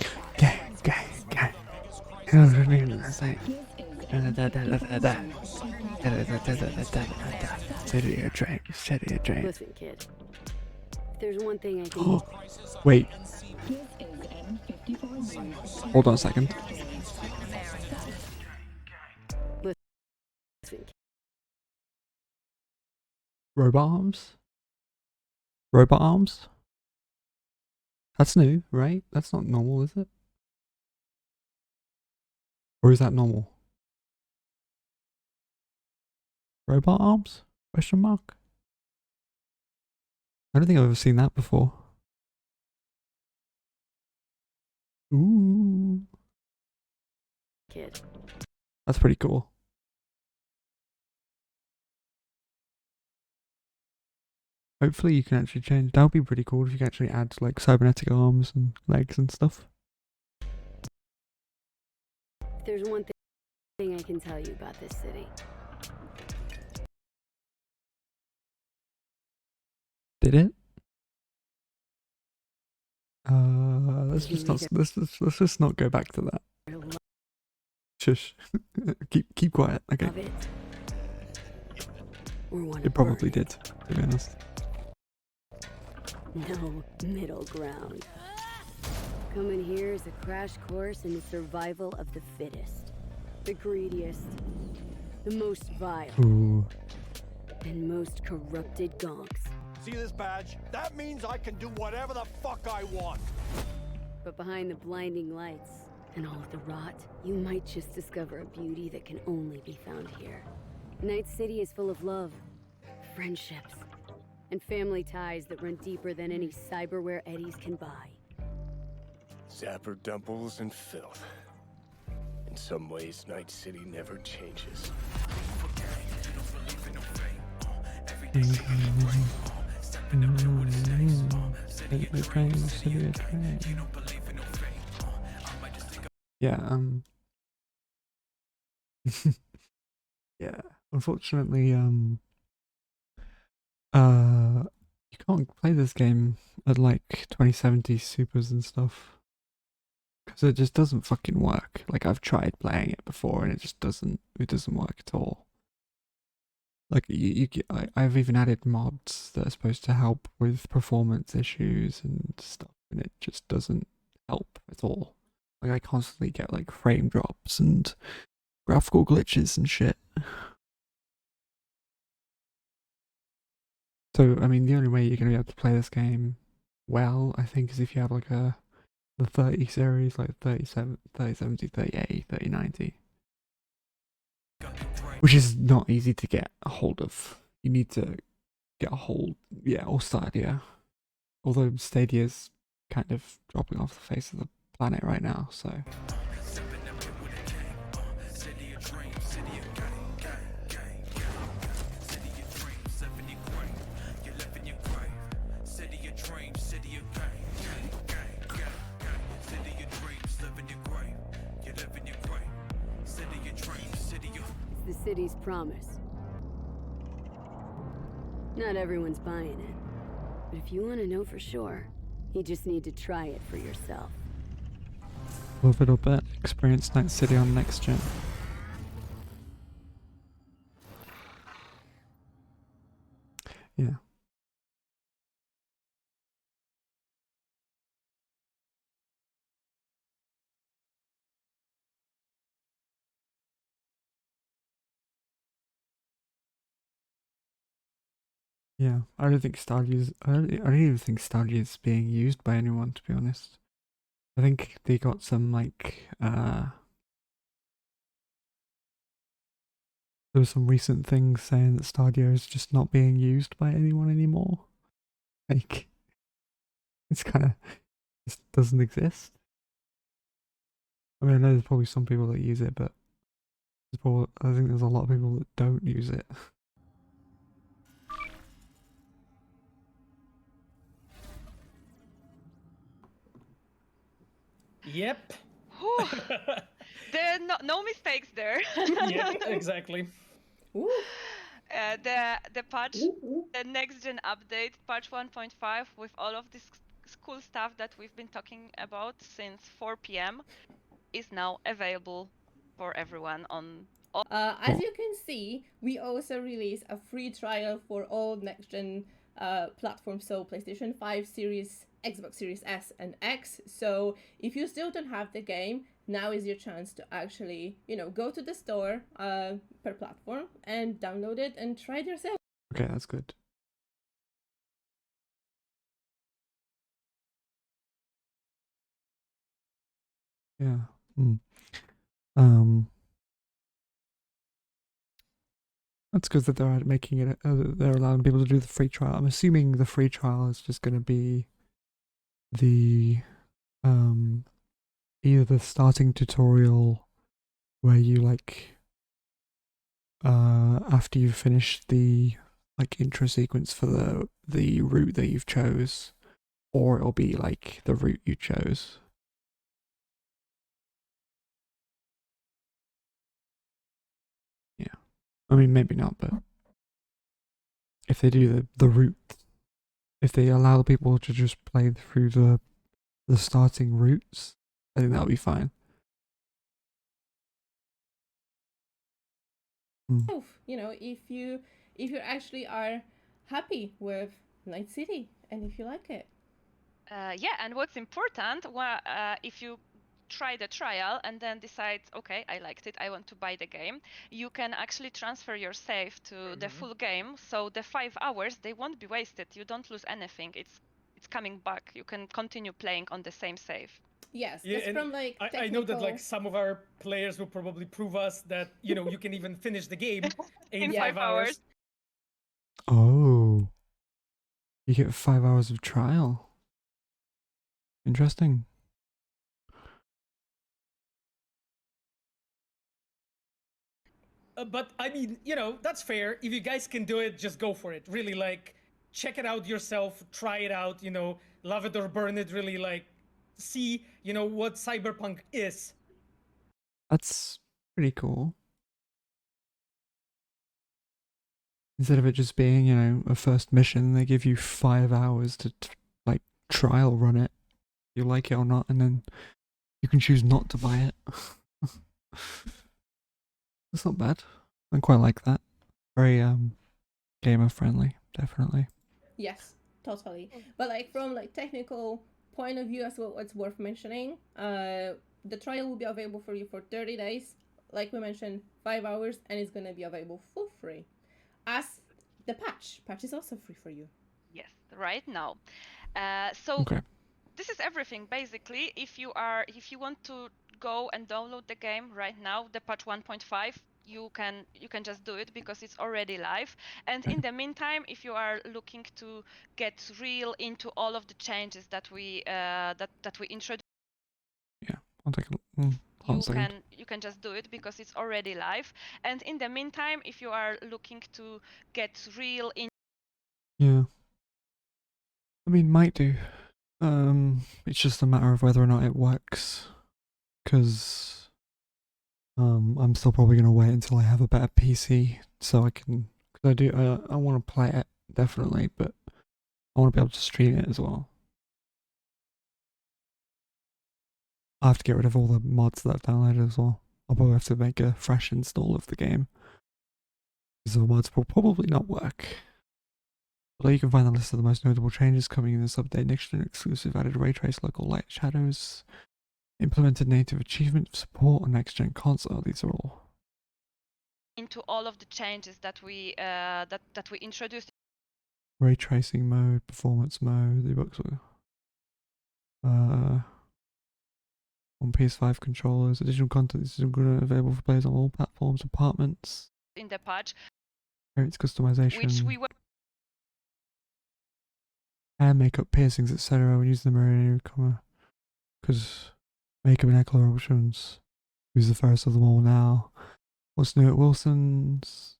Listen, kid. If there's one thing I can. Wait. Hold on a second. Listen. Robot arms? Robot arms? That's new, right? That's not normal, is it? Or is that normal? Robot arms? Question mark? I don't think I've ever seen that before. Ooh. Kid. That's pretty cool. Hopefully you can actually change. That would be pretty cool if you can actually add like cybernetic arms and legs and stuff. If there's one thing I can tell you about this city. Did it? Let's just not go back to that. Shush. keep quiet. Okay. It probably did, to be honest. No middle ground. Coming here is a crash course in the survival of the fittest. The greediest. The most vile. Ooh. And most corrupted gonks. See this badge? That means I can do whatever the fuck I want. But behind the blinding lights and all of the rot, you might just discover a beauty that can only be found here. Night City is full of love, friendships, and family ties that run deeper than any cyberware eddies can buy. Zapper dimples and filth. In some ways, Night City never changes. Yeah, yeah, unfortunately, you can't play this game at like 2070 supers and stuff. Because it just doesn't fucking work. Like, I've tried playing it before and it just doesn't work at all. Like, I've even added mods that are supposed to help with performance issues and stuff, and it just doesn't help at all. Like, I constantly get like frame drops and graphical glitches and shit. So, I mean, the only way you're going to be able to play this game well, I think, is if you have like the 30 series, like 3070, 3080, 3090. Which is not easy to get a hold of. You need to get a hold, or Stadia. Although Stadia's kind of dropping off the face of the planet right now, so. The city's promise. Not everyone's buying it. But if you want to know for sure, you just need to try it for yourself. Love it or bet. Experience Night City on next gen. Yeah. Yeah, I don't think Stadia's. I don't even think Stadia's being used by anyone, to be honest. I think they got some like there were some recent things saying that Stadia is just not being used by anyone anymore. Like, it's kind of just doesn't exist. I mean, I know there's probably some people that use it, but I think there's a lot of people that don't use it. Yep. There are no mistakes there. Yep, exactly. The patch, the next gen update, patch 1.5, with all of this cool stuff that we've been talking about since 4 p.m. is now available for everyone on. As you can see, we also released a free trial for all next-gen platforms, so PlayStation 5 Series, Xbox Series S and X. So if you still don't have the game, now is your chance to actually, go to the store per platform and download it and try it yourself. Okay, that's good. Yeah. That's good that they're making it. They're allowing people to do the free trial. I'm assuming the free trial is just going to be the either the starting tutorial where you after you've finished the intro sequence for the route that you've chose, or it'll be the route you chose. Yeah, I mean maybe not, but if they do the route, if they allow the people to just play through the starting routes, I think that'll be fine. If you actually are happy with Night City and if you like it. Yeah, and what's important, if you try the trial and then decide, okay, I liked it, I want to buy the game, you can actually transfer your save to the full game. So the 5 hours, they won't be wasted. You don't lose anything. It's coming back. You can continue playing on the same save. Yes, yeah, it's from I know that some of our players will probably prove us that you can even finish the game in 5 hours. Oh, you get 5 hours of trial. Interesting. But I mean, that's fair. If you guys can do it, just go for it. Really, check it out yourself, try it out, love it or burn it, really, see, what Cyberpunk is. That's pretty cool. Instead of it just being, a first mission, they give you 5 hours to trial run it. You like it or not, and then you can choose not to buy it. That's not bad. I quite like that. Very gamer friendly, definitely. Yes, totally. But from technical point of view as well, it's worth mentioning. The trial will be available for you for 30 days. Like we mentioned, 5 hours, and it's gonna be available for free. As the patch is also free for you. Yes, right now. So this is everything basically. If you want to go and download the game right now, the patch 1.5, you can just do it because it's already live. And in the meantime, if you are looking to get real into all of the changes that we introduced, I'll take you can just do it because it's already live. And in the meantime, if you are looking to get real in, yeah, I mean, might do. It's just a matter of whether or not it works, because I'm still probably gonna wait until I have a better PC so I can. Because I want to play it definitely, but I want to be able to stream it as well. I have to get rid of all the mods that I've downloaded as well. I'll probably have to make a fresh install of the game, because the mods will probably not work. Below you can find the list of the most notable changes coming in this update. Next-gen exclusive added ray trace local light shadows, implemented native achievement support on next-gen console. These are all into all of the changes that we introduced. Ray tracing mode, performance mode, the books were on PS5 controllers. Additional content is available for players on all platforms. Apartments in the patch. It's customization. Which we were. Hair, makeup, piercings, etc. When using the mirror in your camera, because makeup and hair color options. Who's the first of them all now? What's new at Wilson's?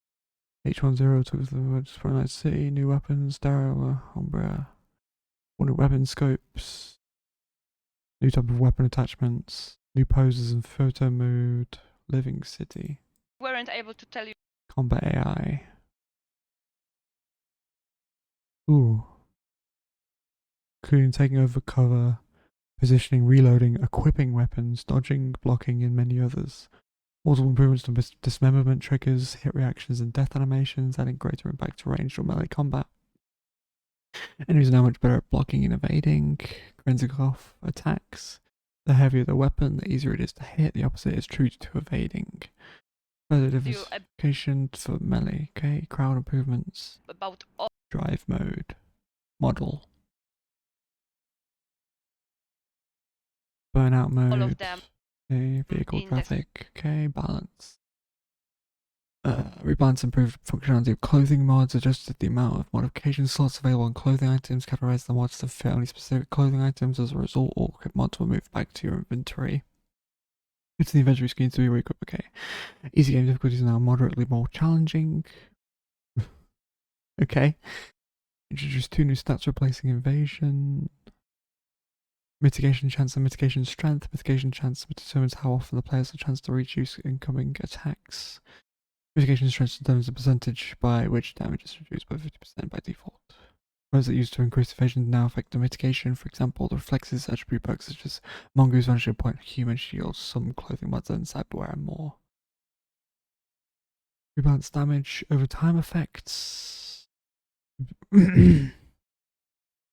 H10 took the words for Night City. New weapons, Daryl, Umbra. New weapon scopes. New type of weapon attachments. New poses and photo mode. Living City. Weren't able to tell you. Combat AI. Ooh. Including taking over cover, positioning, reloading, equipping weapons, dodging, blocking, and many others. Multiple improvements to dismemberment triggers, hit reactions, and death animations, adding greater impact to ranged or melee combat. Enemies are now much better at blocking and evading, cleansing off attacks. The heavier the weapon, the easier it is to hit. The opposite is true to evading. Further diversification for melee. Okay, crowd improvements. About all. Drive mode. Model. Burnout mode. All of them. Okay, vehicle traffic. Okay, balance. Rebalance improved functionality of clothing mods, adjusted the amount of modification slots available on clothing items, categorized the mods to fit only specific clothing items. As a result, all equipped mods will move back to your inventory. Go to the inventory screen to re-equip. Okay. Easy game difficulties are now moderately more challenging. Okay. Introduce 2 new stats replacing invasion. Mitigation chance and mitigation strength. Mitigation chance determines how often the player has a chance to reduce incoming attacks. Mitigation strength determines the percentage by which damage is reduced by 50% by default. Modes that used to increase evasion now affect the mitigation. For example, the reflexes attribute perks such as Mongoose Vanishing Point, Human Shield, some clothing mods and cyberware and more. Rebalance damage over time effects.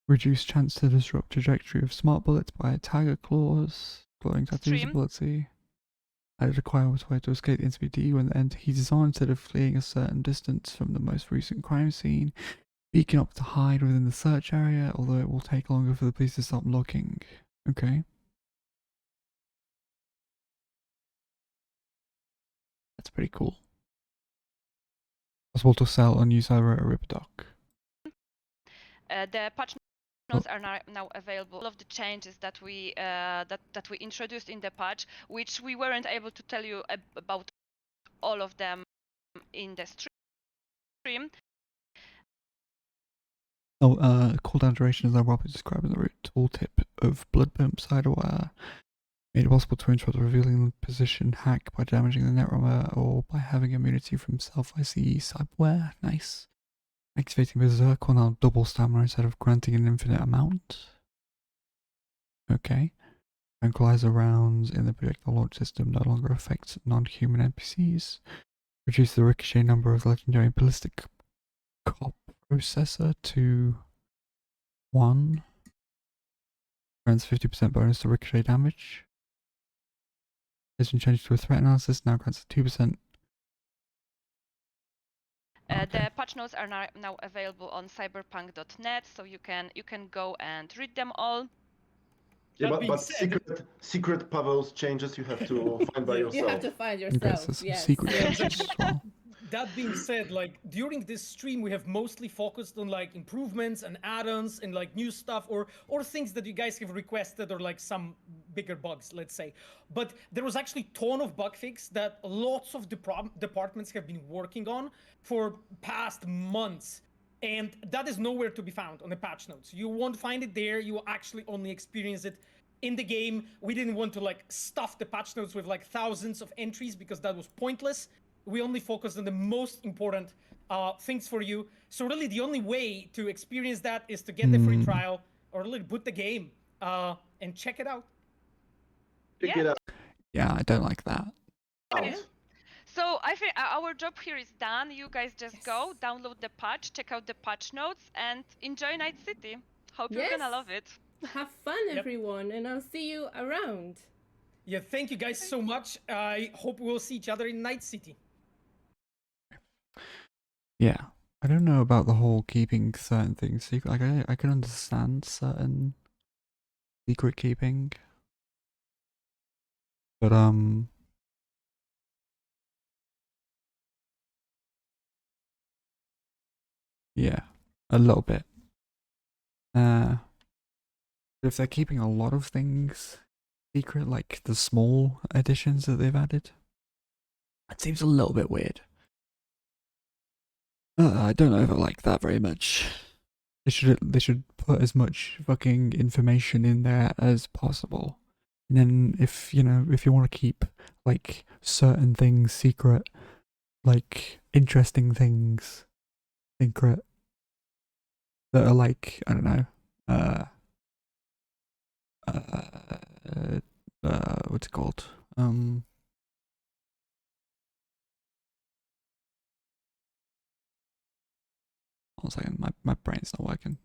Reduce chance to disrupt trajectory of smart bullets by Tiger Claws. Glowing tattoos ability. Added a quiet way to escape the NCPD when the end heat is on instead of fleeing a certain distance from the most recent crime scene. Beacon up to hide within the search area, although it will take longer for the police to stop looking. Okay. That's pretty cool. Possible to sell unused either at a Ripdoc. The patch notes are now available. All of the changes that we that we introduced in the patch, which we weren't able to tell you about all of them in the stream. Cooldown duration is now properly described in the root tooltip of Blood Pimp Cyberware. Made it possible to interrupt the revealing position hack by damaging the netrunner or by having immunity from self-ICE cyberware. Nice. Activating Berserk will now double stamina instead of granting an infinite amount. Okay. Tranquilizer rounds in the projectile launch system no longer affect non-human NPCs. Reduce the ricochet number of legendary ballistic cop processor to 1. Grants 50% bonus to ricochet damage. Has been changed to a threat analysis, now grants a 2%. The patch notes are now available on cyberpunk.net, so you can go and read them all. Yeah, but secret Pavel's changes you have to find by yourself. You have to find yourself. Yes. Secret changes as well. That being said, like during this stream, we have mostly focused on like improvements and add-ons and like new stuff or things that you guys have requested or like some bigger bugs, let's say. But there was actually a ton of bug fix that lots of departments have been working on for past months. And that is nowhere to be found on the patch notes. You won't find it there. You will actually only experience it in the game. We didn't want to like stuff the patch notes with like thousands of entries because that was pointless. We only focused on the most important things for you. So really the only way to experience that is to get the free trial or really boot the game and check it out. Check it out. Yeah, I don't like that. Yeah. So I think our job here is done. You guys just go, download the patch, check out the patch notes, and enjoy Night City. Hope you're gonna love it. Have fun, everyone, and I'll see you around. Yeah, thank you guys so much. I hope we'll see each other in Night City. Yeah, I don't know about the whole keeping certain things secret. Like I can understand certain secret keeping, but yeah, a little bit. If they're keeping a lot of things secret, like the small additions that they've added, That seems a little bit weird. I don't know if I like that very much. They should put as much fucking information in there as possible. And then if you want to keep like certain things secret, like interesting things secret that are like, I don't know, what's it called? One second, my brain's not working.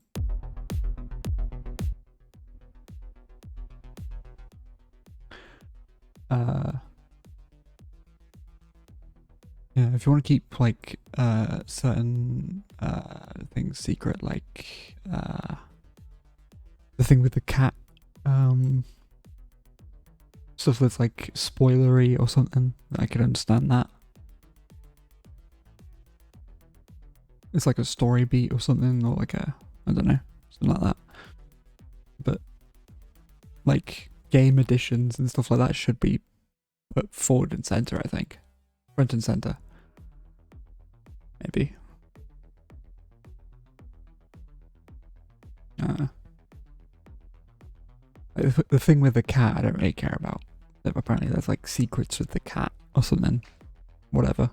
Yeah, if you want to keep like certain things secret, like the thing with the cat, stuff that's like spoilery or something, I could understand that. It's like a story beat or something, or like a, I don't know, something like that. But like game editions and stuff like that should be put forward and center, I think. Front and center. Maybe. The thing with the cat I don't really care about. Apparently there's like secrets with the cat or something. Whatever.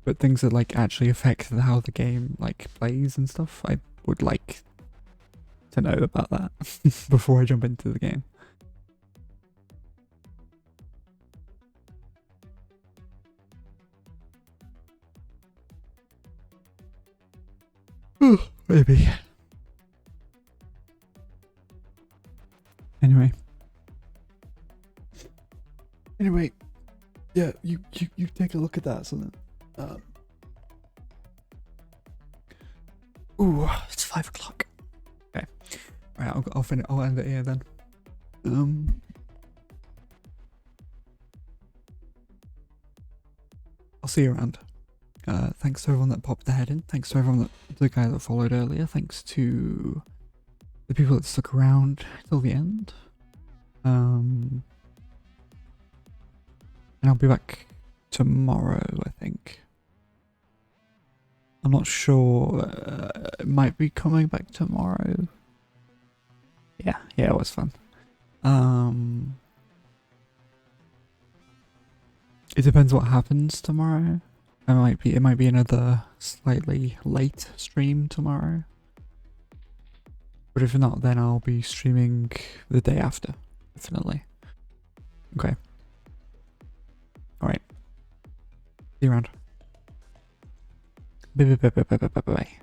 But things that like actually affect how the game like plays and stuff, I would like to know about that before I jump into the game. Maybe. Anyway, yeah, you take a look at that, something. Ooh, it's 5 o'clock. Okay, right, I'll finish. I'll end it here then. I'll see you around. Thanks to everyone that popped their head in. Thanks to everyone the guy that followed earlier. Thanks to the people that stuck around till the end. And I'll be back tomorrow, I think. I'm not sure. It might be coming back tomorrow. Yeah, it was fun. It depends what happens tomorrow. It might be another slightly late stream tomorrow. But if not, then I'll be streaming the day after, definitely. Okay. Alright. See you around. Bye.